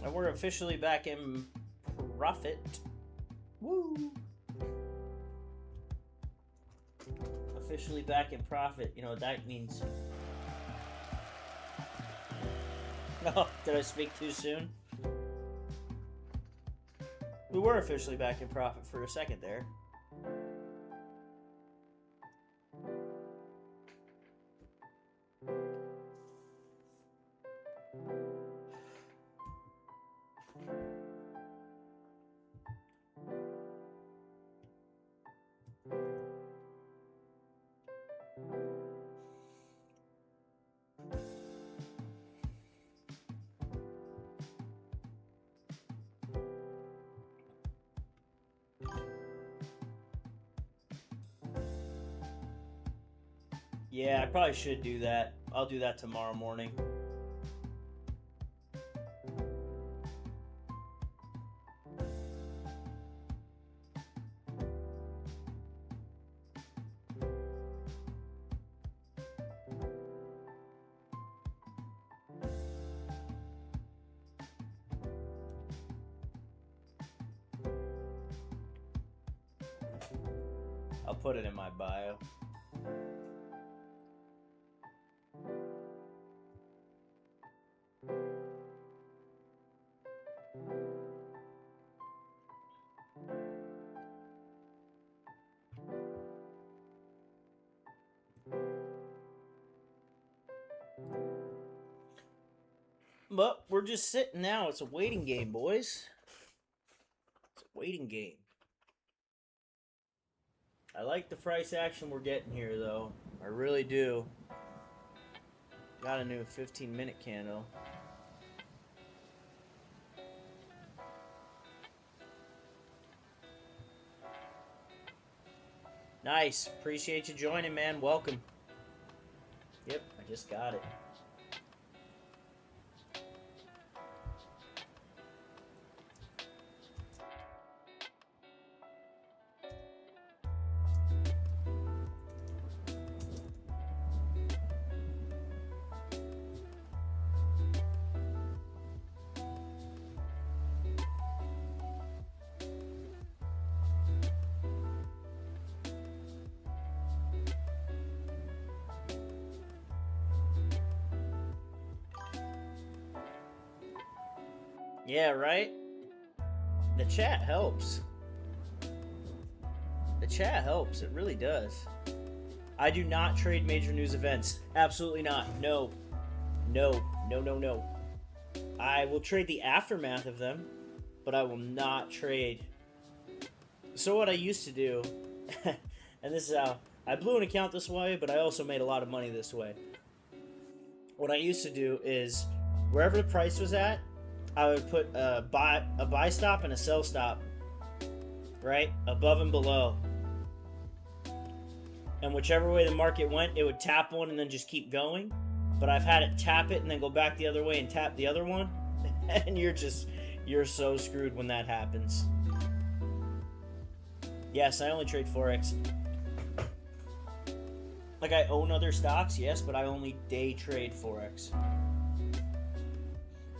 And we're officially back in profit. Woo! Officially back in profit. You know what that means. Oh, did I speak too soon? We were officially back in profit for a second there. Yeah, I probably should do that. I'll do that tomorrow morning. I'll put it in my bio. But we're just sitting now. It's a waiting game, boys. It's a waiting game. I like the price action we're getting here, though. I really do. Got a new 15-minute candle. Nice. Appreciate you joining, man. Welcome. Yep, I just got it. Yeah, right? The chat helps. The chat helps. It really does. I do not trade major news events. Absolutely not. No. No. No, no, no. I will trade the aftermath of them, but I will not trade. So what I used to do, and this is how I blew an account this way, but I also made a lot of money this way. What I used to do is wherever the price was at, I would put a buy stop and a sell stop, right, above and below. And whichever way the market went, it would tap one and then just keep going. But I've had it tap it and then go back the other way and tap the other one. And you're so screwed when that happens. Yes, I only trade Forex. Like, I own other stocks, yes, but I only day trade Forex.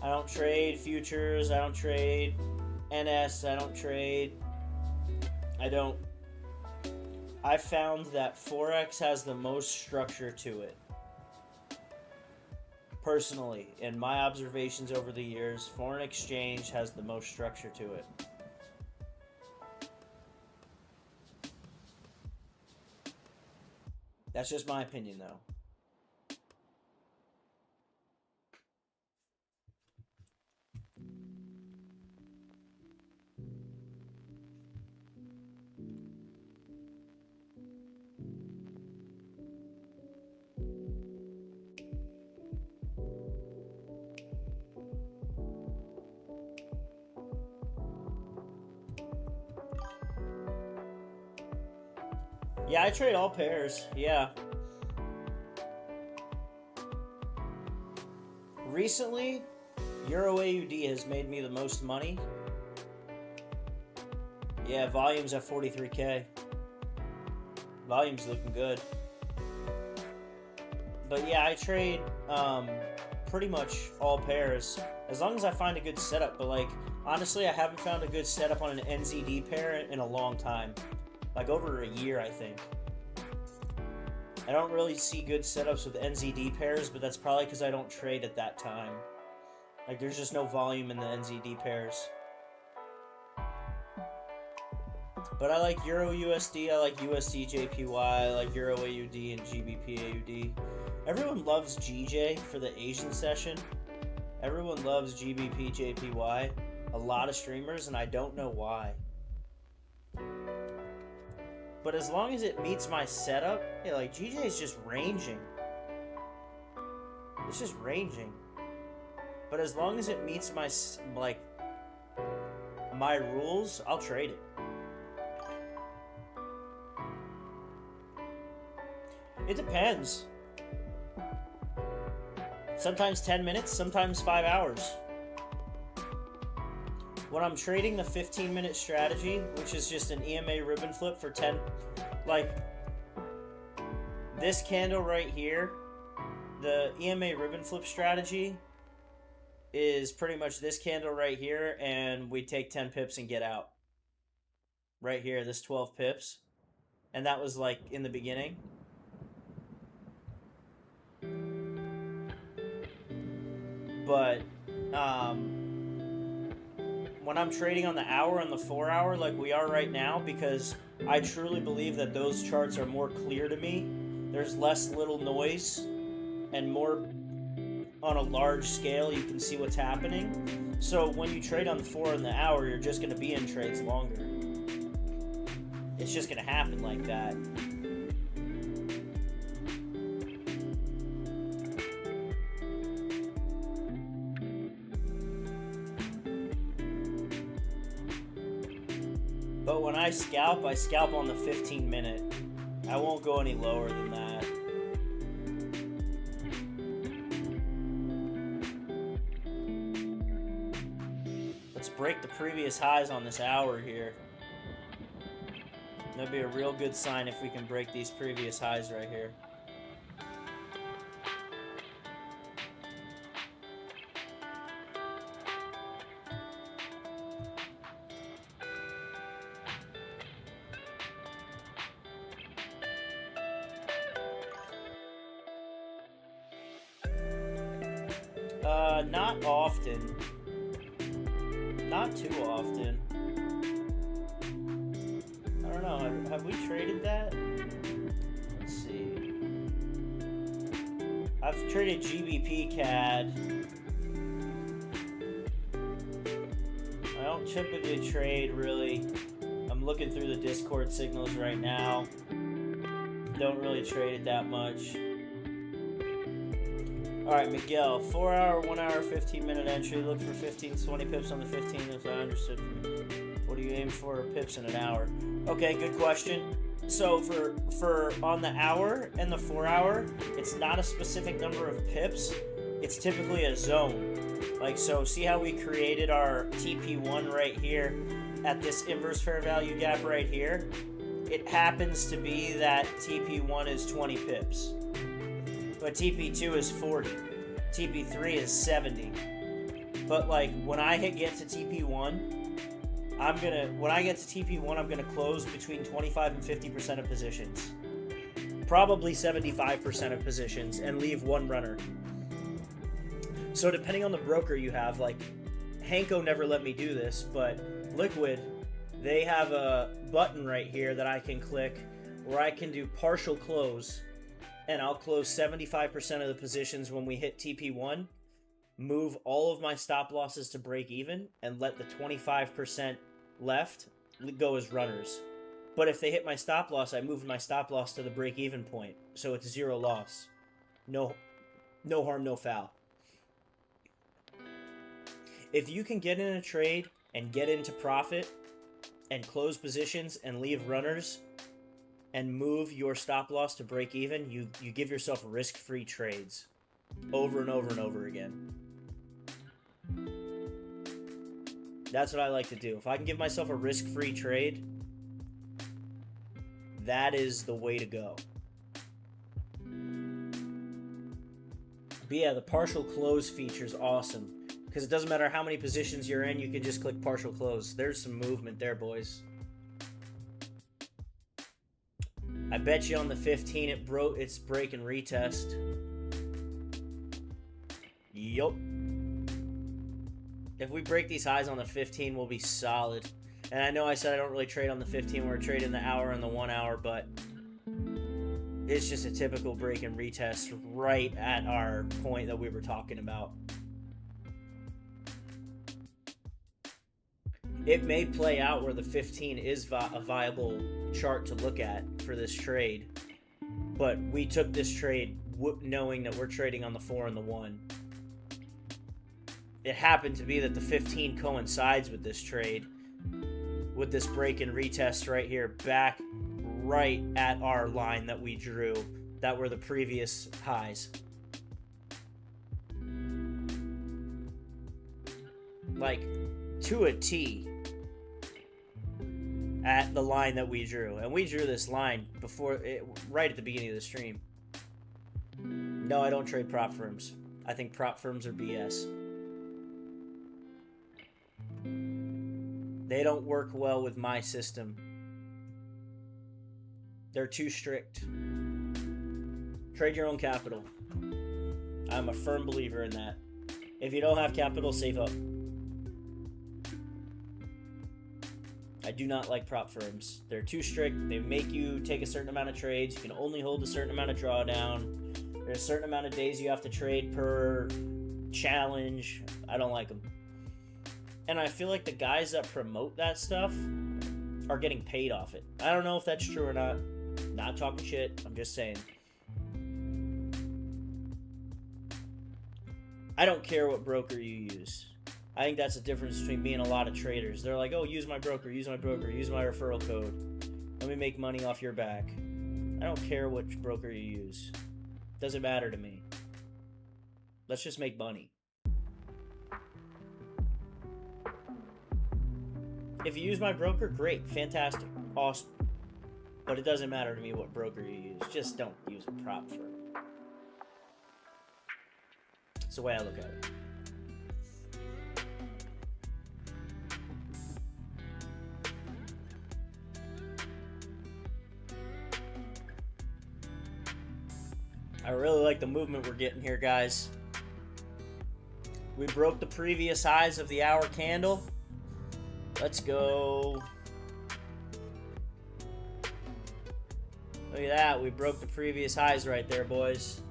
I don't trade futures, I don't trade NS, I found that Forex has the most structure to it. Personally, in my observations over the years, foreign exchange has the most structure to it. That's just my opinion, though. Yeah, I trade all pairs. Yeah. Recently, Euro AUD has made me the most money. Yeah, volume's at 43K. Volume's looking good. But yeah, I trade pretty much all pairs as long as I find a good setup. But like, honestly, I haven't found a good setup on an NZD pair in a long time. Like over a year, I think. I don't really see good setups with NZD pairs, but that's probably because I don't trade at that time. Like, there's just no volume in the NZD pairs. But I like Euro USD, I like USD JPY, I like Euro AUD and GBP AUD. Everyone loves GJ for the Asian session. Everyone loves GBP JPY. A lot of streamers, and I don't know why. But as long as it meets my setup, yeah, like GJ is just ranging. It's just ranging. But as long as it meets my my rules, I'll trade it. It depends. Sometimes 10 minutes, sometimes 5 hours. When I'm trading the 15-minute strategy, which is just an EMA ribbon flip for 10, like this candle right here, the EMA ribbon flip strategy is pretty much this candle right here, and we take 10 pips and get out. Right here, this 12 pips. And that was like in the beginning. But, when I'm trading on the hour and the 4 hour like we are right now, because I truly believe that those charts are more clear to me, there's less little noise and more on a large scale you can see what's happening. So when you trade on the 4 and the hour, you're just going to be in trades longer. It's just going to happen like that. But when I scalp on the 15-minute. I won't go any lower than that. Let's break the previous highs on this hour here. That'd be a real good sign if we can break these previous highs right here. Not often. Not too often. I don't know. Have we traded that? Let's see. I've traded GBP CAD. I don't typically trade really. I'm looking through the Discord signals right now. Don't really trade it that much. Alright, Miguel, 4 hour, 1 hour, 15-minute entry. Look for 15 to 20 pips on the 15, if I understood. What do you aim for pips in an hour? Okay, good question. So for on the hour and the 4 hour, it's not a specific number of pips. It's typically a zone. Like, so see how we created our TP1 right here at this inverse fair value gap right here? It happens to be that TP1 is 20 pips. But TP2 is 40. TP3 is 70. But like when I get to TP1, when I get to TP1, I'm gonna close between 25 and 50% of positions. Probably 75% of positions and leave one runner. So depending on the broker you have, like Hanko never let me do this, but Liquid, they have a button right here that I can click where I can do partial close, and I'll close 75% of the positions when we hit TP1, move all of my stop losses to break even, and let the 25% left go as runners. But if they hit my stop loss, I move my stop loss to the break even point, so it's 0 loss. No harm, no foul. If you can get in a trade and get into profit and close positions and leave runners and move your stop loss to break even, you give yourself risk-free trades over and over and over again. That's what I like to do. If I can give myself a risk-free trade, that is the way to go. But yeah, the partial close feature is awesome. Because it doesn't matter how many positions you're in, you can just click partial close. There's some movement there, boys. I bet you on the 15 it's break and retest. Yup. If we break these highs on the 15, we'll be solid. And I know I said I don't really trade on the 15. We're trading the hour and the 1 hour, but it's just a typical break and retest right at our point that we were talking about. It may play out where the 15 is a viable chart to look at for this trade, but we took this trade knowing that we're trading on the 4 and the 1. It happened to be that the 15 coincides with this trade, with this break and retest right here, back right at our line that we drew, that were the previous highs. Like, to a T. At the line that we drew. And we drew this line right at the beginning of the stream. No, I don't trade prop firms. I think prop firms are BS. They don't work well with my system. They're too strict. Trade your own capital. I'm a firm believer in that. If you don't have capital, save up. I do not like prop firms. They're too strict. They make you take a certain amount of trades. You can only hold a certain amount of drawdown. There's a certain amount of days you have to trade per challenge. I don't like them. And I feel like the guys that promote that stuff are getting paid off it. I don't know if that's true or not. Not talking shit. I'm just saying. I don't care what broker you use. I think that's the difference between me and a lot of traders. They're like, oh, use my broker, use my broker, use my referral code. Let me make money off your back. I don't care which broker you use. Doesn't matter to me. Let's just make money. If you use my broker, great, fantastic, awesome. But it doesn't matter to me what broker you use. Just don't use a prop firm. That's the way I look at it. I really like the movement we're getting here, guys. We broke the previous highs of the hour candle. Let's go. Look at that. We broke the previous highs right there, boys.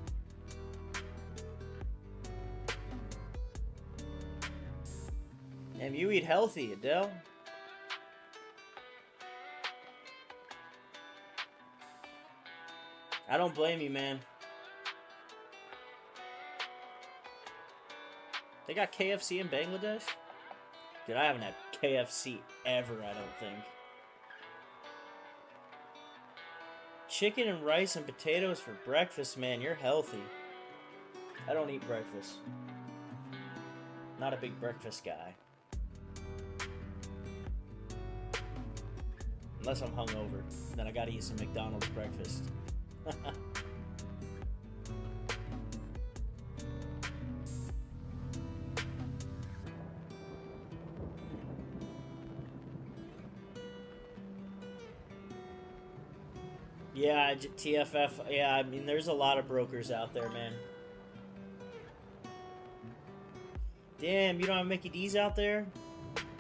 Damn, you eat healthy, Adele. I don't blame you, man. They got KFC in Bangladesh? Dude, I haven't had KFC ever, I don't think. Chicken and rice and potatoes for breakfast, man. You're healthy. I don't eat breakfast. Not a big breakfast guy. Unless I'm hungover. Then I gotta eat some McDonald's breakfast. Yeah, TFF. Yeah, I mean, there's a lot of brokers out there, man. Damn, you don't have Mickey D's out there?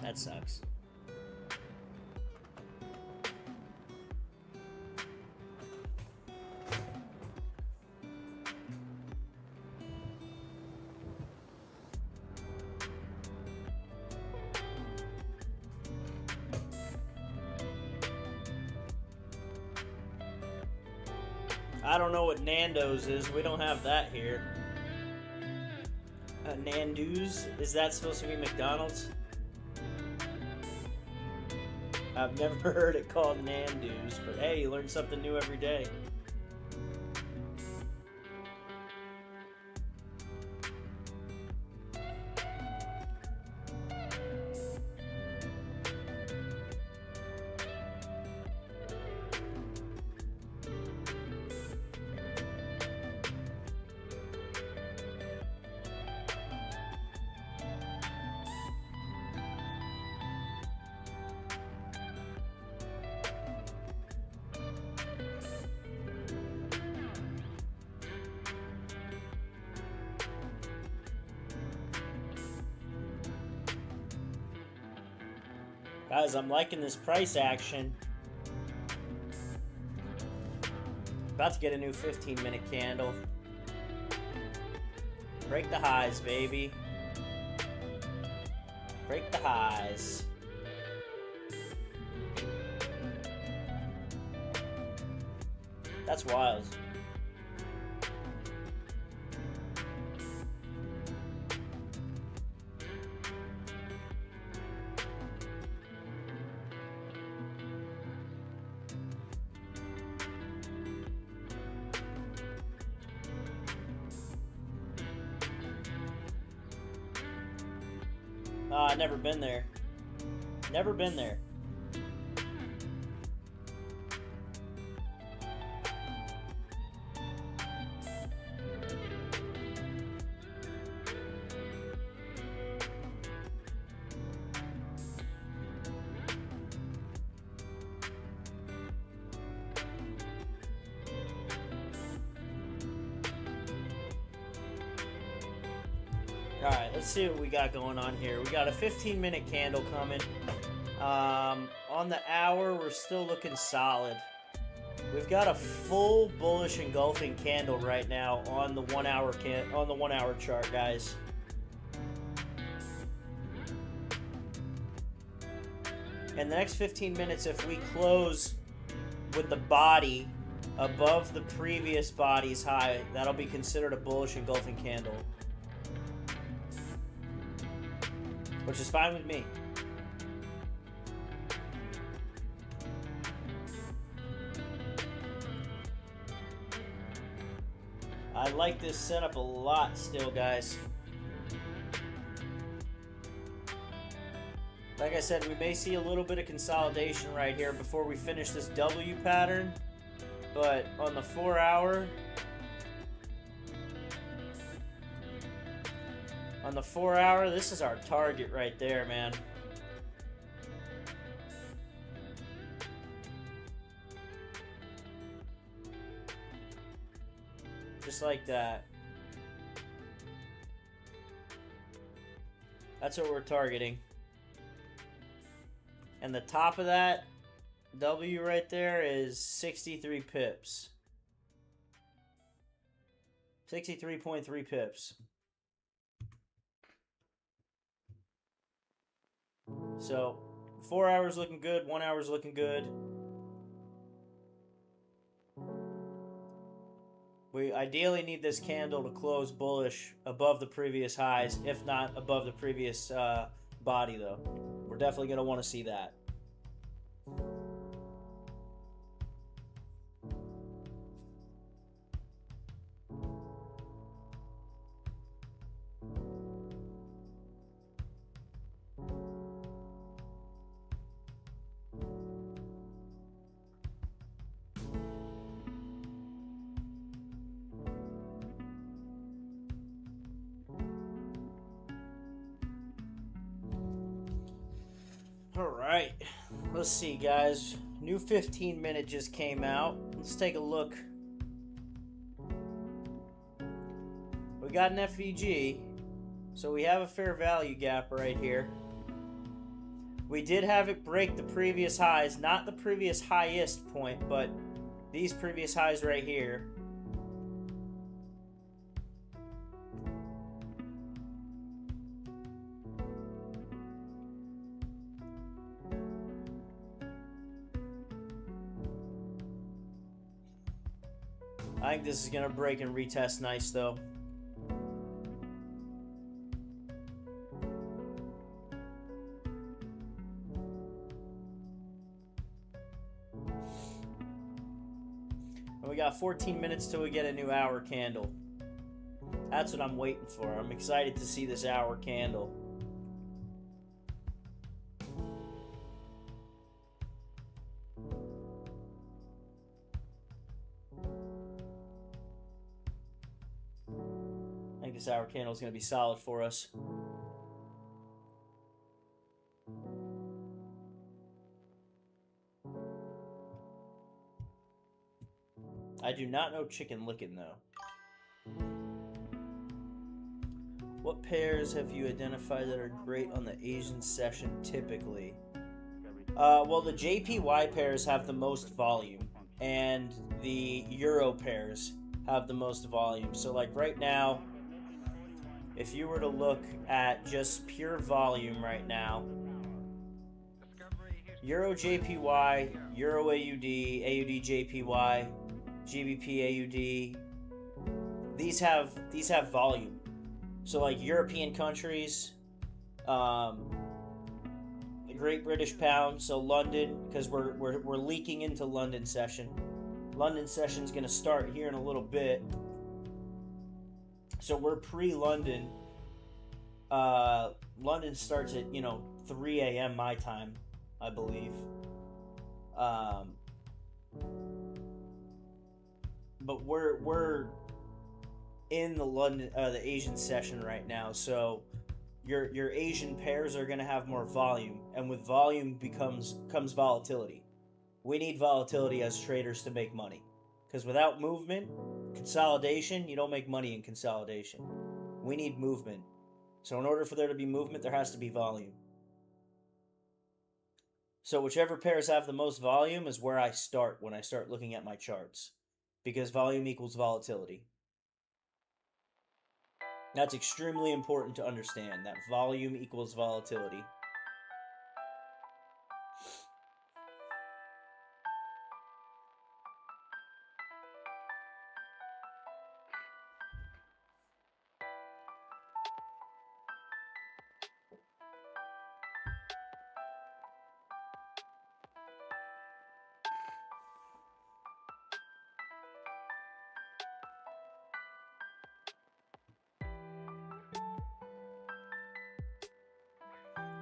That sucks. I don't know what Nando's is. We don't have that here. Nando's? Is that supposed to be McDonald's? I've never heard it called Nando's, but hey, you learn something new every day. Guys, I'm liking this price action. About to get a new 15-minute candle. Break the highs, baby. Break the highs. That's wild. Never been there. Never been there. Alright, let's see what we got going on here. We got a 15-minute candle coming. On the hour, we're still looking solid. We've got a full bullish engulfing candle right now on the 1 hour chart, guys. In the next 15 minutes, if we close with the body above the previous body's high, that'll be considered a bullish engulfing candle. Which is fine with me. I like this setup a lot still, guys. Like I said, we may see a little bit of consolidation right here before we finish this W pattern. But on the 4 hour... On the 4 hour, this is our target right there, man. Just like that. That's what we're targeting. And the top of that W right there is 63 pips. 63.3 pips. So 4 hours looking good, 1 hour's looking good. We ideally need this candle to close bullish above the previous highs, if not above the previous body, though. We're definitely going to want to see that. Alright, let's see, guys. New 15-minute just came out. Let's take a look. We got an FVG, so we have a fair value gap right here. We did have it break the previous highs, not the previous highest point, but these previous highs right here. I think this is going to break and retest nice, though. And we got 14 minutes till we get a new hour candle. That's what I'm waiting for. I'm excited to see this hour candle. I think this hour candle is going to be solid for us. I do not know Chicken Licken, though. What pairs have you identified that are great on the Asian session typically? Well, the JPY pairs have the most volume, and the Euro pairs have the most volume. So, like right now, if you were to look at just pure volume right now, Euro JPY, Euro AUD, AUD JPY, GBP AUD, these have volume. So like European countries, the Great British Pound, so London, because we're leaking into London session. London session's gonna start here in a little bit. So we're pre-London. London starts at 3 a.m. my time, I believe. But we're in the London the Asian session right now, so your Asian pairs are going to have more volume, and with volume comes volatility. We need volatility as traders to make money, because without movement, consolidation, you don't make money in consolidation. We need movement. So in order for there to be movement, there has to be volume. So whichever pairs have the most volume is where I start when I start looking at my charts, because volume equals volatility. That's extremely important to understand, that volume equals volatility.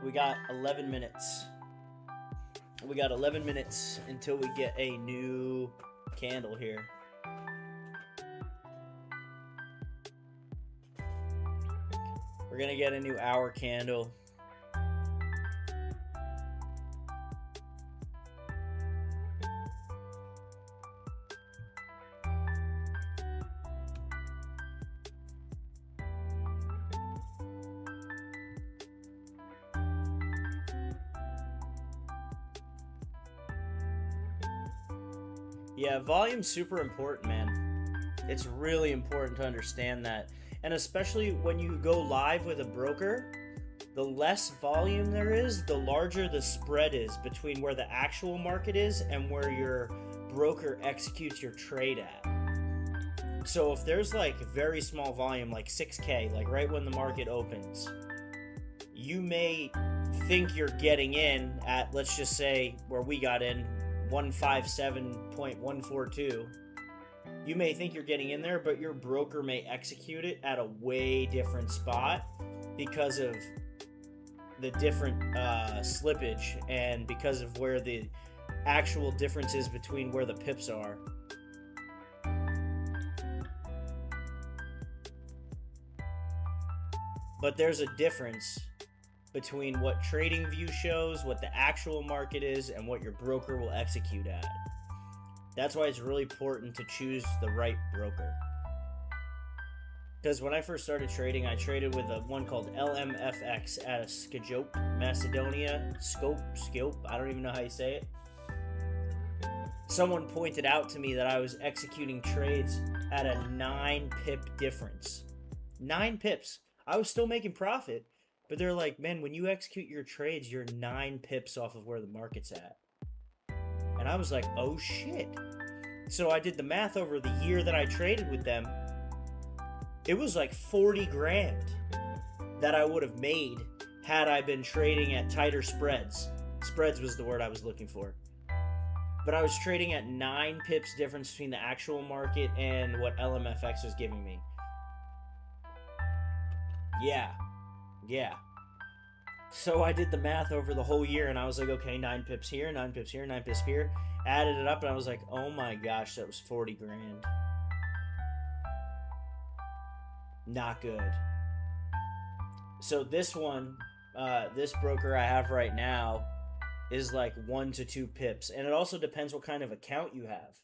We got 11 minutes. We got 11 minutes until we get a new candle here. We're gonna get a new hour candle. Yeah, volume's super important, man. It's really important to understand that. And especially when you go live with a broker, the less volume there is, the larger the spread is between where the actual market is and where your broker executes your trade at. So if there's like very small volume, like 6K, like right when the market opens, you may think you're getting in at, let's just say, where we got in, 157.142. You may think you're getting in there, but your broker may execute it at a way different spot because of the different slippage and because of where the actual difference is between where the pips are. But there's a difference between what TradingView shows, what the actual market is, and what your broker will execute at. That's why it's really important to choose the right broker. Because when I first started trading, I traded with one called LMFX out of Skopje, Macedonia. Scope, I don't even know how you say it. Someone pointed out to me that I was executing trades at a 9 pip difference. 9 pips. I was still making profit, but they're like, man, when you execute your trades, you're 9 pips off of where the market's at. And I was like, oh shit. So I did the math over the year that I traded with them. It was like 40 grand that I would have made had I been trading at tighter spreads. Spreads was the word I was looking for. But I was trading at 9 pips difference between the actual market and what LMFX was giving me. Yeah. So I did the math over the whole year and I was like, okay, 9 pips here, 9 pips here, 9 pips here. Added it up and I was like, oh my gosh, that was 40 grand. Not good. So this one, this broker I have right now is like 1 to 2 pips. And it also depends what kind of account you have.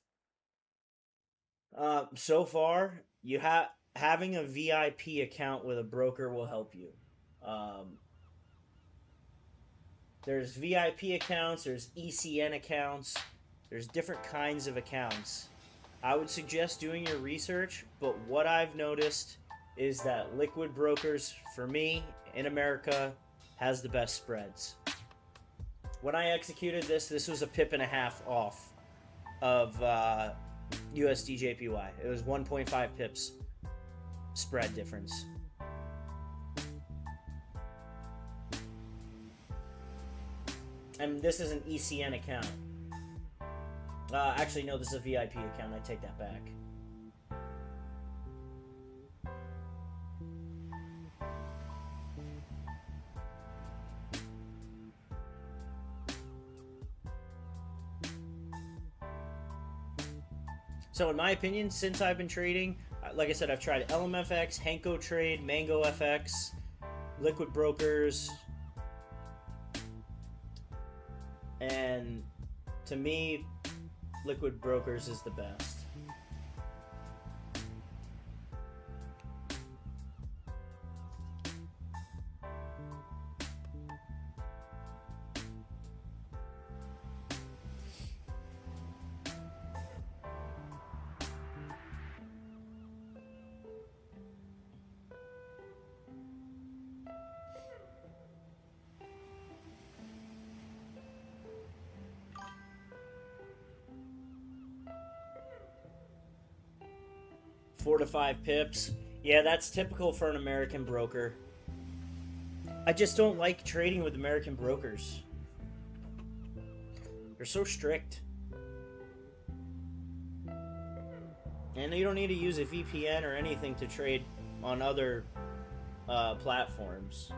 So far, having a VIP account with a broker will help you. There's VIP accounts, there's ECN accounts, there's different kinds of accounts. I would suggest doing your research, but what I've noticed is that liquid brokers, for me, in America, has the best spreads. When I executed this was a pip and a half off of USDJPY. It was 1.5 pips spread difference. And this is an ECN account. Actually, no, this is a VIP account. I take that back. So in my opinion, since I've been trading, like I said, I've tried LMFX, Henko Trade, Mango FX, Liquid Brokers, and to me, Liquid Brokers is the best. Four to 5 pips. Yeah, that's typical for an American broker. I just don't like trading with American brokers. They're so strict. And you don't need to use a VPN or anything to trade on other platforms.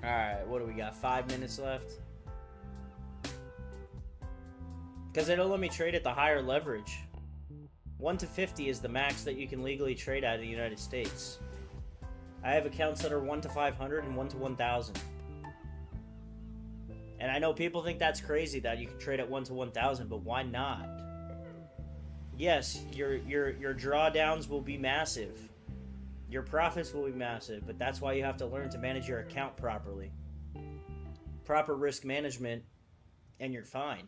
Alright, what do we got? 5 minutes left? Because it'll let me trade at the higher leverage. 1 to 50 is the max that you can legally trade at in the United States. I have accounts that are 1 to 500 and 1 to 1,000. And I know people think that's crazy that you can trade at 1 to 1,000, but why not? Yes, your drawdowns will be massive. Your profits will be massive, but that's why you have to learn to manage your account properly. Proper risk management, and you're fine.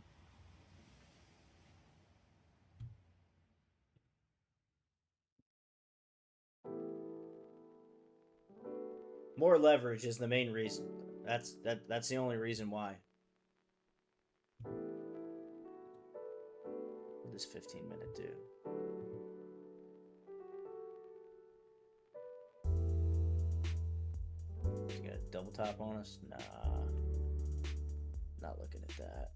More leverage is the main reason. That's the only reason why. This 15-minute do. He's got a double top on us? Nah. Not looking at that.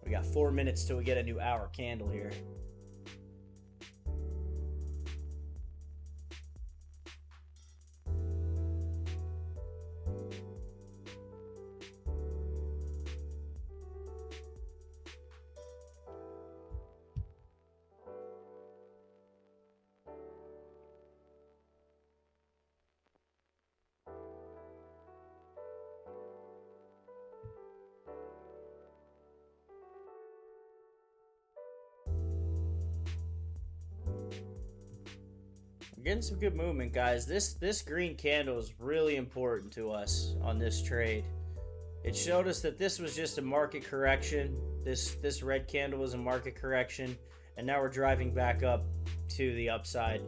We got 4 minutes till we get a new hour candle here. Getting some good movement, guys. This green candle is really important to us on this trade. It showed us that this was just a market correction. This red candle was a market correction, and now we're driving back up to the upside.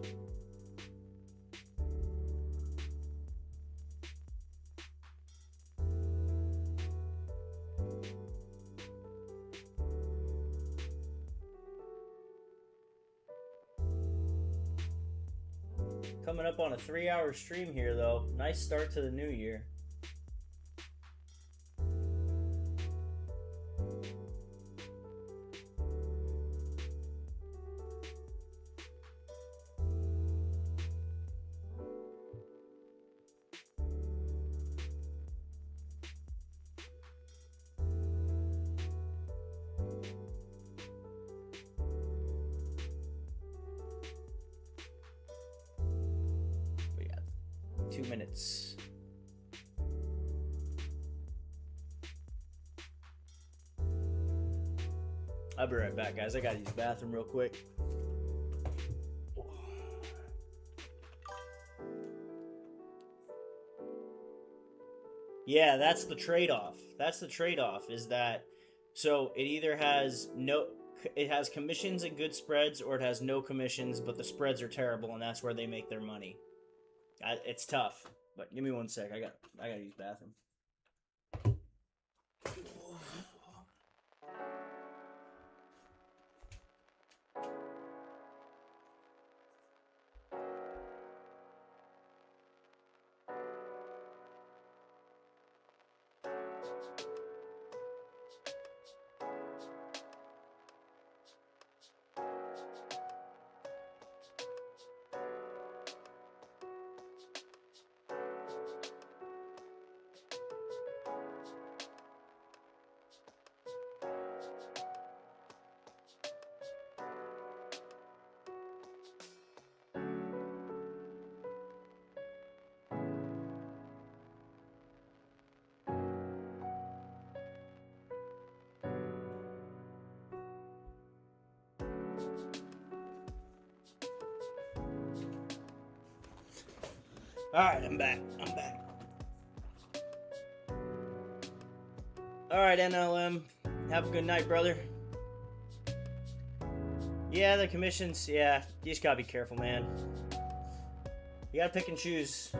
Coming up on a 3-hour stream here, though. Nice start to the new year. We got 2 minutes. I'll be right back, guys. I gotta use the bathroom real quick. Yeah, that's the trade-off. That's the trade-off, is that so it either has it has commissions and good spreads, or it has no commissions but the spreads are terrible, and that's where they make their money. It's tough, but give me 1 sec. I gotta use the bathroom. Alright, I'm back. Alright, NLM. Have a good night, brother. Yeah, the commissions, yeah. You just gotta be careful, man. You gotta pick and choose.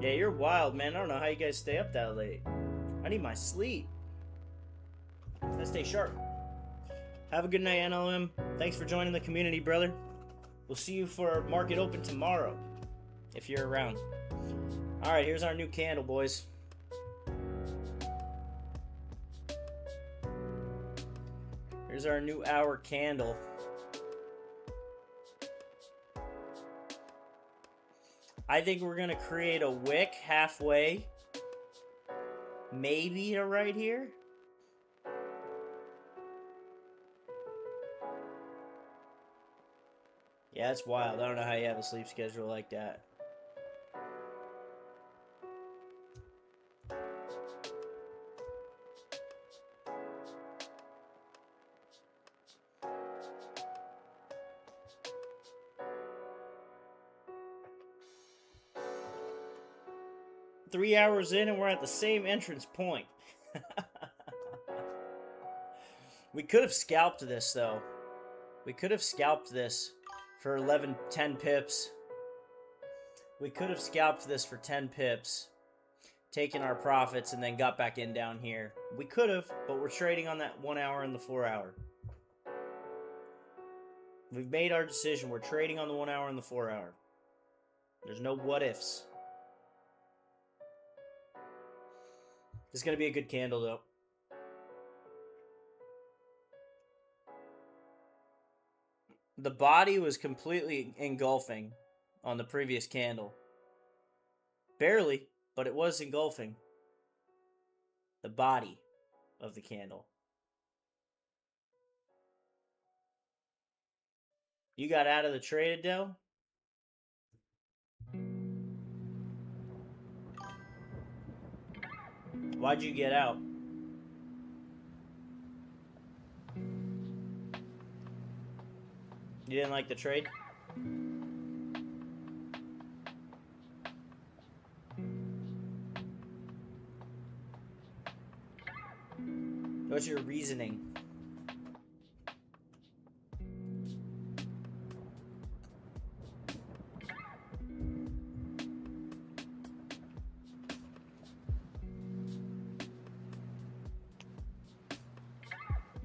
Yeah, you're wild, man. I don't know how you guys stay up that late. I need my sleep. Let's stay sharp. Have a good night, NLM. Thanks for joining the community, brother. We'll see you for market open tomorrow. if you're around. All right, here's our new candle, boys. Here's our new hour candle. I think we're going to create a wick halfway. Maybe to right here. Yeah, that's wild. I don't know how you have a sleep schedule like that. Three hours in and we're at the same entrance point. We could have scalped this, though. We could have scalped this for 10 pips. We could have scalped this for 10 pips, taken our profits, and then got back in down here. We could have, but we're trading on that 1 hour and the 4 hour. We've made our decision. We're trading on the 1 hour and the 4 hour. There's no what ifs. This is going to be a good candle, though. The body was completely engulfing on the previous candle. Barely, but it was engulfing the body of the candle. You got out of the trade, Adele? Why'd you get out? You didn't like the trade? What's your reasoning?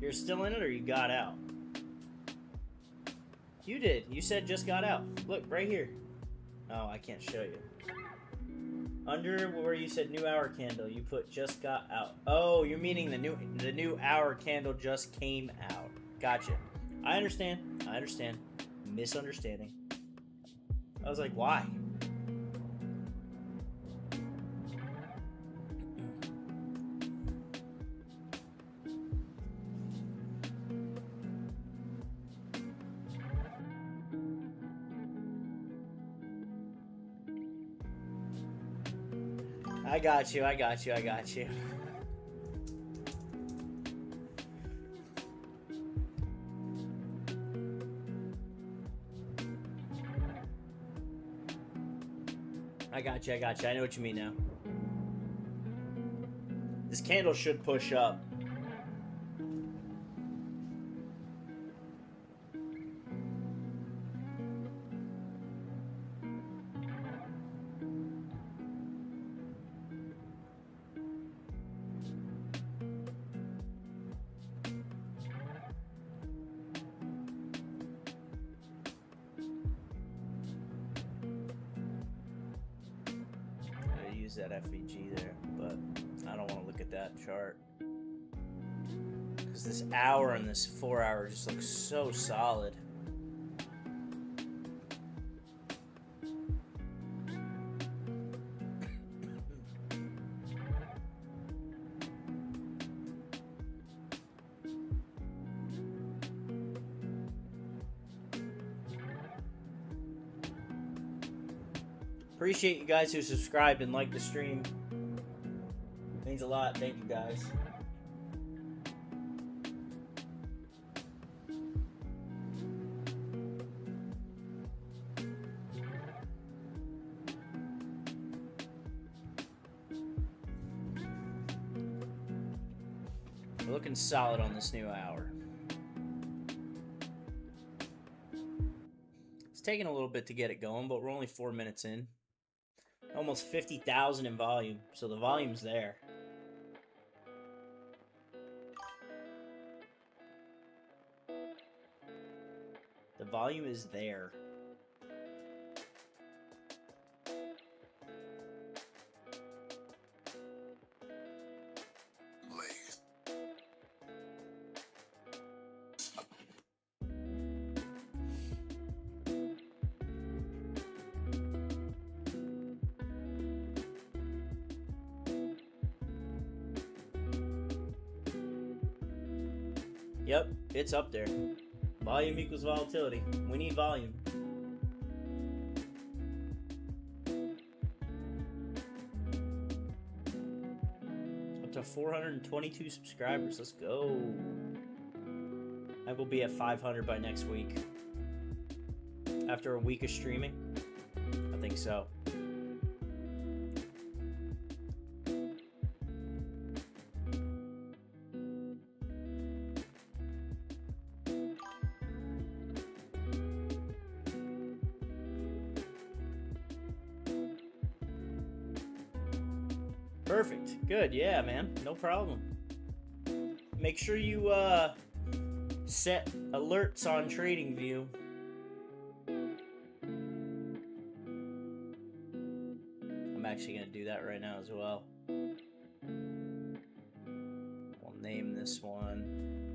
You're still in it or you got out? You did. You said just got out. Look, right here. Oh, I can't show you. Under where you said new hour candle, you put just got out. Oh, you're meaning the new hour candle just came out. Gotcha. I understand. I understand. Misunderstanding. I was like, why? I got you, I got you, I got you. I got you, I got you. I know what you mean now. This candle should push up. That FVG there, but I don't want to look at that chart because this hour and this 4 hour just looks so solid. Appreciate you guys who subscribed and liked the stream. Means a lot. Thank you guys. We're looking solid on this new hour. It's taking a little bit to get it going, but we're only 4 minutes in. Almost 50,000 in volume, so the volume's there. The volume is there. Yep, it's up there. Volume equals volatility. We need volume. Up to 422 subscribers. Let's go. I will be at 500 by next week. After a week of streaming? I think so. Perfect. Good. Yeah, man. No problem. Make sure you set alerts on TradingView. I'm actually going to do that right now as well. We'll name this one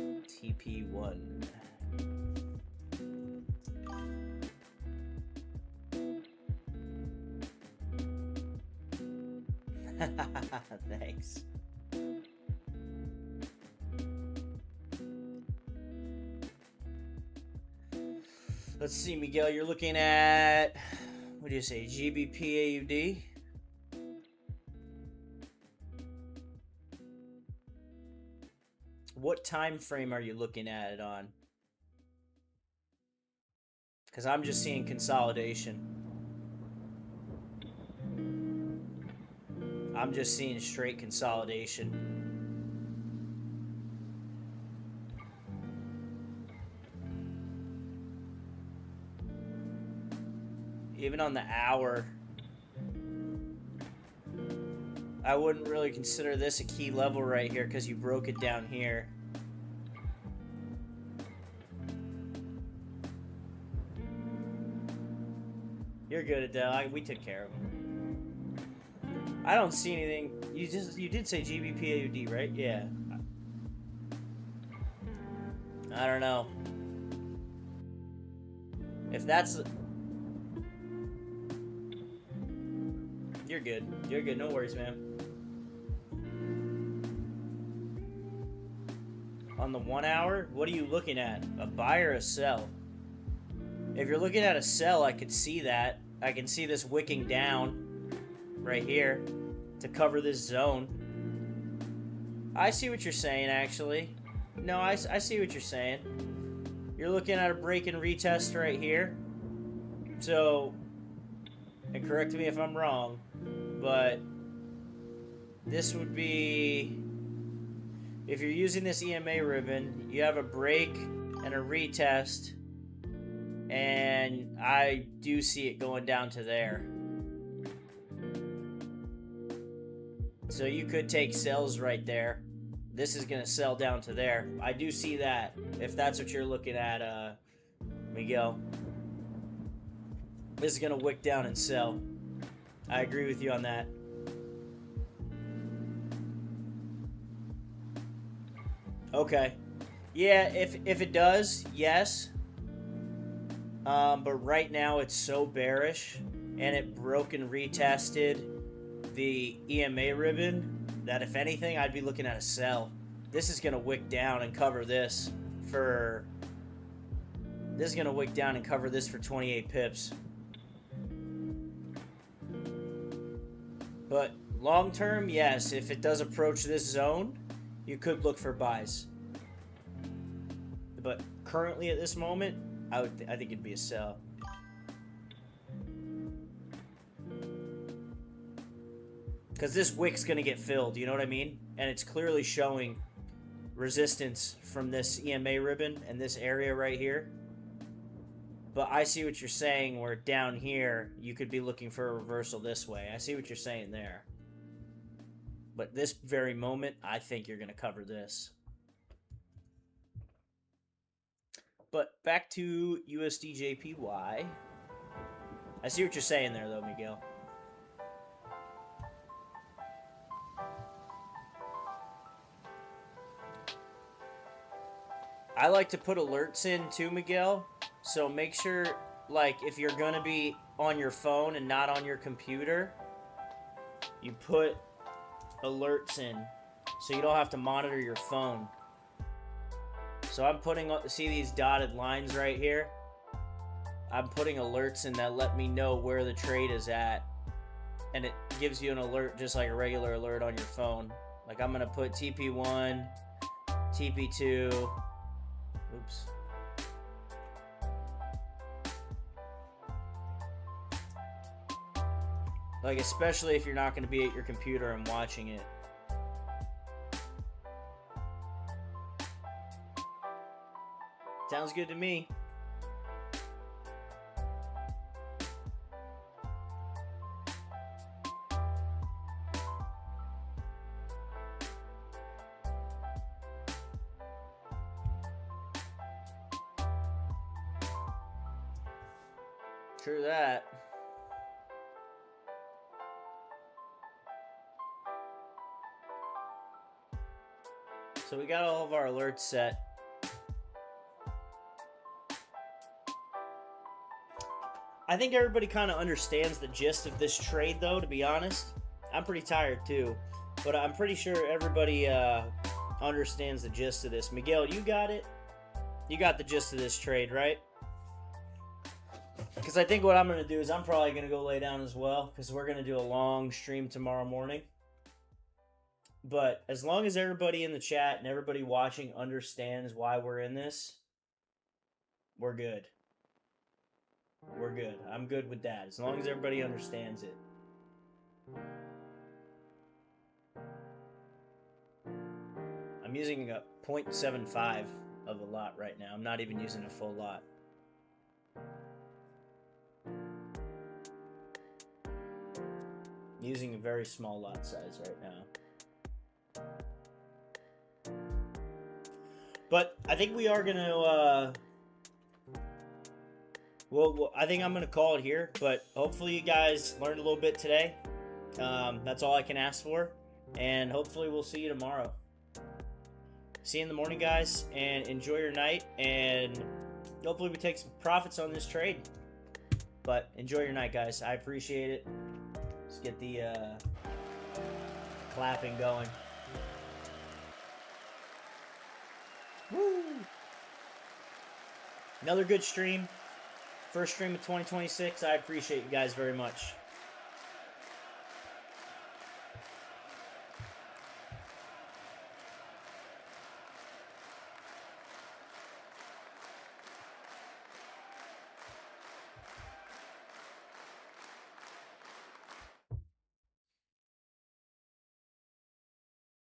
TP1. Thanks. Let's see, Miguel, you're looking at, what do you say, GBP AUD? What time frame are you looking at it on? Because I'm just seeing consolidation. I'm just seeing straight consolidation. Even on the hour, I wouldn't really consider this a key level right here because you broke it down here. You're good, Adele. We took care of him. I don't see anything. You did say GBP AUD, right? Yeah. I don't know. If that's... You're good. You're good. No worries, man. On the 1 hour, what are you looking at? A buy or a sell? If you're looking at a sell, I could see that. I can see this wicking down right here to cover this zone. I see what you're saying, actually. No, I see what you're saying. You're looking at a break and retest right here. So, and correct me if I'm wrong, but this would be, if you're using this EMA ribbon, you have a break and a retest, and I do see it going down to there. So you could take sells right there. This is going to sell down to there. I do see that, if that's what you're looking at, Miguel. This is going to wick down and sell. I agree with you on that. Okay. Yeah, if it does, yes. But right now it's so bearish, and it broke and retested the EMA ribbon, that if anything, I'd be looking at a sell. This is going to wick down and cover this for... This is going to wick down and cover this for 28 pips. But long term, yes, if it does approach this zone, you could look for buys. But currently at this moment, I think it'd be a sell. Because this wick's going to get filled, you know what I mean? And it's clearly showing resistance from this EMA ribbon and this area right here. But I see what you're saying, where down here, you could be looking for a reversal this way. I see what you're saying there. But this very moment, I think you're going to cover this. But back to USDJPY. I see what you're saying there, though, Miguel. I like to put alerts in too, Miguel. So make sure, like, if you're going to be on your phone and not on your computer, you put alerts in so you don't have to monitor your phone. So I'm putting, see these dotted lines right here? I'm putting alerts in that let me know where the trade is at. And it gives you an alert just like a regular alert on your phone. Like I'm going to put TP1, TP2, oops. Like especially if you're not going to be at your computer and watching it. Sounds good to me. True that. So we got all of our alerts set. I think everybody kind of understands the gist of this trade, though, to be honest. I'm pretty tired, too. But I'm pretty sure everybody understands the gist of this. Miguel, you got it? You got the gist of this trade, right? Because I think what I'm going to do is I'm probably going to go lay down as well. Because we're going to do a long stream tomorrow morning. But as long as everybody in the chat and everybody watching understands why we're in this, we're good. We're good. I'm good with that. As long as everybody understands it. I'm using a 0.75 of a lot right now. I'm not even using a full lot. I'm using a very small lot size right now. But I think we are going to... Well, I think I'm going to call it here, but hopefully you guys learned a little bit today. That's all I can ask for, and hopefully we'll see you tomorrow. See you in the morning, guys, and enjoy your night, and hopefully we take some profits on this trade. But enjoy your night, guys. I appreciate it. Let's get the clapping going. Woo! Another good stream. First stream of 2026. I appreciate you guys very much.